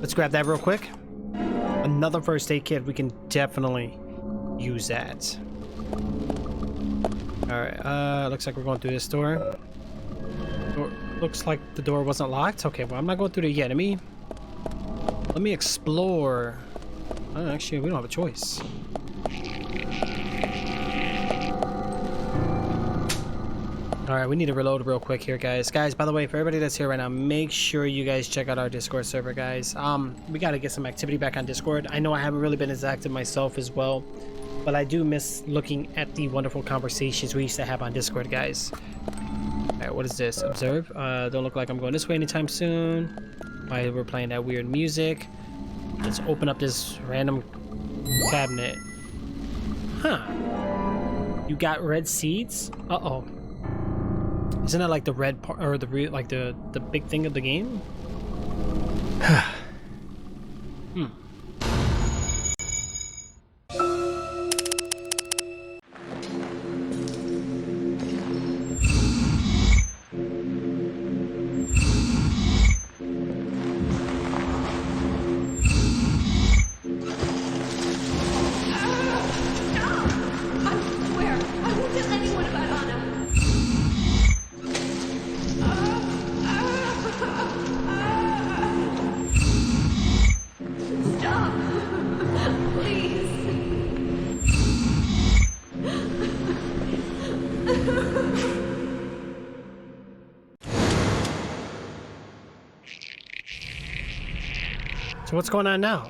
Let's grab that real quick. Another first aid kit. We can definitely use that. Alright, looks like we're going through this door. Looks like the door wasn't locked. Okay, well, I'm not going through there yet. Let me explore. Oh, actually, we don't have a choice. Alright, we need to reload real quick here, guys. Guys, by the way, for everybody that's here right now, make sure you guys check out our Discord server, guys. We gotta get some activity back on Discord. I know I haven't really been as active myself as well, but I do miss looking at the wonderful conversations we used to have on Discord, guys. Alright, what is this? Observe. Don't look like I'm going this way anytime soon. Why we're playing that weird music. Let's open up this random cabinet. Huh. You got red seeds? Uh-oh. Isn't that like the red part, or the big thing of the game? So what's going on now?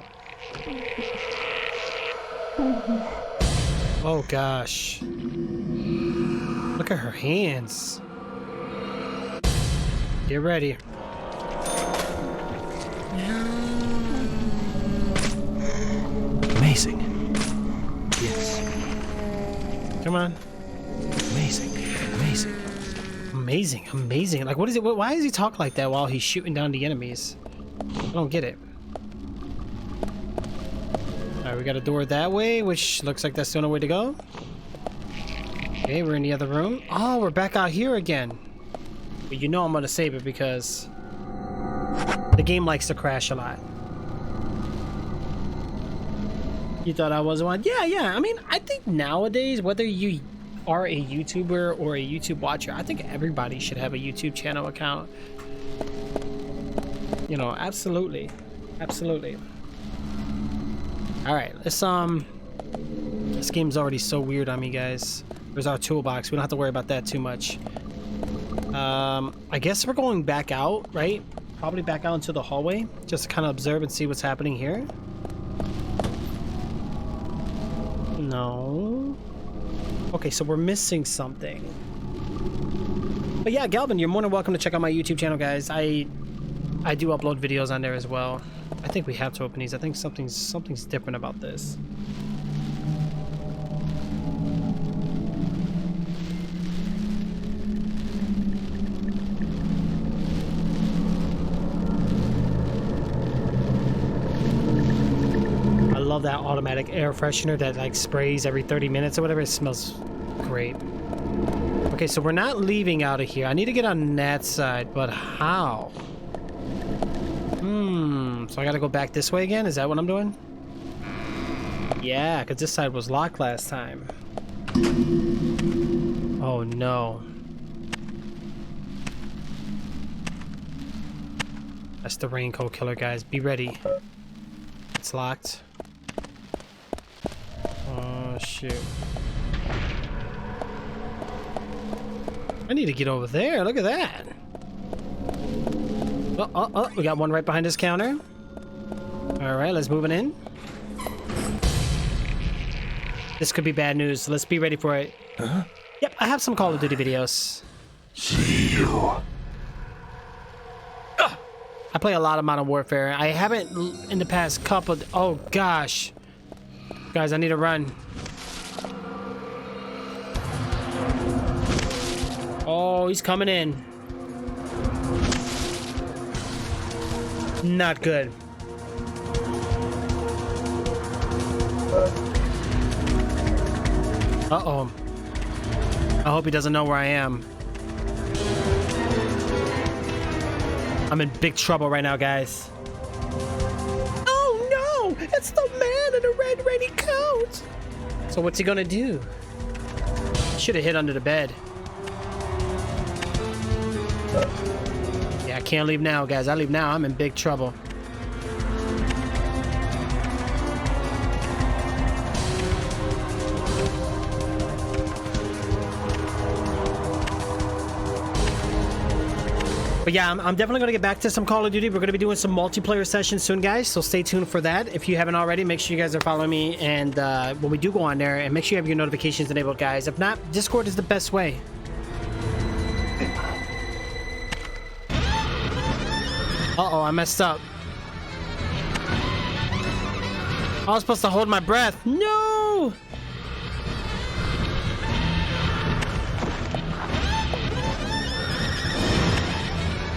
Oh gosh. Look at her hands. Get ready. Amazing. Yes. Come on. Amazing. Amazing. Amazing, amazing. Like, what is it? Why does he talk like that while he's shooting down the enemies? I don't get it. Alright, we got a door that way, which looks like that's the only way to go. Okay, we're in the other room. Oh, we're back out here again. But you know I'm gonna save it because the game likes to crash a lot. You thought I was one? Yeah. I mean, I think nowadays, whether you are a YouTuber or a YouTube watcher, I think everybody should have a YouTube channel account. You know, absolutely. Absolutely. Alright, let's this game's already so weird on me, guys. There's our toolbox. We don't have to worry about that too much. I guess we're going back out, right? Probably back out into the hallway, just to kind of observe and see what's happening here. No. Okay, so we're missing something. But yeah, Galvin, you're more than welcome to check out my YouTube channel, guys. I do upload videos on there as well. I think we have to open these. I think something's different about this. I love that automatic air freshener that like sprays every 30 minutes or whatever. It smells great. Okay, so we're not leaving out of here. I need to get on that side, but how? So I gotta go back this way again? Is that what I'm doing? Yeah, because this side was locked last time. Oh no. That's the raincoat killer, guys. Be ready. It's locked. Oh, shoot. I need to get over there. Look at that. Oh, we got one right behind this counter. All right, let's move it in. This could be bad news. Let's be ready for it. Huh? Yep, I have some Call of Duty videos. See you. I play a lot of Modern Warfare. I haven't in the past couple... Oh, gosh. Guys, I need to run. Oh, he's coming in. Not good. Uh-oh. I hope he doesn't know where I am. I'm in big trouble right now, guys. Oh no! It's the man in the red rainy coat! So what's he gonna do? Should have hid under the bed. Yeah, I can't leave now, guys. I leave now, I'm in big trouble. But yeah, I'm definitely going to get back to some Call of Duty. We're going to be doing some multiplayer sessions soon, guys. So stay tuned for that. If you haven't already, make sure you guys are following me. And when we do go on there, and make sure you have your notifications enabled, guys. If not, Discord is the best way. Uh-oh, I messed up. I was supposed to hold my breath. No!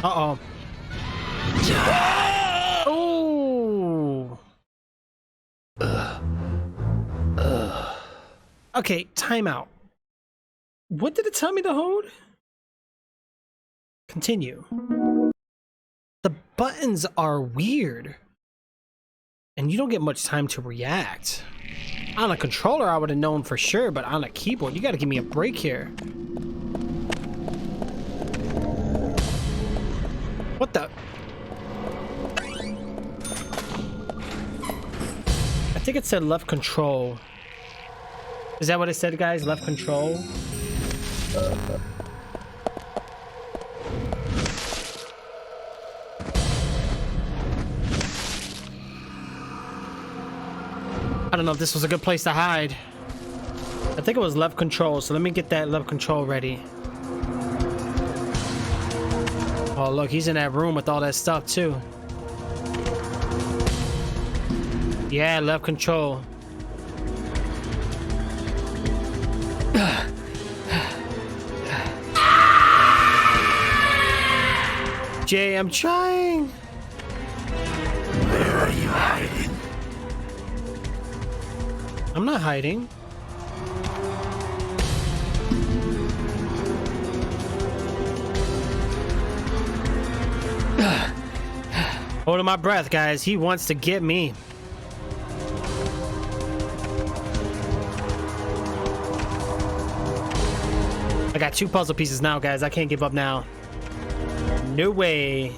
Uh-oh. Oh. Okay, timeout. What did it tell me to hold? Continue. The buttons are weird. And you don't get much time to react. On a controller, I would have known for sure, but on a keyboard, you gotta give me a break here. What the? I think it said left control. Is that what it said, guys? Left control? I don't know if this was a good place to hide. I think it was left control, so let me get that left control ready. Oh, look, he's in that room with all that stuff, too. Yeah, left control. Jay, I'm trying. Where are you hiding? I'm not hiding. Holding my breath, guys. He wants to get me. I got 2 puzzle pieces now, guys. I can't give up now. No way.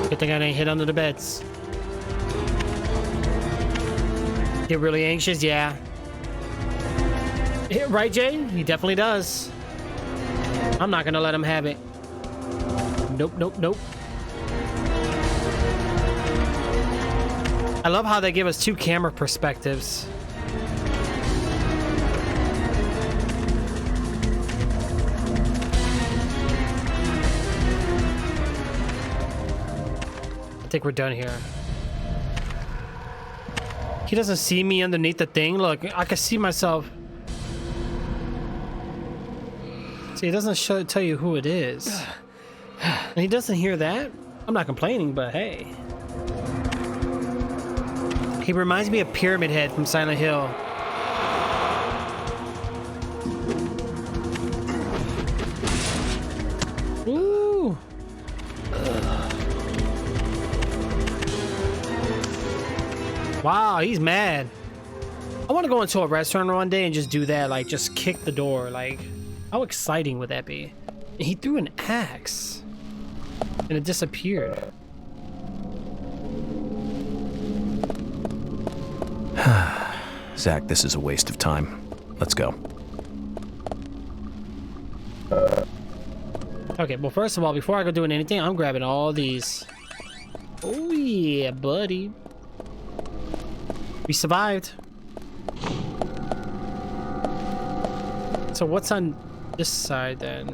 Good thing I didn't hit under the beds. Get really anxious? Yeah. Yeah, right, Jay? He definitely does. I'm not gonna let him have it. Nope, nope, nope. I love how they give us 2 camera perspectives. I think we're done here. He doesn't see me underneath the thing. Look, I can see myself. See, it doesn't tell you who it is. And he doesn't hear that. I'm not complaining, but hey. He reminds me of Pyramid Head from Silent Hill. Ooh. Wow, he's mad. I want to go into a restaurant one day and just do that, like just kick the door. Like, how exciting would that be? And he threw an axe and it disappeared. Zach, this is a waste of time. Let's go. Okay, well, first of all, before I go doing anything, I'm grabbing all these. Oh yeah, buddy. We survived. So what's on this side then?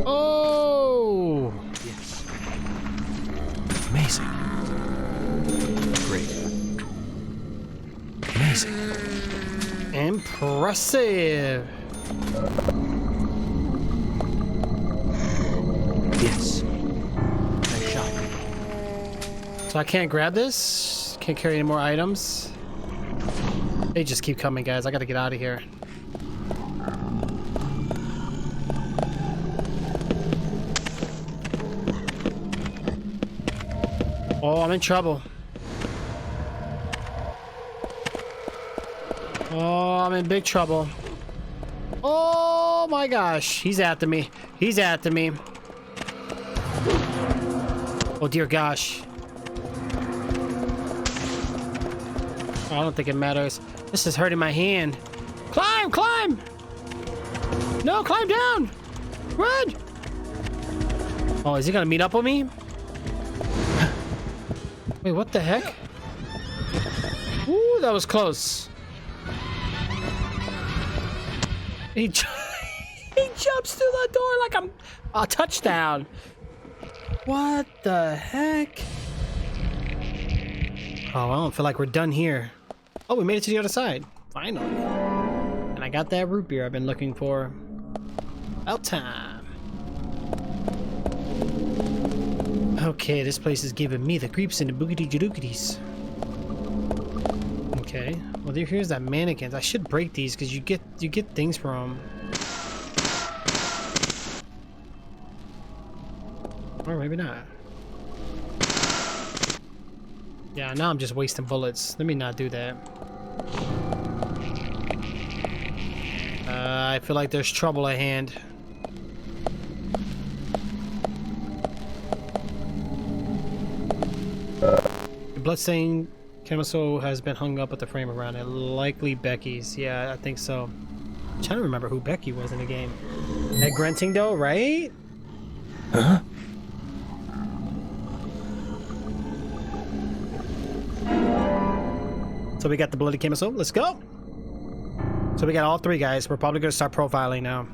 Oh! Yes. Amazing. Great. Amazing. Impressive. Yes. Nice shot. So I can't grab this? Can't carry any more items? They just keep coming, guys. I gotta get out of here. Oh, I'm in trouble. Oh, I'm in big trouble. Oh my gosh. He's after me. He's after me. Oh dear gosh. I don't think it matters. This is hurting my hand. Climb! Climb! No, climb down! Run! Oh, is he gonna meet up with me? Wait, what the heck? Ooh, that was close. He jumps through the door like I'm a touchdown. What the heck? Oh, I don't feel like we're done here. Oh, we made it to the other side. Finally. And I got that root beer I've been looking for. About time. Okay, this place is giving me the creeps and the boogity-jadookities. Okay, well here's that mannequins. I should break these because you get things from them. Or maybe not. Yeah, now I'm just wasting bullets. Let me not do that. I feel like there's trouble at hand. The bloodstained camisole has been hung up with the frame around it. Likely Becky's. Yeah, I think so. I'm trying to remember who Becky was in the game. That grunting though, right? Huh? So we got the bloody camisole. Let's go. So we got all 3 guys. We're probably gonna start profiling now.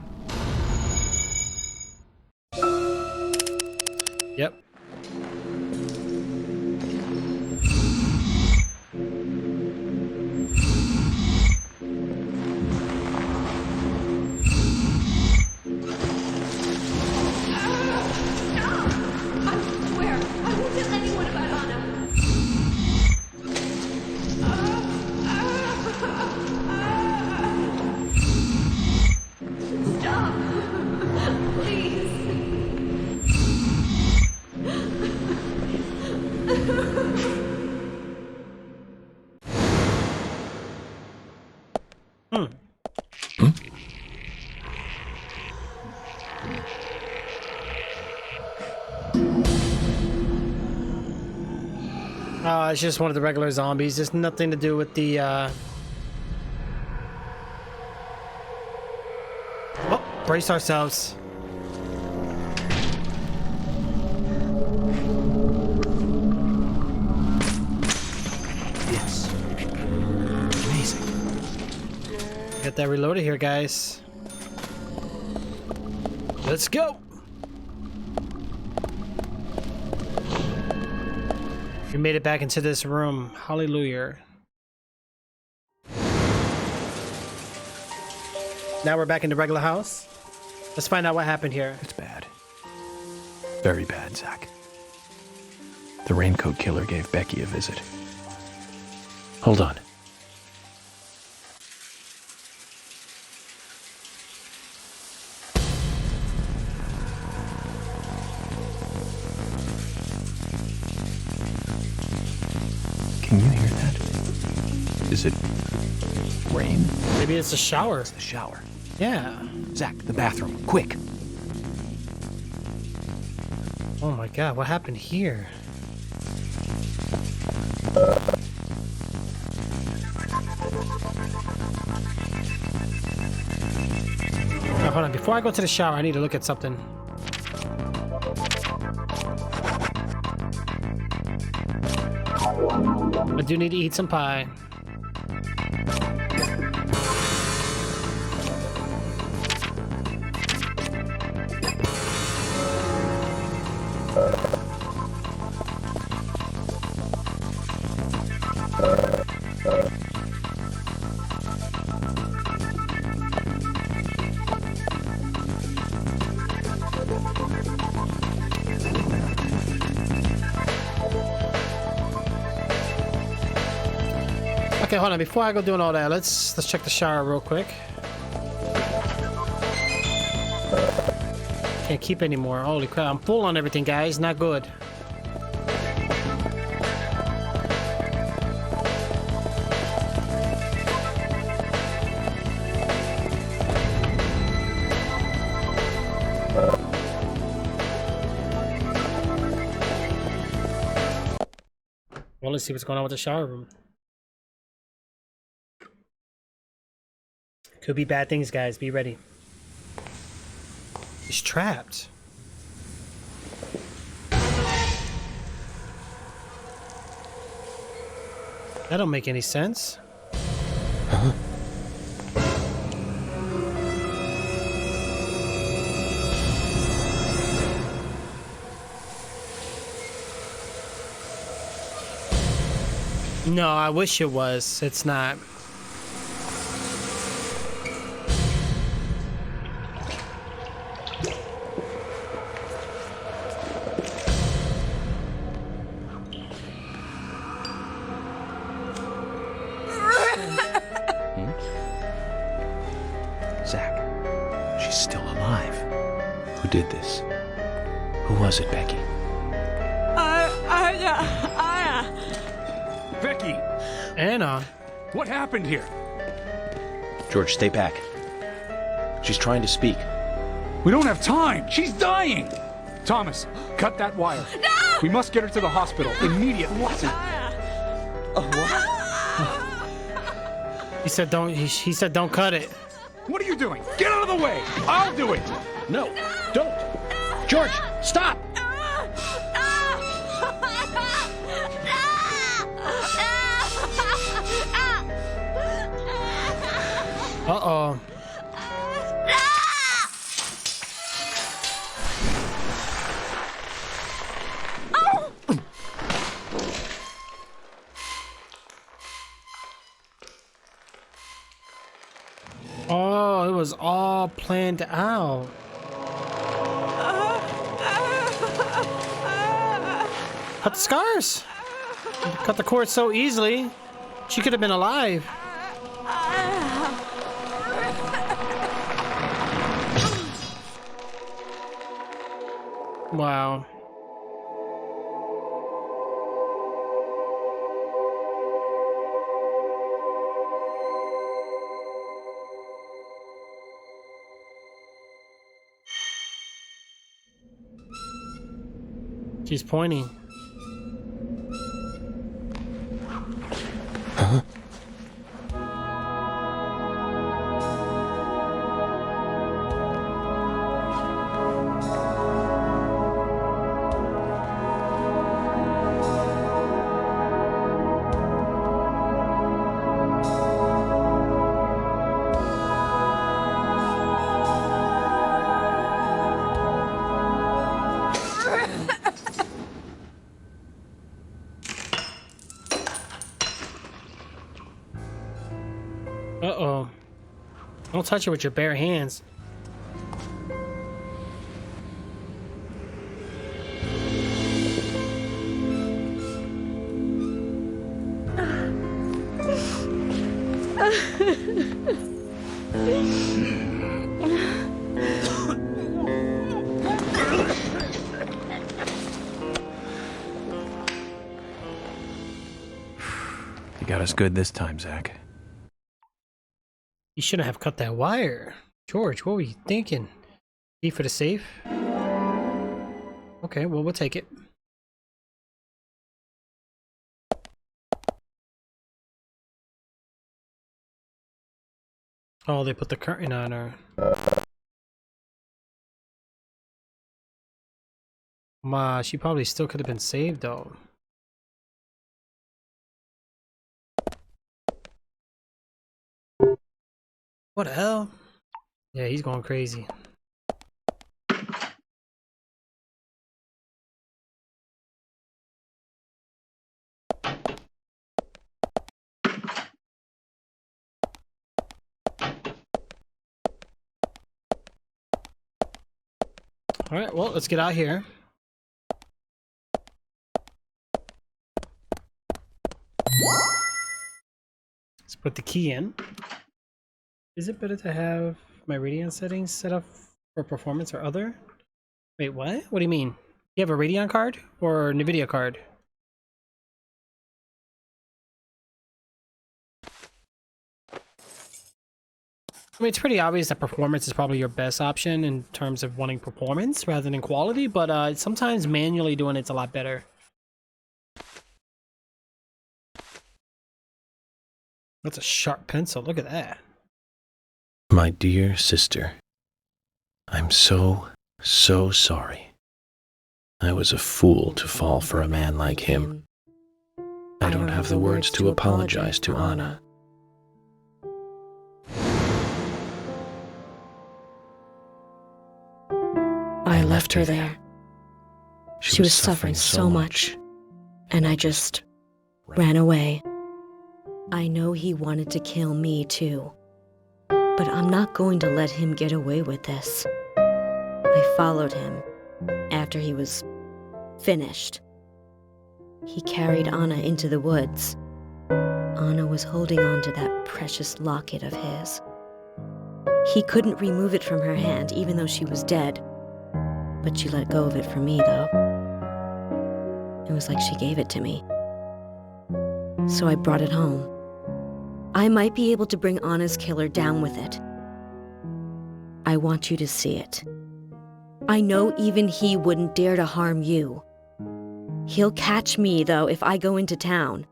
Yep. Oh, it's just one of the regular zombies. There's nothing to do with the, Oh, brace ourselves. Yes. Amazing. Get that reloaded here, guys. Let's go. We made it back into this room. Hallelujah. Now we're back in the regular house. Let's find out what happened here. It's bad. Very bad, Zach. The raincoat killer gave Becky a visit. Hold on. Can you hear that? Is it rain? Maybe it's a shower. It's the shower. Yeah. Zach, the bathroom, quick. Oh my god, what happened here? Oh, hold on, before I go to the shower, I need to look at something. I do need to eat some pie. Okay, hold on. Before I go doing all that, let's check the shower real quick. Can't keep any more. Holy crap! I'm full on everything, guys. Not good. Well, let's see what's going on with the shower room. Could be bad things, guys. Be ready. He's trapped. That don't make any sense. Huh? No, I wish it was. It's not. Zach, she's still alive. Who did this? Who was it, Becky? Becky! Anna? What happened here? George, stay back. She's trying to speak. We don't have time! She's dying! Thomas, cut that wire. No! We must get her to the hospital immediately. He said don't. He said don't cut it. What are you doing? Get out of the way! I'll do it! No, don't! George, stop! Uh-oh. all planned out. Cut the scars. Cut the cord so easily. She could have been alive. Wow. She's pointing. Huh? Uh-oh. Don't touch it with your bare hands. You got us good this time, Zach. You shouldn't have cut that wire. George, what were you thinking? Key for the safe? Okay, well, we'll take it. Oh, they put the curtain on her. Ma, she probably still could have been saved, though. What the hell? Yeah, he's going crazy. Alright, well, let's get out here. Let's put the key in. Is it better to have my Radeon settings set up for performance or other? Wait, what? What do you mean? You have a Radeon card or NVIDIA card? I mean, it's pretty obvious that performance is probably your best option in terms of wanting performance rather than quality, but sometimes manually doing it's a lot better. That's a sharp pencil. Look at that. My dear sister, I'm so sorry. I was a fool to fall for a man like him. I don't have the words to apologize to Anna. I left her there. She was suffering so much, and I just ran away. I know he wanted to kill me too, but I'm not going to let him get away with this. I followed him after he was finished. He carried Anna into the woods. Anna was holding on to that precious locket of his. He couldn't remove it from her hand, even though she was dead. But she let go of it for me, though. It was like she gave it to me. So I brought it home. I might be able to bring Anna's killer down with it. I want you to see it. I know even he wouldn't dare to harm you. He'll catch me, though, if I go into town.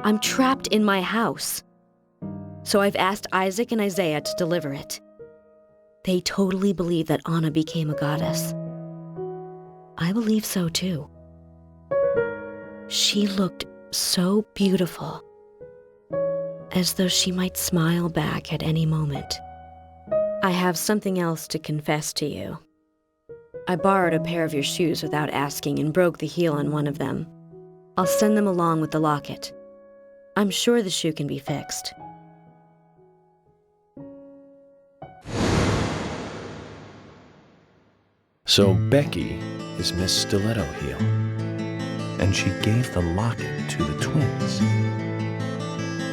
I'm trapped in my house. So I've asked Isaac and Isaiah to deliver it. They totally believe that Anna became a goddess. I believe so, too. She looked so beautiful, as though she might smile back at any moment. I have something else to confess to you. I borrowed a pair of your shoes without asking and broke the heel on one of them. I'll send them along with the locket. I'm sure the shoe can be fixed. So Becky is Miss Stiletto Heel. And she gave the locket to the twins.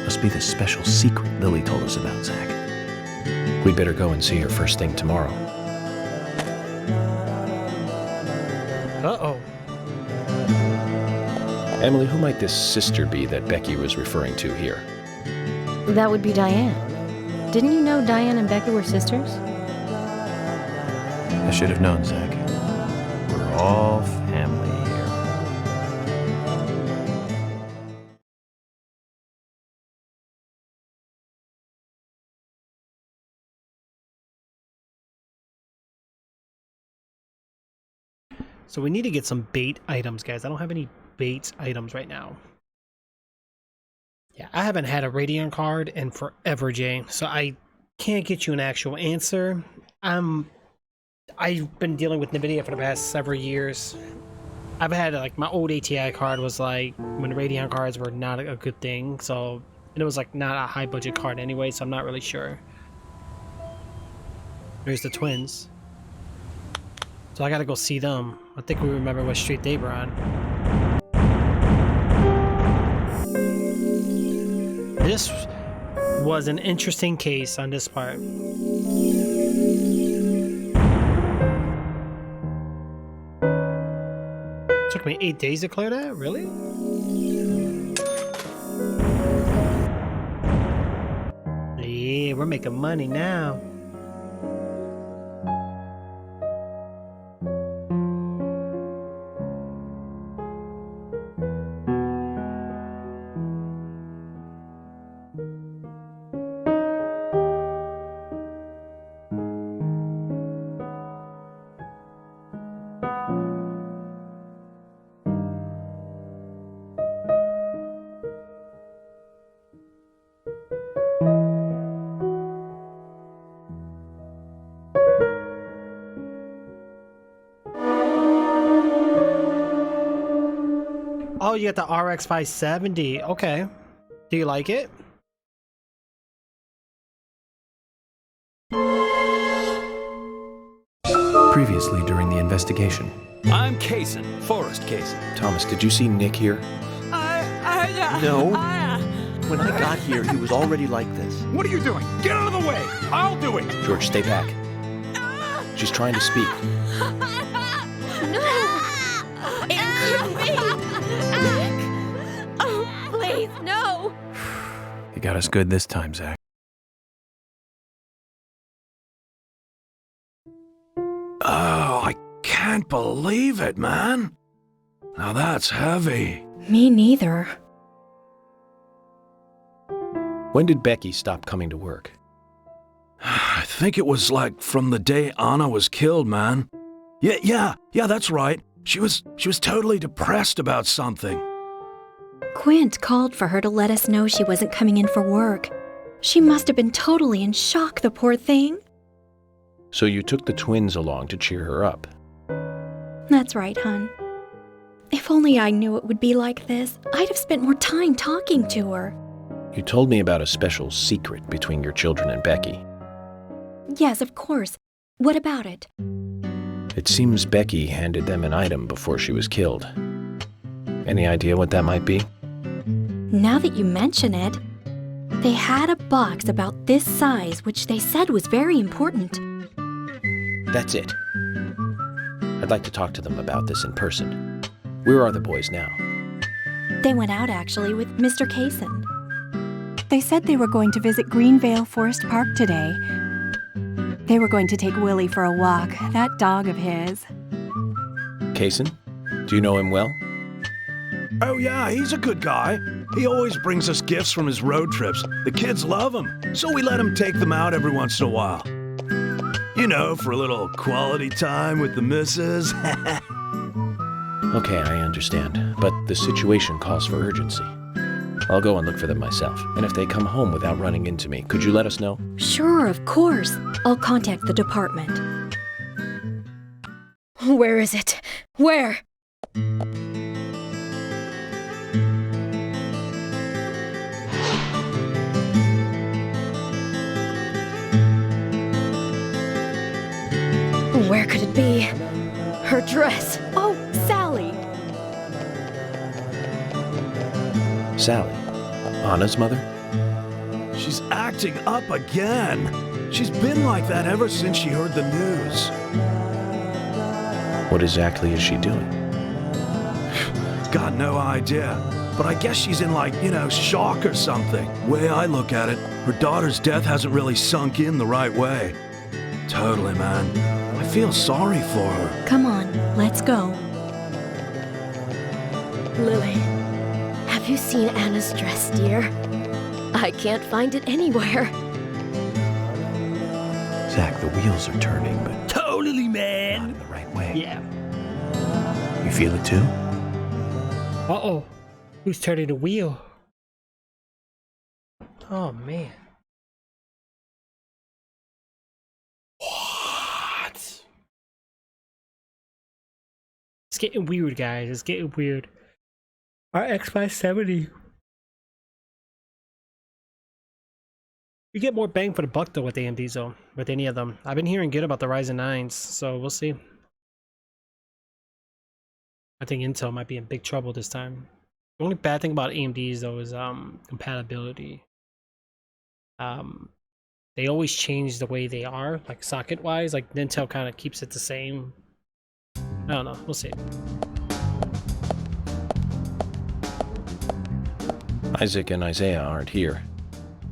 Must be the special secret Lily told us about, Zach. We'd better go and see her first thing tomorrow. Uh-oh. Emily, who might this sister be that Becky was referring to here? That would be Diane. Didn't you know Diane and Becky were sisters? I should have known, Zach. We're all family here. So we need to get some bait items, guys. I don't have any bait items right now. Yeah, I haven't had a Radeon card in forever, Jay. So I can't get you an actual answer. I've been dealing with NVIDIA for the past several years. I've had, like, my old ATI card was, like, when Radeon cards were not a good thing. So, and it was, like, not a high budget card anyway, so I'm not really sure. There's the twins. So I gotta go see them. I think we remember what street they were on. This was an interesting case on this part. Took me 8 days to clear that? Really? Yeah, we're making money now. Oh, you got the RX 570. Okay. Do you like it? Previously during the investigation. I'm Kaysen, Forrest Kaysen. Thomas, did you see Nick here? No. When I got here, he was already like this. What are you doing? Get out of the way! I'll do it! George, stay back. She's trying to speak. No! It couldn't be! Nick! Oh, please, no! You got us good this time, Zach. Oh, I can't believe it, man. Now that's heavy. Me neither. When did Becky stop coming to work? I think it was like from the day Anna was killed, man. Yeah, that's right. She was totally depressed about something. Quint called for her to let us know she wasn't coming in for work. She must have been totally in shock, the poor thing. So you took the twins along to cheer her up. That's right, hon. If only I knew it would be like this, I'd have spent more time talking to her. You told me about a special secret between your children and Becky. Yes, of course. What about it? It seems Becky handed them an item before she was killed. Any idea what that might be? Now that you mention it, they had a box about this size which they said was very important. That's it. I'd like to talk to them about this in person. Where are the boys now? They went out, actually, with Mr. Kaysen. They said they were going to visit Greenvale Forest Park today. They were going to take Willie for a walk, that dog of his. Kaysen? Do you know him well? Oh yeah, he's a good guy. He always brings us gifts from his road trips. The kids love him, so we let him take them out every once in a while. You know, for a little quality time with the missus. Okay, I understand, but the situation calls for urgency. I'll go and look for them myself, and if they come home without running into me, could you let us know? Sure, of course. I'll contact the department. Where is it? Where? Where could it be? Her dress. Oh, Sally! Sally, Anna's mother? She's acting up again. She's been like that ever since she heard the news. What exactly is she doing? Got no idea. But I guess she's in shock or something. Way I look at it, her daughter's death hasn't really sunk in the right way. Totally, man. I feel sorry for her. Come on, let's go. Lily, have you seen Anna's dress, dear? I can't find it anywhere. Zach, the wheels are turning, but Totally, not man. in the right way. Yeah. You feel it too? Uh-oh. Who's turning the wheel? Oh, man. What? It's getting weird, guys. It's getting weird. RX 570. You get more bang for the buck, though, with AMDs, though. With any of them. I've been hearing good about the Ryzen 9s, so we'll see. I think Intel might be in big trouble this time. The only bad thing about AMDs though is compatibility. They always change the way they are, like socket wise. Like Intel kind of keeps it the same. I don't know. We'll see. Isaac and Isaiah aren't here.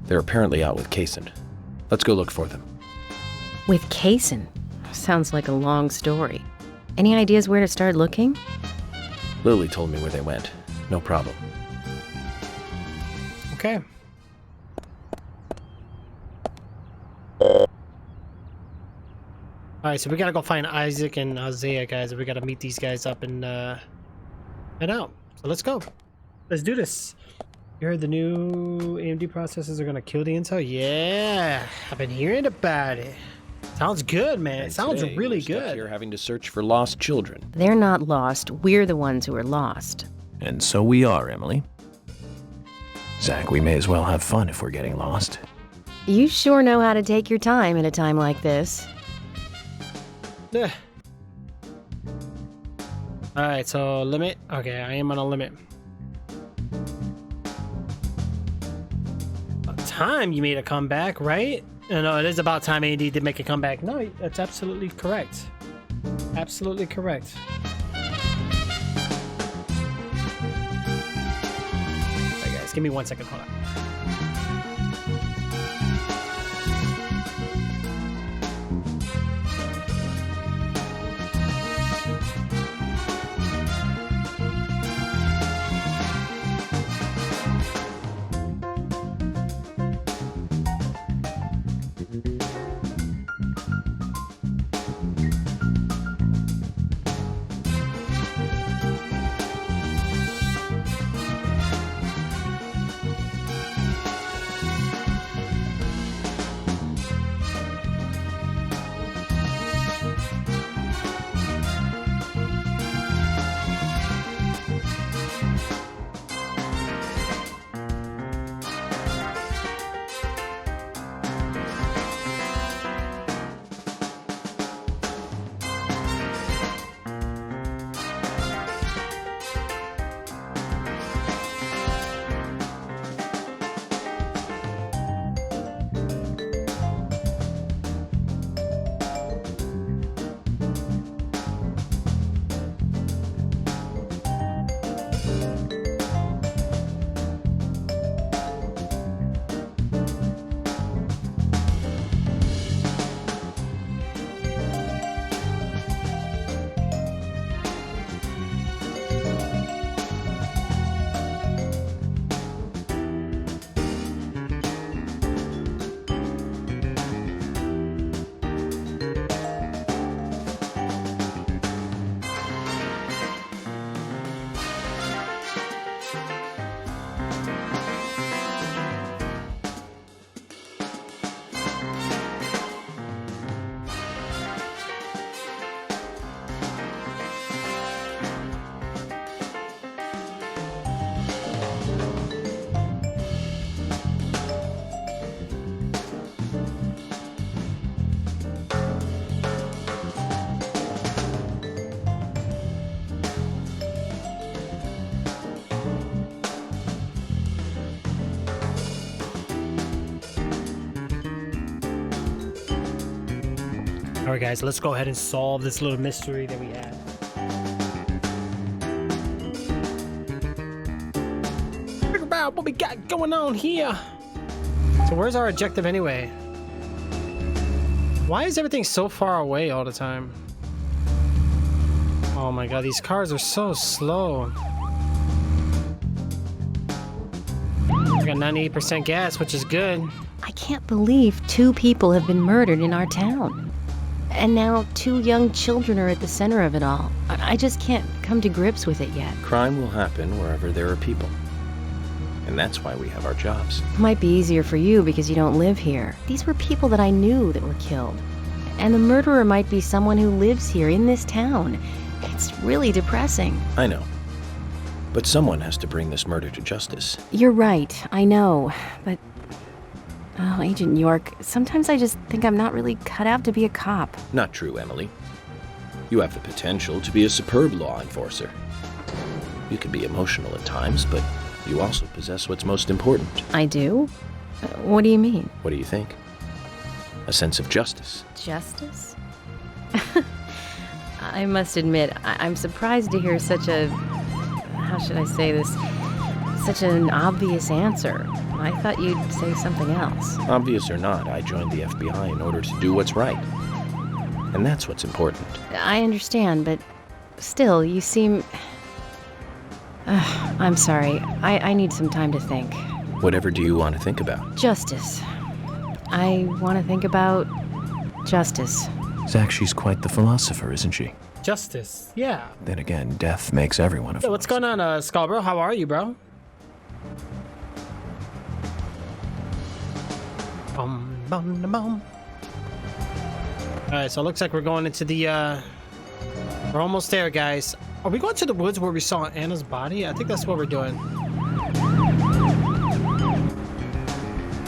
They're apparently out with Kaysen. Let's go look for them. With Kaysen? Sounds like a long story. Any ideas where to start looking? Lily told me where they went. No problem. Okay. Alright, so we gotta go find Isaac and Isaiah, guys. We gotta meet these guys up and head out. So let's go. Let's do this. You heard the new AMD processors are gonna kill the Intel? Yeah, I've been hearing about it. Sounds good, man. It sounds really good. You're having to search for lost children. They're not lost. We're the ones who are lost. And so we are, Emily. Zach, we may as well have fun if we're getting lost. You sure know how to take your time at a time like this. Yeah. Alright, so limit. Okay, I am on a limit. About time you made a comeback, right? No, it is about time AD did make a comeback. No, that's absolutely correct. Absolutely correct. Alright guys, give me 1 second, hold on. Alright guys, let's go ahead and solve this little mystery that we had. Figure out what we got going on here. So where's our objective anyway? Why is everything so far away all the time? Oh my god, these cars are so slow. I got 98% gas, which is good. I can't believe 2 people have been murdered in our town. And now 2 young children are at the center of it all. I just can't come to grips with it yet. Crime will happen wherever there are people. And that's why we have our jobs. Might be easier for you because you don't live here. These were people that I knew that were killed. And the murderer might be someone who lives here in this town. It's really depressing. I know. But someone has to bring this murder to justice. You're right, I know. But, oh, Agent York, sometimes I just think I'm not really cut out to be a cop. Not true, Emily. You have the potential to be a superb law enforcer. You can be emotional at times, but you also possess what's most important. I do? What do you mean? What do you think? A sense of justice. Justice? I must admit, I'm surprised to hear such a... how should I say this? Such an obvious answer. I thought you'd say something else. Obvious or not, I joined the FBI in order to do what's right. And that's what's important. I understand, but still, you seem... I'm sorry. I need some time to think. Whatever do you want to think about? Justice. I want to think about justice. Zach, she's quite the philosopher, isn't she? Justice, yeah. Then again, death makes everyone a Yo, what's going on, Scarborough? How are you, bro? Bum, bum, bum. Alright, so it looks like we're going into the, we're almost there, guys. Are we going to the woods where we saw Anna's body? I think that's what we're doing.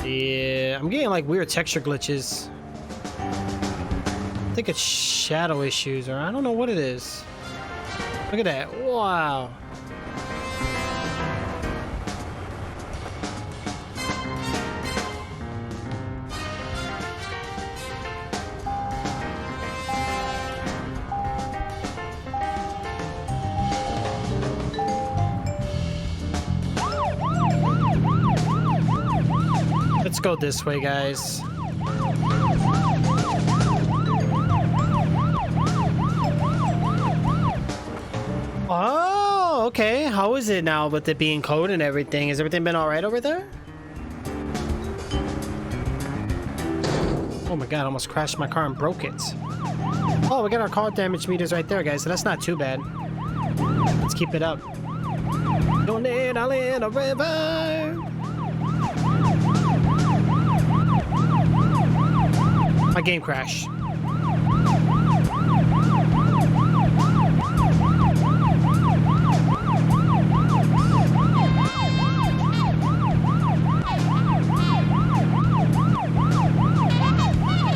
Yeah, I'm getting like weird texture glitches. I think it's shadow issues, or I don't know what it is. Look at that. Wow. Let's go this way, guys. Oh, okay. How is it now with it being cold and everything? Has everything been all right over there? Oh my god, I almost crashed my car and broke it. Oh, we got our car damage meters right there, guys, so that's not too bad. Let's keep it up. Don't need a little river. My game crashed.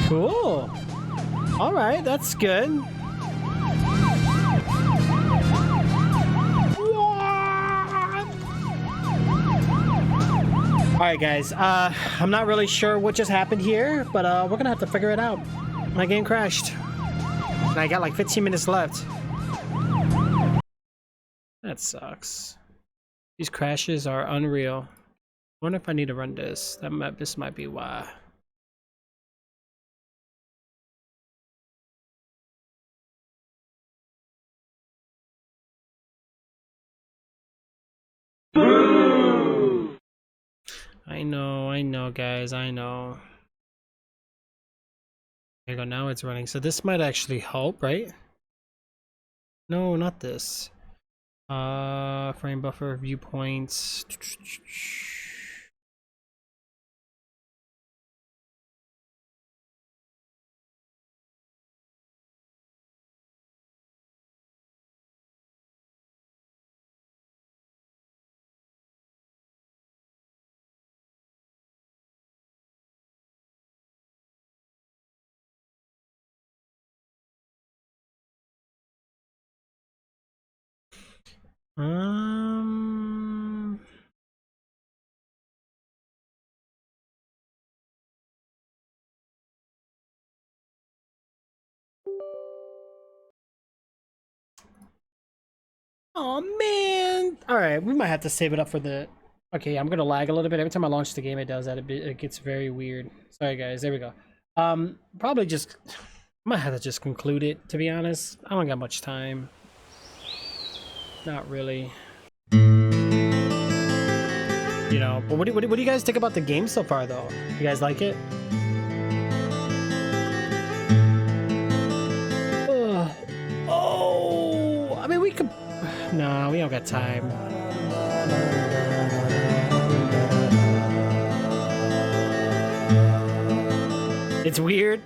Cool. All right, that's good. All right, guys. I'm not really sure what just happened here, but we're gonna have to figure it out. My game crashed, and I got like 15 minutes left. That sucks. These crashes are unreal. I wonder if I need to run this. This might be why. I know, guys, I know. There you go, now it's running. So this might actually help, right? No, not this. Frame buffer, viewpoints. Oh man! Alright, we might have to save it up for the... Okay, I'm gonna lag a little bit. Every time I launch the game, it does that. It gets very weird. Sorry guys, there we go. Probably just... I might have to just conclude it, to be honest. I don't got much time. Not really. You know, but what do you guys think about the game so far, though? You guys like it? Ugh. Oh, I mean, we could... No, we don't got time. It's weird.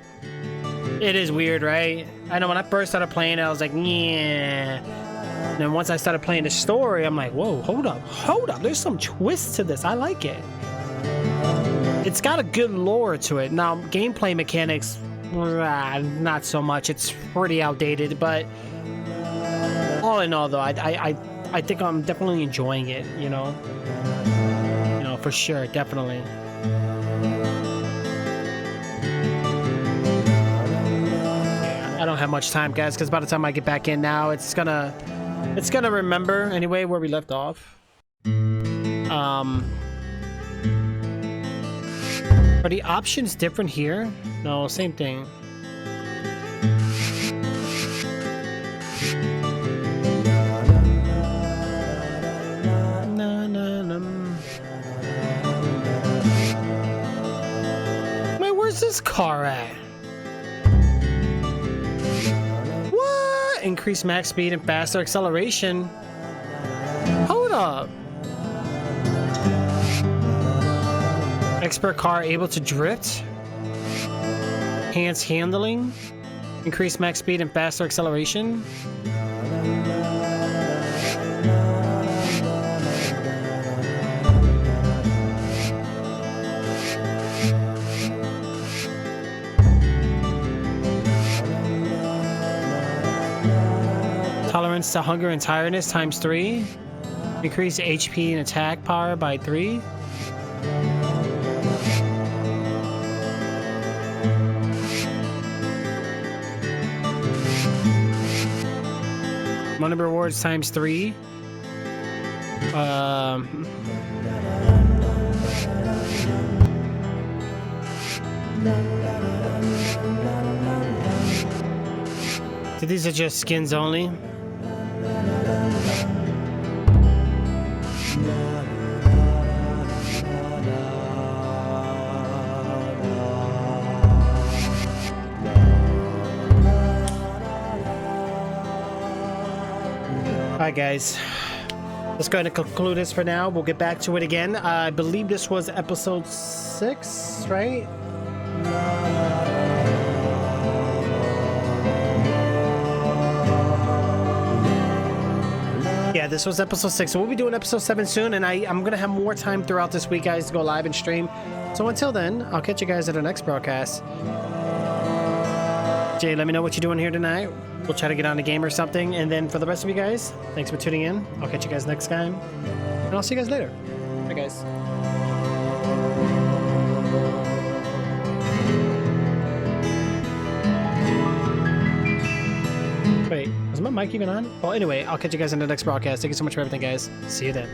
It is weird, right? I know when I first started playing it, I was like, yeah. And then once I started playing the story, I'm like, whoa, hold up. There's some twist to this. I like it. It's got a good lore to it. Now, gameplay mechanics, not so much. It's pretty outdated, but all in all, though, I think I'm definitely enjoying it, you know? You know, for sure, definitely. Yeah, I don't have much time, guys, because by the time I get back in now, it's gonna remember anyway where we left off. Are the options different here? No, same thing. Wait, where's this car at? What? Increase max speed and faster acceleration. Hold up. Expert car able to drift. Enhanced handling. Increase max speed and faster acceleration. Tolerance to hunger and tiredness times 3. Increase HP and attack power by 3. Money rewards times 3. So these are just skins only. Alright guys, let's go ahead and conclude this for now. We'll get back to it again. I believe this was episode 6, right? Yeah, this was episode 6. So we'll be doing episode 7 soon, and I'm going to have more time throughout this week, guys, to go live and stream. So until then, I'll catch you guys at the next broadcast. Jay, let me know what you're doing here tonight. We'll try to get on the game or something. And then for the rest of you guys, thanks for tuning in. I'll catch you guys next time. And I'll see you guys later. Bye, guys. Wait, was my mic even on? Well, anyway, I'll catch you guys in the next broadcast. Thank you so much for everything, guys. See you then.